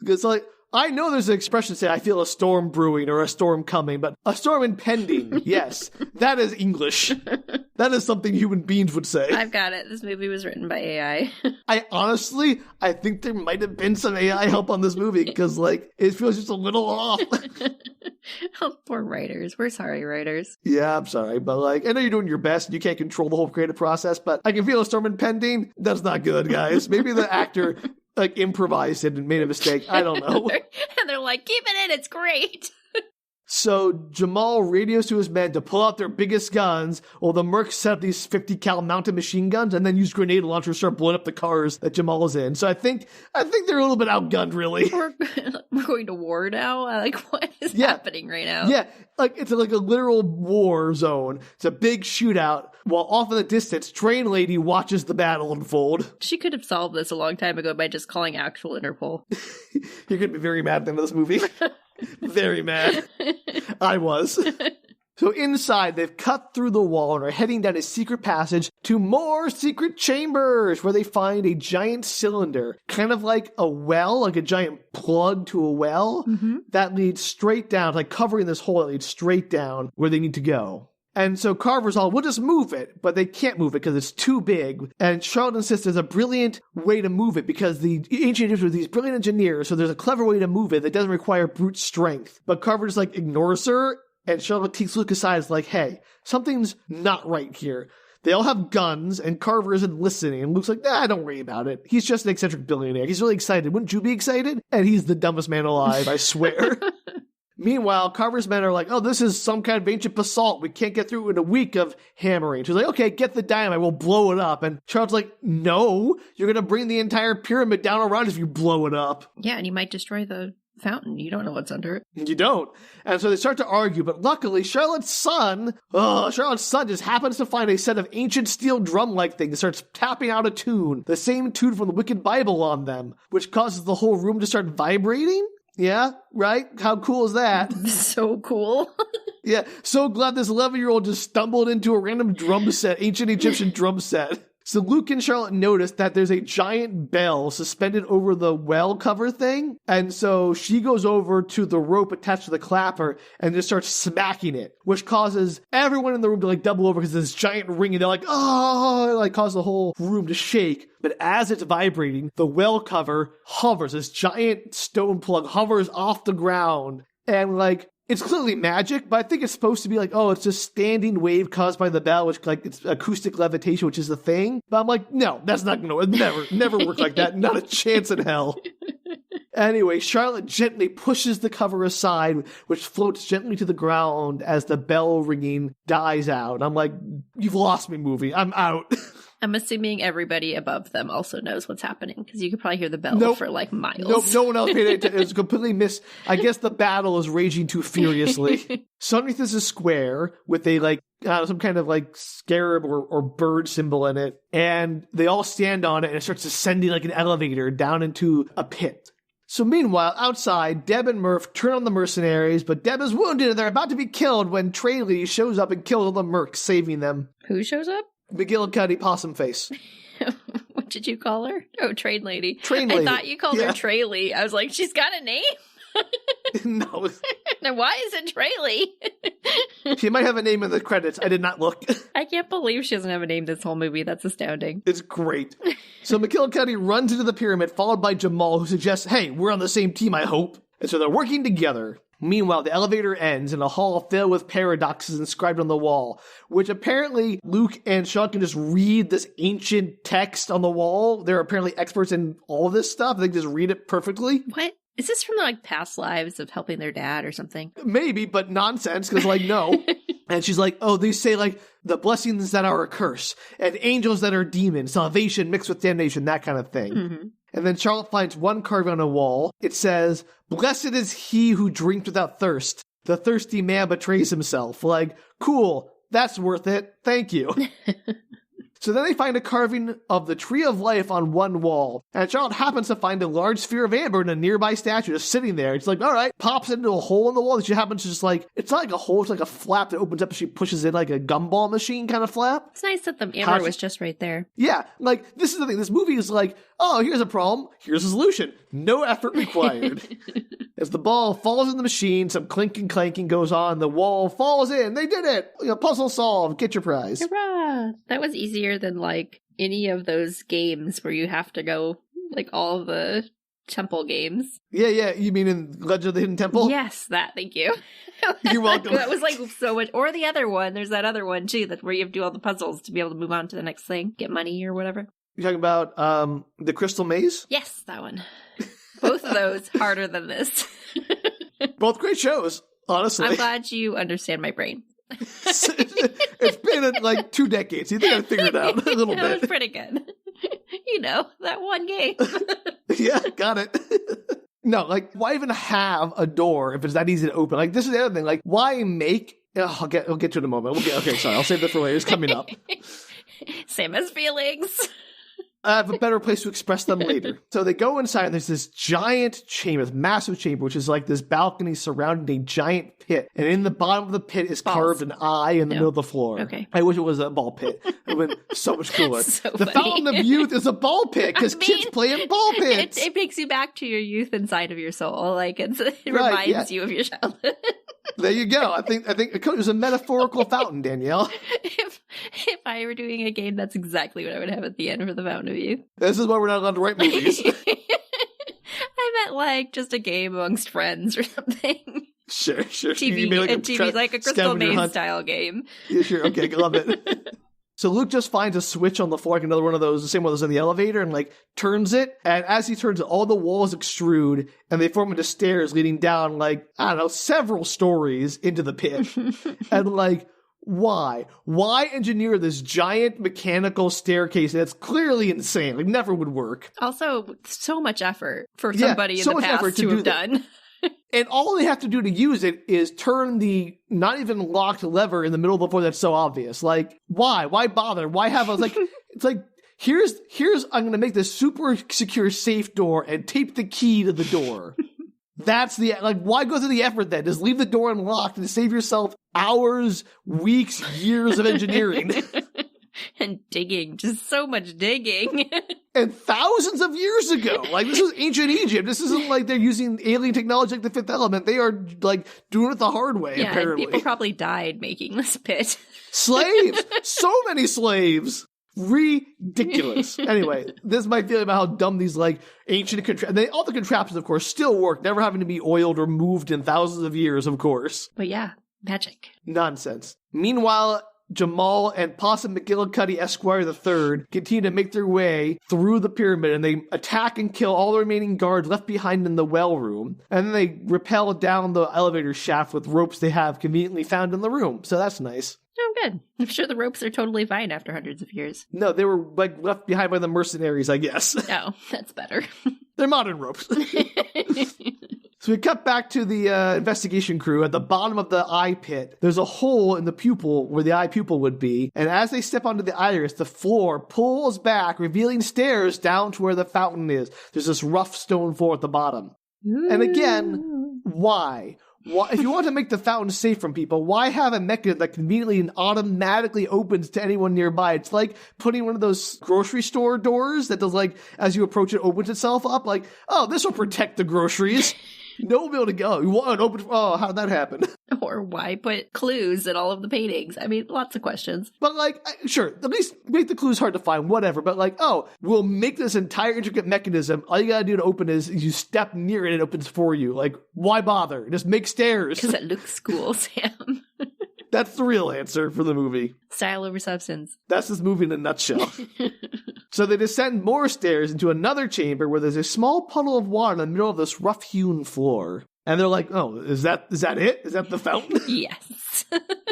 Because like, I know there's an expression say, I feel a storm brewing or a storm coming, but a storm impending, yes, that is English. That is something human beings would say. I've got it. This movie was written by AI. I think there might have been some AI help on this movie because, like, it feels just a little off. Oh, poor writers. We're sorry, writers. Yeah, I'm sorry, but, like, I know you're doing your best and you can't control the whole creative process, but I can feel a storm impending. That's not good, guys. Maybe the actor like improvised it and made a mistake. I don't know. And they're like, keep it in, it's great. So Jamal radios to his men to pull out their biggest guns, while the mercs set up these 50 cal mounted machine guns and then use grenade launchers to start blowing up the cars that Jamal is in. So I think they're a little bit outgunned, really. We're going to war now? Like, what is happening right now? Yeah, like it's like a literal war zone. It's a big shootout, while off in the distance, Train Lady watches the battle unfold. She could have solved this a long time ago by just calling actual Interpol. You're going to be very mad at the end of this movie. Very mad. I was. So inside, they've cut through the wall and are heading down a secret passage to more secret chambers, where they find a giant cylinder, kind of like a well, like a giant plug to a well, that leads straight down, like covering this hole that leads straight down where they need to go. And so Carver's all, we'll just move it, but they can't move it because it's too big. And Charlotte insists there's a brilliant way to move it because the ancient Egyptians were these brilliant engineers, so there's a clever way to move it that doesn't require brute strength. But Carver just like ignores her, and Charlotte takes Luke aside, is like, hey, something's not right here. They all have guns, and Carver isn't listening. And Luke's like, nah, don't worry about it. He's just an eccentric billionaire. He's really excited. Wouldn't you be excited? And he's the dumbest man alive, I swear. Meanwhile, Carver's men are like, oh, this is some kind of ancient basalt. We can't get through it in a week of hammering. She's like, okay, get the dynamite. We'll blow it up. And Charles like, no, you're going to bring the entire pyramid down around if you blow it up. Yeah, and you might destroy the fountain. You don't know what's under it. You don't. And so they start to argue, but luckily Charlotte's son just happens to find a set of ancient steel drum-like things and starts tapping out a tune, the same tune from the Wicked Bible on them, which causes the whole room to start vibrating. Yeah, right? How cool is that? So cool. Yeah, so glad this 11-year-old just stumbled into a random drum set, ancient Egyptian drum set. So Luke and Charlotte notice that there's a giant bell suspended over the well cover thing. And so she goes over to the rope attached to the clapper and just starts smacking it, which causes everyone in the room to like double over because this giant ring, and they're like, oh, it like causes the whole room to shake. But as it's vibrating, the well cover hovers. This giant stone plug hovers off the ground. And like, it's clearly magic, but I think it's supposed to be like, oh, it's just standing wave caused by the bell, which like it's acoustic levitation, which is the thing. But I'm like, no, that's not going to never work like that. Not a chance in hell. Anyway, Charlotte gently pushes the cover aside, which floats gently to the ground as the bell ringing dies out. I'm like, you've lost me, movie. I'm out. I'm assuming everybody above them also knows what's happening, because you could probably hear the bell for like miles. Nope, no one else paid attention. It's completely missed. I guess the battle is raging too furiously. So underneath is a square with a like some kind of like scarab or bird symbol in it, and they all stand on it, and it starts ascending like an elevator down into a pit. So meanwhile, outside, Deb and Murph turn on the mercenaries, but Deb is wounded and they're about to be killed when Traley shows up and kills all the mercs, saving them. Who shows up? McGillicuddy Possum Face. What did you call her? Oh, Train Lady. Train Lady. I thought you called her Traley. I was like, she's got a name? No. Now, why is it Traley? She might have a name in the credits. I did not look. I can't believe she doesn't have a name this whole movie. That's astounding. It's great. So McGillicuddy runs into the pyramid, followed by Jamal, who suggests, hey, we're on the same team, I hope. And so they're working together. Meanwhile, the elevator ends in a hall filled with paradoxes inscribed on the wall, which apparently Luke and Sean can just read this ancient text on the wall. They're apparently experts in all this stuff. They can just read it perfectly. What? Is this from, like, past lives of helping their dad or something? Maybe, but nonsense, because, like, no. And she's like, oh, they say, like, the blessings that are a curse, and angels that are demons, salvation mixed with damnation, that kind of thing. Mm-hmm. And then Charlotte finds one carving on a wall. It says, blessed is he who drinks without thirst. The thirsty man betrays himself. Like, cool, that's worth it. Thank you. So then they find a carving of the Tree of Life on one wall, and Charlotte happens to find a large sphere of amber in a nearby statue just sitting there. It's like, all right, pops into a hole in the wall that she happens to just like, it's not like a hole, it's like a flap that opens up and she pushes in like a gumball machine kind of flap. It's nice that the amber was just right there. Yeah, like, this is the thing, this movie is like, oh, here's a problem, here's a solution, no effort required. As the ball falls in the machine, some clinking clanking goes on, the wall falls in, they did it! Puzzle solved, get your prize. Hurrah! That was easier than, like, any of those games where you have to go, like, all the temple games. Yeah, you mean in Legend of the Hidden Temple? Yes, that, thank you. You're welcome. That was, like, so much, or the other one, there's that other one, too, that where you have to do all the puzzles to be able to move on to the next thing, get money or whatever. You're talking about, the Crystal Maze? Yes, that one. Both of those harder than this. Both great shows, honestly. I'm glad you understand my brain. It's been like 2 decades. You think I figured it out a little bit. It was pretty good. You know, that one game. Yeah, got it. No, like, why even have a door if it's that easy to open? Like, this is the other thing. Like, why make... Oh, I'll get to it in a moment. Okay, sorry. I'll save that for later. It's coming up. Sam has feelings. I have a better place to express them later. So they go inside, and there's this giant chamber, this massive chamber, which is like this balcony surrounding a giant pit. And in the bottom of the pit is carved an eye in the middle of the floor. Okay. I wish it was a ball pit. It would have been so much cooler. The funny. Fountain of Youth is a ball pit, because kids play in ball pits. It takes you back to your youth inside of your soul. Like, it reminds you of your childhood. There you go. I think it was a metaphorical fountain, Danielle. If I were doing a game, that's exactly what I would have at the end for the Fountain of Youth. This is why we're not allowed to write movies. I meant like just a game amongst friends or something. Sure. TV's like a Crystal Maze style game. Yeah, sure. Okay, love it. So Luke just finds a switch on the floor, like another one of those, the same one that was in the elevator, and like turns it. And as he turns it, all the walls extrude, and they form into stairs leading down, like, I don't know, several stories into the pit. And like, why? Why engineer this giant mechanical staircase that's clearly insane? Like, never would work. Also, so much effort for somebody in the past to have done. And all they have to do to use it is turn the not even locked lever in the middle of the floor that's so obvious. Like, why? Why bother? Why have us like, it's like, here's, I'm going to make this super secure safe door and tape the key to the door. That's like, why go through the effort then? Just leave the door unlocked and save yourself hours, weeks, years of engineering. And digging, just so much digging. And thousands of years ago. Like, this is ancient Egypt. This isn't like they're using alien technology like the Fifth Element. They are, like, doing it the hard way, apparently. People probably died making this pit. Slaves! So many slaves! Ridiculous. Anyway, this is my feeling about how dumb these, like, ancient all the contraptions, of course, still work, never having to be oiled or moved in thousands of years, of course. But yeah, magic. Nonsense. Meanwhile, Jamal and Possum McGillicuddy Esquire III continue to make their way through the pyramid, and they attack and kill all the remaining guards left behind in the well room. And then they rappel down the elevator shaft with ropes they have conveniently found in the room. So that's nice. Oh, good. I'm sure the ropes are totally fine after hundreds of years. No, they were like left behind by the mercenaries, I guess. Oh, that's better. They're modern ropes. So we cut back to the investigation crew. At the bottom of the eye pit, there's a hole in the pupil where the eye pupil would be. And as they step onto the iris, the floor pulls back, revealing stairs down to where the fountain is. There's this rough stone floor at the bottom. Ooh. And again, why? If you want to make the fountain safe from people, why have a mechanism that conveniently and automatically opens to anyone nearby? It's like putting one of those grocery store doors that does, like, as you approach it, opens itself up. Like, oh, this will protect the groceries. No one will be able to go. You want to open? Oh, how did that happen? Or why put clues in all of the paintings? I mean, lots of questions. But, like, sure, at least make the clues hard to find, whatever. But, like, oh, we'll make this entire intricate mechanism. All you gotta do to open is you step near it and it opens for you. Like, why bother? Just make stairs. Because it looks cool, Sam. That's the real answer for the movie. Style over substance. That's this movie in a nutshell. So they descend more stairs into another chamber where there's a small puddle of water in the middle of this rough-hewn floor. And they're like, oh, is that it? Is that the fountain? Yes,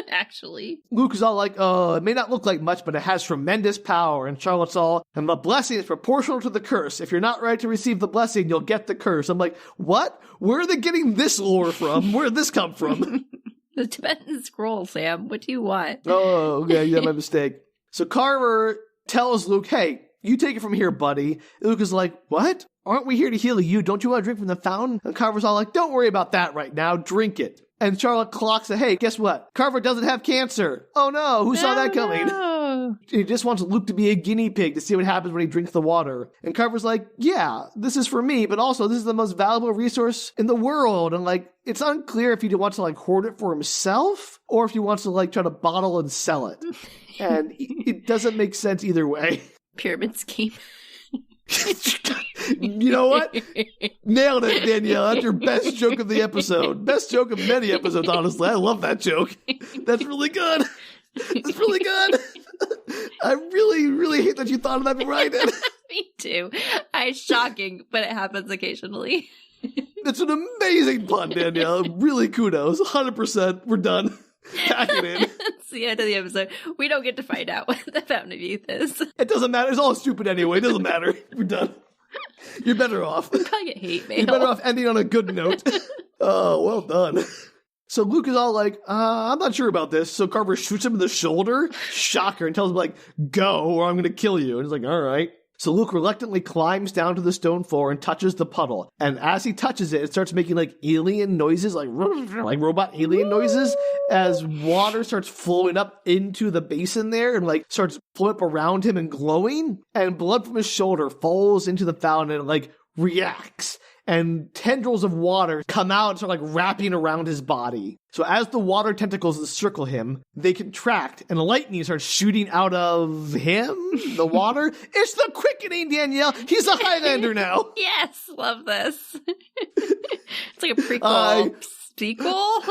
actually. Luke is all like, oh, it may not look like much, but it has tremendous power. And Charlotte's all, and the blessing is proportional to the curse. If you're not ready to receive the blessing, you'll get the curse. I'm like, what? Where are they getting this lore from? Where did this come from? The Tibetan scroll, Sam. What do you want? Oh, okay, yeah, my mistake. So Carver tells Luke, hey, you take it from here, buddy. Luke is like, what? Aren't we here to heal you? Don't you want to drink from the fountain? And Carver's all like, don't worry about that right now. Drink it. And Charlotte clocks it. Hey, guess what? Carver doesn't have cancer. Oh no, who saw that coming? No. He just wants Luke to be a guinea pig to see what happens when he drinks the water. And Carver's like, yeah, this is for me, but also this is the most valuable resource in the world. And like, it's unclear if he wants to like hoard it for himself or if he wants to like try to bottle and sell it. And it doesn't make sense either way. Pyramid scheme. You know what? Nailed it, Danielle. That's your best joke of the episode. Best joke of many episodes, honestly. I love that joke. That's really good. That's really good. I really, really hate that you thought of that before I did. Me too. It's shocking, but it happens occasionally. It's an amazing pun, Danielle. Really kudos. 100%. We're done. Pack it in. It's the end of the episode. We don't get to find out what the Fountain of Youth is. It doesn't matter. It's all stupid anyway. It doesn't matter. We're done. You're better off. We'll probably get hate mail. You're better off ending on a good note. Oh, well done. So Luke is all like, I'm not sure about this. So Carver shoots him in the shoulder, shocker, and tells him, like, go or I'm going to kill you. And he's like, all right. So Luke reluctantly climbs down to the stone floor and touches the puddle. And as he touches it, it starts making like alien noises, like robot alien noises, as water starts flowing up into the basin there and like starts flowing up around him and glowing. And blood from his shoulder falls into the fountain and like reacts. And tendrils of water come out and start like wrapping around his body. So as the water tentacles encircle him, they contract and lightning starts shooting out of him, the water. It's the quickening, Danielle. He's a Highlander now. Yes, love this. It's like a prequel. Sequel?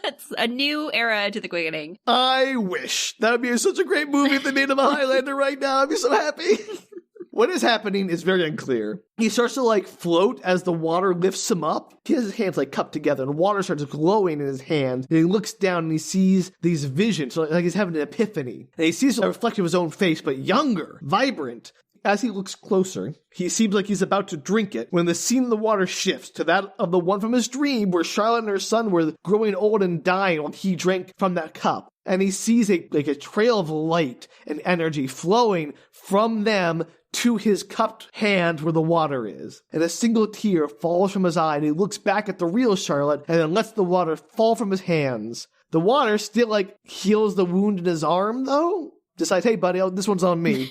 It's a new era to the quickening. I wish. That would be such a great movie if they made him a Highlander right now. I'd be so happy. What is happening is very unclear. He starts to like float as the water lifts him up. He has his hands like cupped together and water starts glowing in his hands. And he looks down and he sees these visions, so like he's having an epiphany. And he sees a reflection of his own face, but younger, vibrant. As he looks closer, he seems like he's about to drink it when the scene of the water shifts to that of the one from his dream where Charlotte and her son were growing old and dying while he drank from that cup. And he sees a trail of light and energy flowing from them to his cupped hand where the water is. And a single tear falls from his eye and he looks back at the real Charlotte and then lets the water fall from his hands. The water still like heals the wound in his arm though. Decides, hey buddy, this one's on me.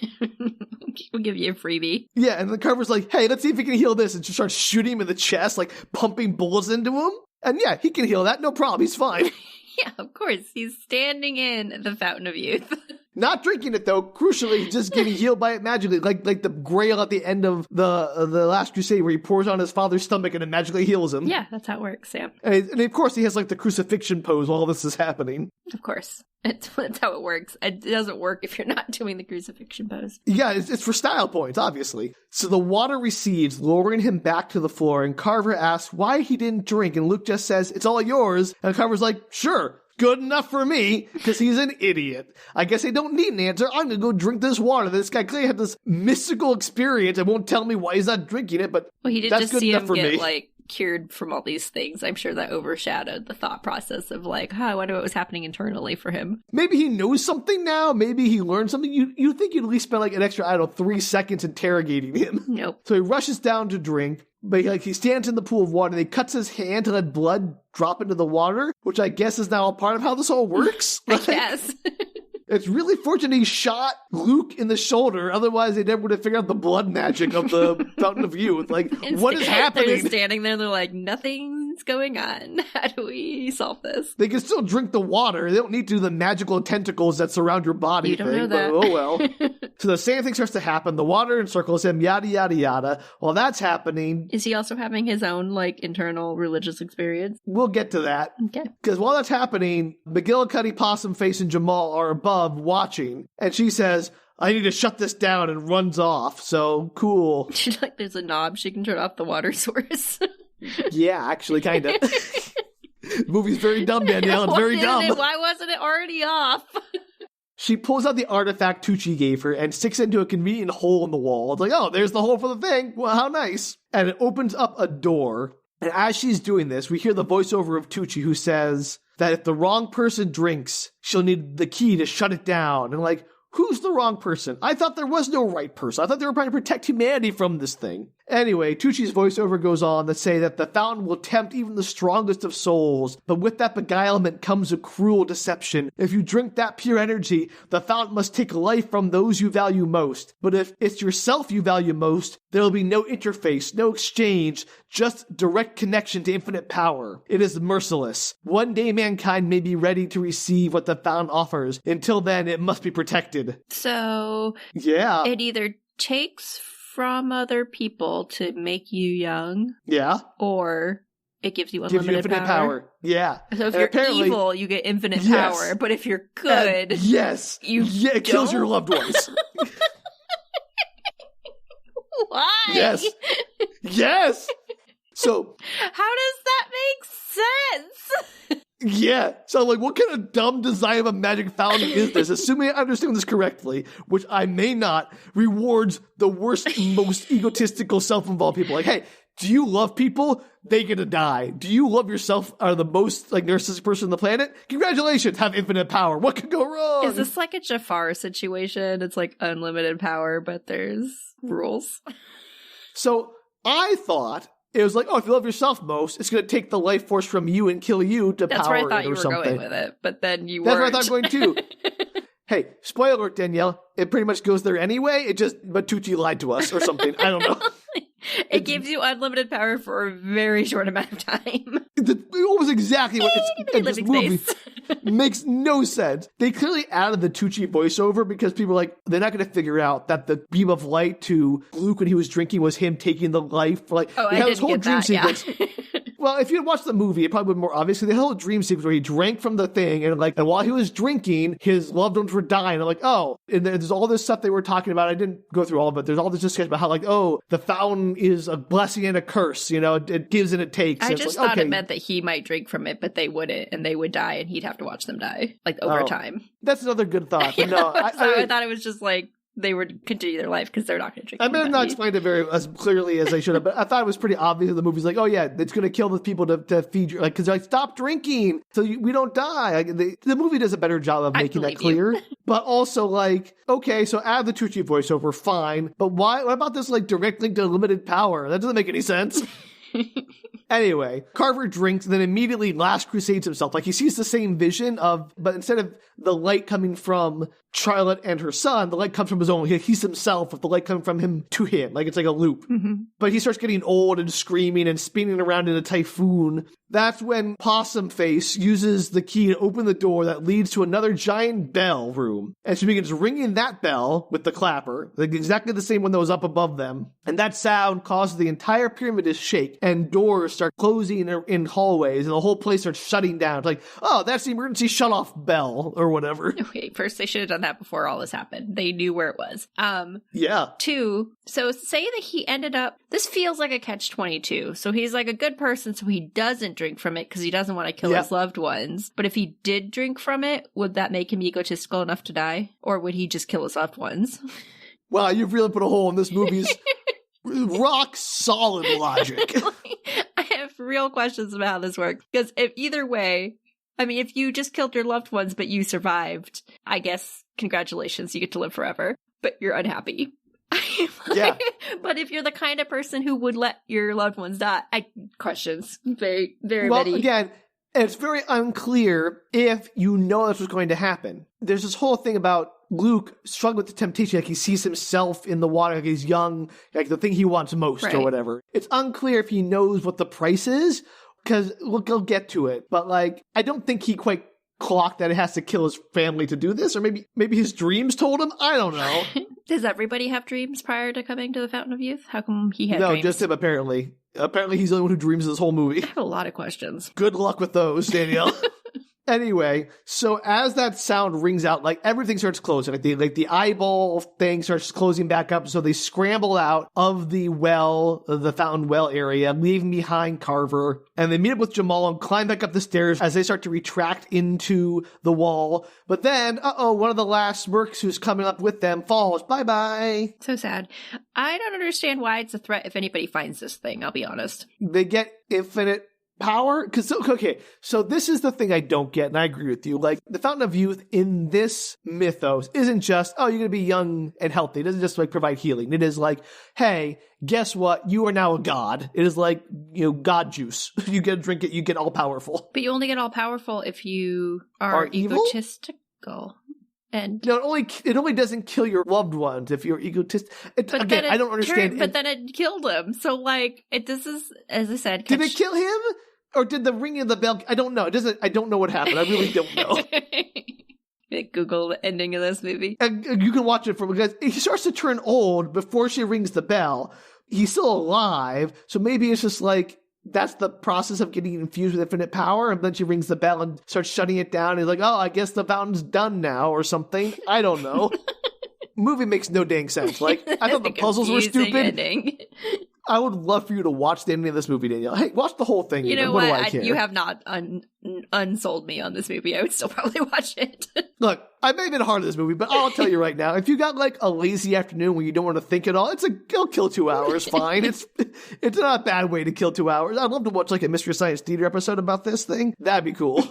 We'll give you a freebie. Yeah, and the Carver's like, hey, let's see if he can heal this. And she starts shooting him in the chest, like pumping bullets into him. And yeah, he can heal that. No problem. He's fine. Yeah, of course. He's standing in the Fountain of Youth. Not drinking it, though. Crucially, just getting healed by it magically. Like the Grail at the end of the Last Crusade where he pours on his father's stomach and it magically heals him. Yeah, that's how it works, Sam. And of course, he has like the crucifixion pose while this is happening. Of course. That's how it works. It doesn't work if you're not doing the crucifixion pose. Yeah, it's for style points, obviously. So the water recedes, lowering him back to the floor, and Carver asks why he didn't drink, and Luke just says, it's all yours. And Carver's like, sure. Good enough for me, because he's an idiot. I guess I don't need an answer. I'm going to go drink this water. This guy clearly had this mystical experience and won't tell me why he's not drinking it, but well, he did that's just good see enough him for get, me. like, cured from all these things, I'm sure that overshadowed the thought process of like, I wonder what was happening internally for him. Maybe he knows something now. Maybe he learned something. You think you'd at least spend like an extra, 3 seconds interrogating him. Nope. So he rushes down to drink, but he stands in the pool of water and he cuts his hand to let blood drop into the water, which I guess is now a part of how this all works. I guess. It's really fortunate he shot Luke in the shoulder. Otherwise, they never would have figured out the blood magic of the Fountain of Youth. Like, what is happening? They're just standing there. They're like, nothing's going on. How do we solve this? They can still drink the water. They don't need to do the magical tentacles that surround your body. You don't know that. But, oh, well. So the same thing starts to happen. The water encircles him, yada, yada, yada. While that's happening... Is he also having his own, like, internal religious experience? We'll get to that. Okay. Because while that's happening, McGillicuddy, Possum Face, and Jamal are above watching, and she says, I need to shut this down, and runs off. So, cool. She's like, there's a knob she can turn off the water source. Yeah, actually, kind of. The movie's very dumb, Danielle. It's very dumb. Why wasn't it already off? She pulls out the artifact Tucci gave her and sticks it into a convenient hole in the wall. It's like, oh, there's the hole for the thing. Well, how nice. And it opens up a door. And as she's doing this, we hear the voiceover of Tucci who says that if the wrong person drinks, she'll need the key to shut it down. And like, who's the wrong person? I thought there was no right person. I thought they were trying to protect humanity from this thing. Anyway, Tucci's voiceover goes on to say that the fountain will tempt even the strongest of souls, but with that beguilement comes a cruel deception. If you drink that pure energy, the fountain must take life from those you value most. But if it's yourself you value most, there will be no interface, no exchange, just direct connection to infinite power. It is merciless. One day mankind may be ready to receive what the fountain offers. Until then, it must be protected. So, yeah, it either takes from other people to make you young. Yeah. Or it gives you unlimited power. Yeah. So if you're evil, you get infinite power. But if you're good, it kills your loved ones. Why? Yes. Yes. So how does that make sense? Yeah. So, like, what kind of dumb design of a magic fountain is this? Assuming I understand this correctly, which I may not, rewards the worst, most egotistical, self-involved people. Like, hey, do you love people? They get to die. Do you love yourself? Are the most, like, narcissistic person on the planet? Congratulations, have infinite power. What could go wrong? Is this like a Jafar situation? It's like unlimited power, but there's rules. So, I thought... It was like, oh, if you love yourself most, it's going to take the life force from you and kill you to That's power it or something. That's where I thought you were going with it, but then you weren't. That's where I thought going too. Hey, spoiler alert, Danielle. It pretty much goes there anyway. But Tucci lied to us or something. I don't know. It gives you unlimited power for a very short amount of time. It was exactly what it's in this movie. Makes no sense. They clearly added the Tucci voiceover because people are like, they're not going to figure out that the beam of light to Luke when he was drinking was him taking the life. Like, I didn't get that, sequence. Yeah. Well, if you had watched the movie, it probably would more obviously. The whole dream sequence where he drank from the thing and while he was drinking, his loved ones were dying. I'm like, oh, and there's all this stuff they were talking about. I didn't go through all of it. There's all this discussion about how the fountain is a blessing and a curse. It gives and it takes. I just thought it meant that he might drink from it, but they wouldn't, and they would die, and he'd have to watch them die over time. That's another good thought. But no, I thought it was just like they would continue their life because they're not going to drink. I may have not explained it very as clearly as I should have, but I thought it was pretty obvious. The movie's like, oh yeah, it's going to kill the people to feed you, because they're like, stop drinking so we don't die. The movie does a better job of making that clear. But also okay, so add the Tucci voiceover, fine. But why? What about this direct link to limited power? That doesn't make any sense. Anyway, Carver drinks and then immediately last crusades himself. He sees the same vision but instead of the light coming from Charlotte and her son, the light comes from his own. He's himself with the light coming from him to him. It's like a loop. Mm-hmm. But he starts getting old and screaming and spinning around in a typhoon. That's when Possum Face uses the key to open the door that leads to another giant bell room. And she begins ringing that bell with the clapper, exactly the same one that was up above them. And that sound causes the entire pyramid to shake, and doors start closing in hallways, and the whole place starts shutting down. It's like, oh, that's the emergency shut-off bell, or whatever. Okay, first they should have done that before all this happened. They knew where it was. Yeah. 2, so say that he ended up, this feels like a catch-22. So he's like a good person, so he doesn't drink from it because he doesn't want to kill his loved ones. But if he did drink from it, would that make him egotistical enough to die? Or would he just kill his loved ones? Wow, you've really put a hole in this movie's rock solid logic. real questions about how this works. Because if either way, I mean, if you just killed your loved ones but you survived, I guess congratulations, you get to live forever. But you're unhappy. Yeah. But if you're the kind of person who would let your loved ones die, questions. Very, very well, many. Again, it's very unclear if you know this was going to happen. There's this whole thing about Luke struggling with the temptation, like he sees himself in the water, like he's young, like the thing he wants most or whatever. It's unclear if he knows what the price is, because we'll get to it. But like, I don't think he quite clocked that it has to kill his family to do this, or maybe his dreams told him. I don't know. Does everybody have dreams prior to coming to the Fountain of Youth? How come he had dreams? No, just him apparently. Apparently he's the only one who dreams of this whole movie. I have a lot of questions. Good luck with those, Danielle. Anyway, so as that sound rings out, like everything starts closing, like the eyeball thing starts closing back up. So they scramble out of the well, the fountain well area, leaving behind Carver, and they meet up with Jamal and climb back up the stairs as they start to retract into the wall. But then, one of the last mercs who's coming up with them falls. Bye-bye. So sad. I don't understand why it's a threat if anybody finds this thing, I'll be honest. They get infinite power? So this is the thing I don't get, and I agree with you. Like, the Fountain of Youth in this mythos isn't just, you're going to be young and healthy. It doesn't just, like, provide healing. It is like, hey, guess what? You are now a god. It is like, God juice. You get to drink it, you get all powerful. But you only get all powerful if you are egotistical. And no, it only doesn't kill your loved ones if you're egotistic. Again, I don't understand. But then it killed him. So, like, this is, as I said, did it kill him? Or did the ringing of the bell? I don't know. I don't know what happened. I really don't know. Google the ending of this movie. And you can watch it because he starts to turn old before she rings the bell. He's still alive, so maybe it's just like that's the process of getting infused with infinite power. And then she rings the bell and starts shutting it down. And he's like, I guess the fountain's done now or something. I don't know. Movie makes no dang sense. Like, I thought the puzzles were stupid. Ending. I would love for you to watch the ending of this movie, Danielle. Hey, watch the whole thing. You know what? Do I care? You have not unsold me on this movie. I would still probably watch it. Look, I may have been hard on this movie, but I'll tell you right now, if you got like a lazy afternoon where you don't want to think at all, it'll kill 2 hours. Fine. It's not a bad way to kill 2 hours. I'd love to watch like a Mystery Science Theater episode about this thing. That'd be cool.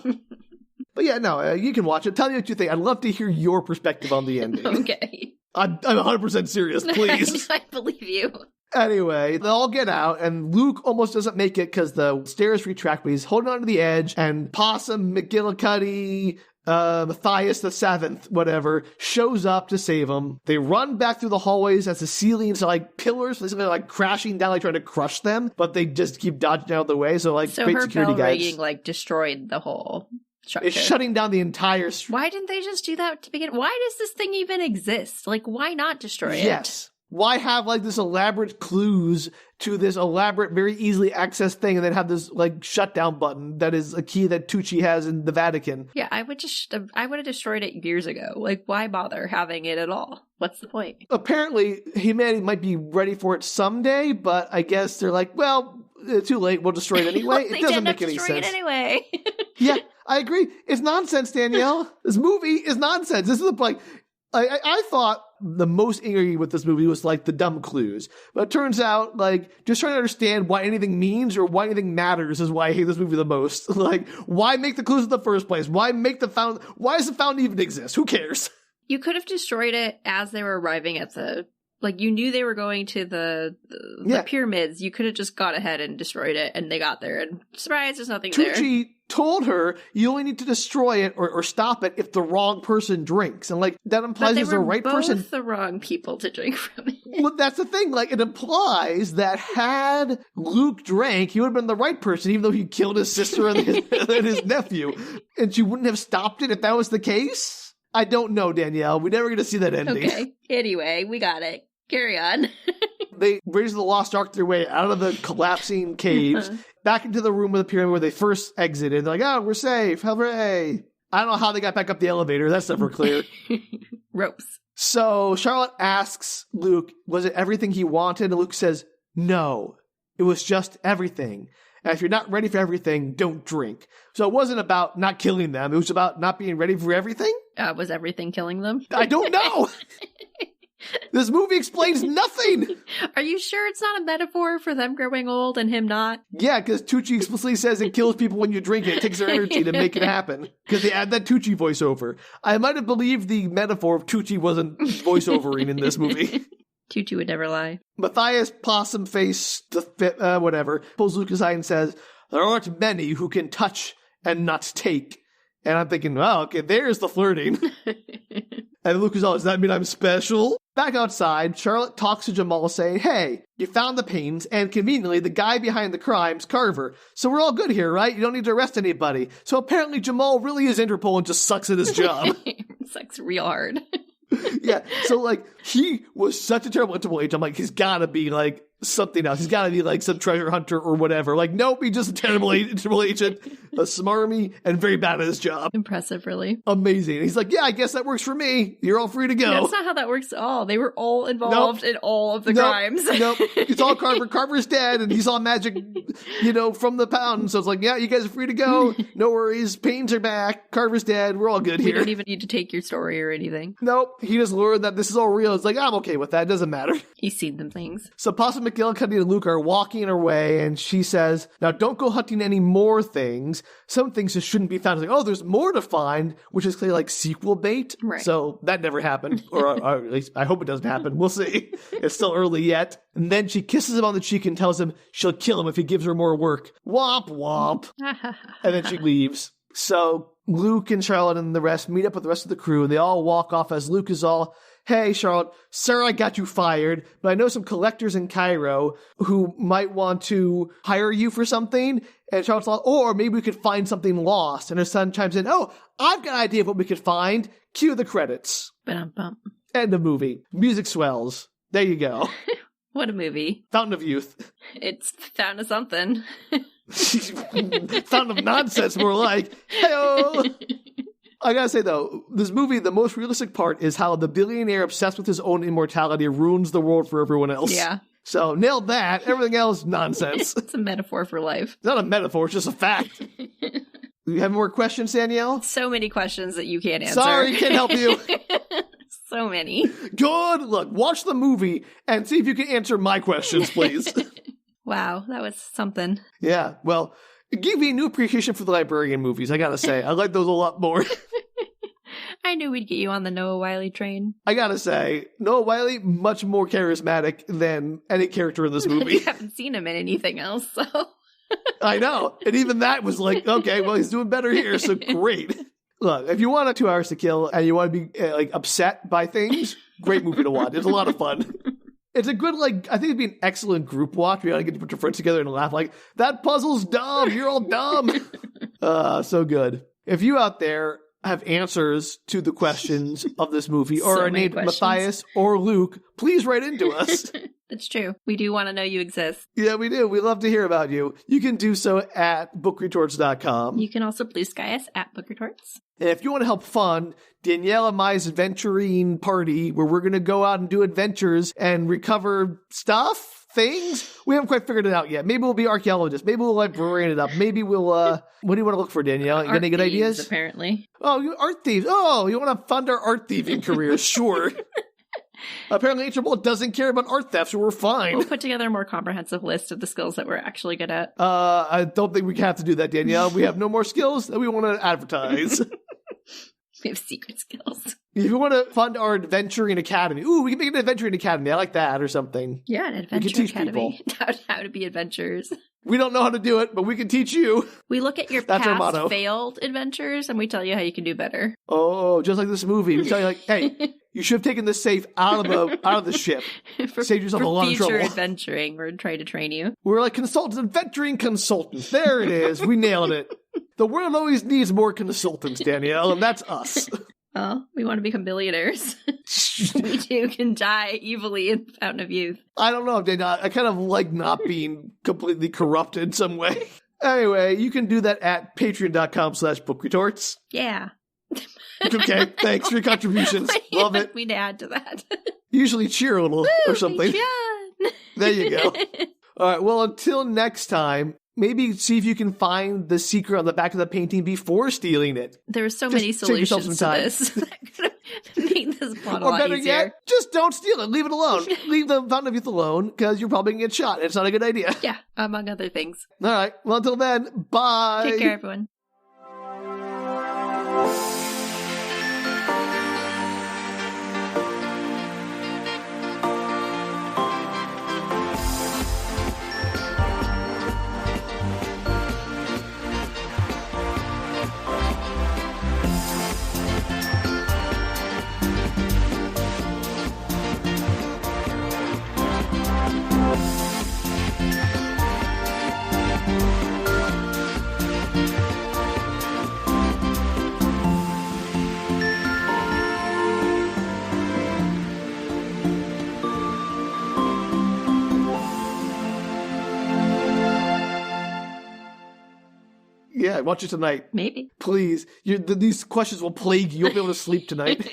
But yeah, no, you can watch it. Tell me what you think. I'd love to hear your perspective on the ending. Okay. I'm 100% serious, please. I believe you. Anyway, they all get out, and Luke almost doesn't make it because the stairs retract, but he's holding on to the edge, and Possum, McGillicuddy, Matthias the Seventh, whatever, shows up to save him. They run back through the hallways as the ceilings are like pillars, basically like crashing down, like trying to crush them, but they just keep dodging out of the way, so great security bell guys. ringing like destroyed the whole structure. It's shutting down the entire Why didn't they just do that to begin? Why does this thing even exist? Like, why not destroy it? Yes. Why have like this elaborate clues to this elaborate, very easily accessed thing, and then have this like shutdown button that is a key that Tucci has in the Vatican? Yeah, I would have destroyed it years ago. Like, why bother having it at all? What's the point? Apparently, humanity might be ready for it someday, but I guess they're like, well, too late. We'll destroy it anyway. It doesn't make any sense. It anyway. Yeah, I agree. It's nonsense, Danielle. This movie is nonsense. This is I thought the most angry with this movie was like the dumb clues. But it turns out like just trying to understand why anything means or why anything matters is why I hate this movie the most. Like, why make the clues in the first place? Why does the fountain even exist? Who cares? You could have destroyed it as they were arriving at you knew they were going to the pyramids. You could have just got ahead and destroyed it, and they got there, and surprise, there's nothing there. Tucci told her you only need to destroy it or stop it if the wrong person drinks, and like that implies there's the right person. Both the wrong people to drink from it. Well, that's the thing. Like, it implies that had Luke drank, he would have been the right person, even though he killed his sister and his nephew, and she wouldn't have stopped it if that was the case. I don't know, Danielle. We're never going to see that ending. Okay. Anyway, we got it. Carry on. They raise the Lost Ark their way out of the collapsing caves, back into the room with the pyramid where they first exited. They're like, we're safe. Hooray. I don't know how they got back up the elevator. That's never clear. Ropes. So Charlotte asks Luke, was it everything he wanted? And Luke says, no, it was just everything. And if you're not ready for everything, don't drink. So it wasn't about not killing them. It was about not being ready for everything. Was everything killing them? I don't know. This movie explains nothing. Are you sure it's not a metaphor for them growing old and him not? Yeah, because Tucci explicitly says it kills people when you drink it. It takes their energy to make it happen. Because they add that Tucci voiceover. I might have believed the metaphor of Tucci wasn't voiceovering in this movie. Tucci would never lie. Matthias, possum face, whatever, pulls Luke aside and says, there aren't many who can touch and not take. And I'm thinking, oh, okay, there's the flirting. And Luke is all, does that mean I'm special? Back outside, Charlotte talks to Jamal saying, hey, you found the paintings, and conveniently, the guy behind the crime's Carver. So we're all good here, right? You don't need to arrest anybody. So apparently Jamal really is Interpol and just sucks at his job. Sucks real hard. Yeah, so, like, he was such a terrible Interpol agent. I'm like, he's gotta be, like, something else. He's gotta be, like, some treasure hunter or whatever. Like, nope, he's just a terrible Interpol agent, a smarmy, and very bad at his job. Impressive, really. Amazing. He's like, yeah, I guess that works for me. You're all free to go. That's not how that works at all. They were all involved in all of the crimes. Nope, it's all Carver. Carver's dead, and he saw magic, from the pound. So it's like, yeah, you guys are free to go. No worries. Paintings are back. Carver's dead. We're all good here. We don't even need to take your story or anything. Nope. He just learned that this is all real. It's like, I'm okay with that. It doesn't matter. He's seen them things. So Possum, McGillicuddy, and Luke are walking away, and she says, now don't go hunting any more things. Some things just shouldn't be found. It's like, oh, there's more to find, which is clearly like sequel bait. Right. So that never happened. Or at least I hope it doesn't happen. We'll see. It's still early yet. And then she kisses him on the cheek and tells him she'll kill him if he gives her more work. Womp womp. And then she leaves. So Luke and Charlotte and the rest meet up with the rest of the crew, and they all walk off as Luke is all, hey, Charlotte, sorry I got you fired, but I know some collectors in Cairo who might want to hire you for something. And Charlotte's all, or maybe we could find something lost. And her son chimes in, oh, I've got an idea of what we could find. Cue the credits. Ba-dum-bum. End of movie. Music swells. There you go. What a movie. Fountain of Youth. It's fountain of something. Fountain of nonsense, more like. Hey-oh! I gotta say, though, this movie, the most realistic part is how the billionaire obsessed with his own immortality ruins the world for everyone else. Yeah. So, nailed that. Everything else, nonsense. It's a metaphor for life. It's not a metaphor, it's just a fact. You have more questions, Danielle? So many questions that you can't answer. Sorry, can't help you. So many. Good. Look, watch the movie and see if you can answer my questions, please. Wow, that was something. Yeah, well, it gave me a new appreciation for the librarian movies, I gotta say. I like those a lot more. I knew we'd get you on the Noah Wyle train. I gotta say, Noah Wyle, much more charismatic than any character in this movie. You haven't seen him in anything else, so. I know. And even that was like, okay, well, he's doing better here, so great. Look, if you want a 2 hours to kill and you want to be upset by things, great movie to watch. It's a lot of fun. It's a good, I think it'd be an excellent group watch. We ought to get to put your friends together and laugh like, that puzzle's dumb. You're all dumb. So good. If you out there have answers to the questions of this movie or are named Matthias or Luke, please write into us. That's true. We do want to know you exist. Yeah, we do. We love to hear about you. You can do so at bookretorts.com. You can also blue sky us at bookretorts. And if you want to help fund Danielle and my adventuring party where we're going to go out and do adventures and recover stuff, things, we haven't quite figured it out yet. Maybe we'll be archaeologists. Maybe we'll librarian it up. Maybe we'll, what do you want to look for, Danielle? You got any good ideas? Apparently. Oh, art thieves. Oh, you want to fund our art thieving career? Sure. Apparently, Interpol doesn't care about art theft, so we're fine. We'll put together a more comprehensive list of the skills that we're actually good at. I don't think we have to do that, Danielle. We have no more skills that we want to advertise. We have secret skills. If you want to fund our adventuring academy, we can make an adventuring academy. I like that, or something. Yeah, an adventure academy. How to be adventurers. We don't know how to do it, but we can teach you. We look at your past failed adventures, and we tell you how you can do better. Oh, just like this movie. We tell you, hey, you should have taken this safe out of the ship. Save yourself a lot of trouble. For future adventuring, we're trying to train you. We're like consultants, adventuring consultants. There it is. We nailed it. The world always needs more consultants, Danielle, and that's us. Well, we want to become billionaires. We too can die evilly in the Fountain of Youth. I don't know, Danielle. I kind of like not being completely corrupt in some way. Anyway, you can do that at patreon.com/bookretorts. Yeah. Okay, thanks for your contributions. Love it. We'd add to that. Usually cheer a little or something. John. There you go. All right, well, until next time, maybe see if you can find the secret on the back of the painting before stealing it. There are so many solutions to this. Make this plot a Or lot better easier. yet, just don't steal it. Leave it alone. Leave the Fountain of Youth alone, because you're probably going to get shot. It's not a good idea. Yeah, among other things. All right. Well, until then, bye. Take care, everyone. Yeah, watch it tonight. Maybe. Please. These questions will plague you. You won't be able to sleep tonight.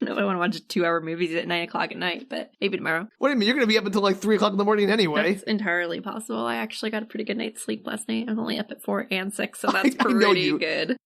No, I want to watch 2-hour movies at 9 o'clock at night, but maybe tomorrow. What do you mean? You're going to be up until like 3 o'clock in the morning anyway. That's entirely possible. I actually got a pretty good night's sleep last night. I'm only up at 4 and 6, so that's I know pretty you. good.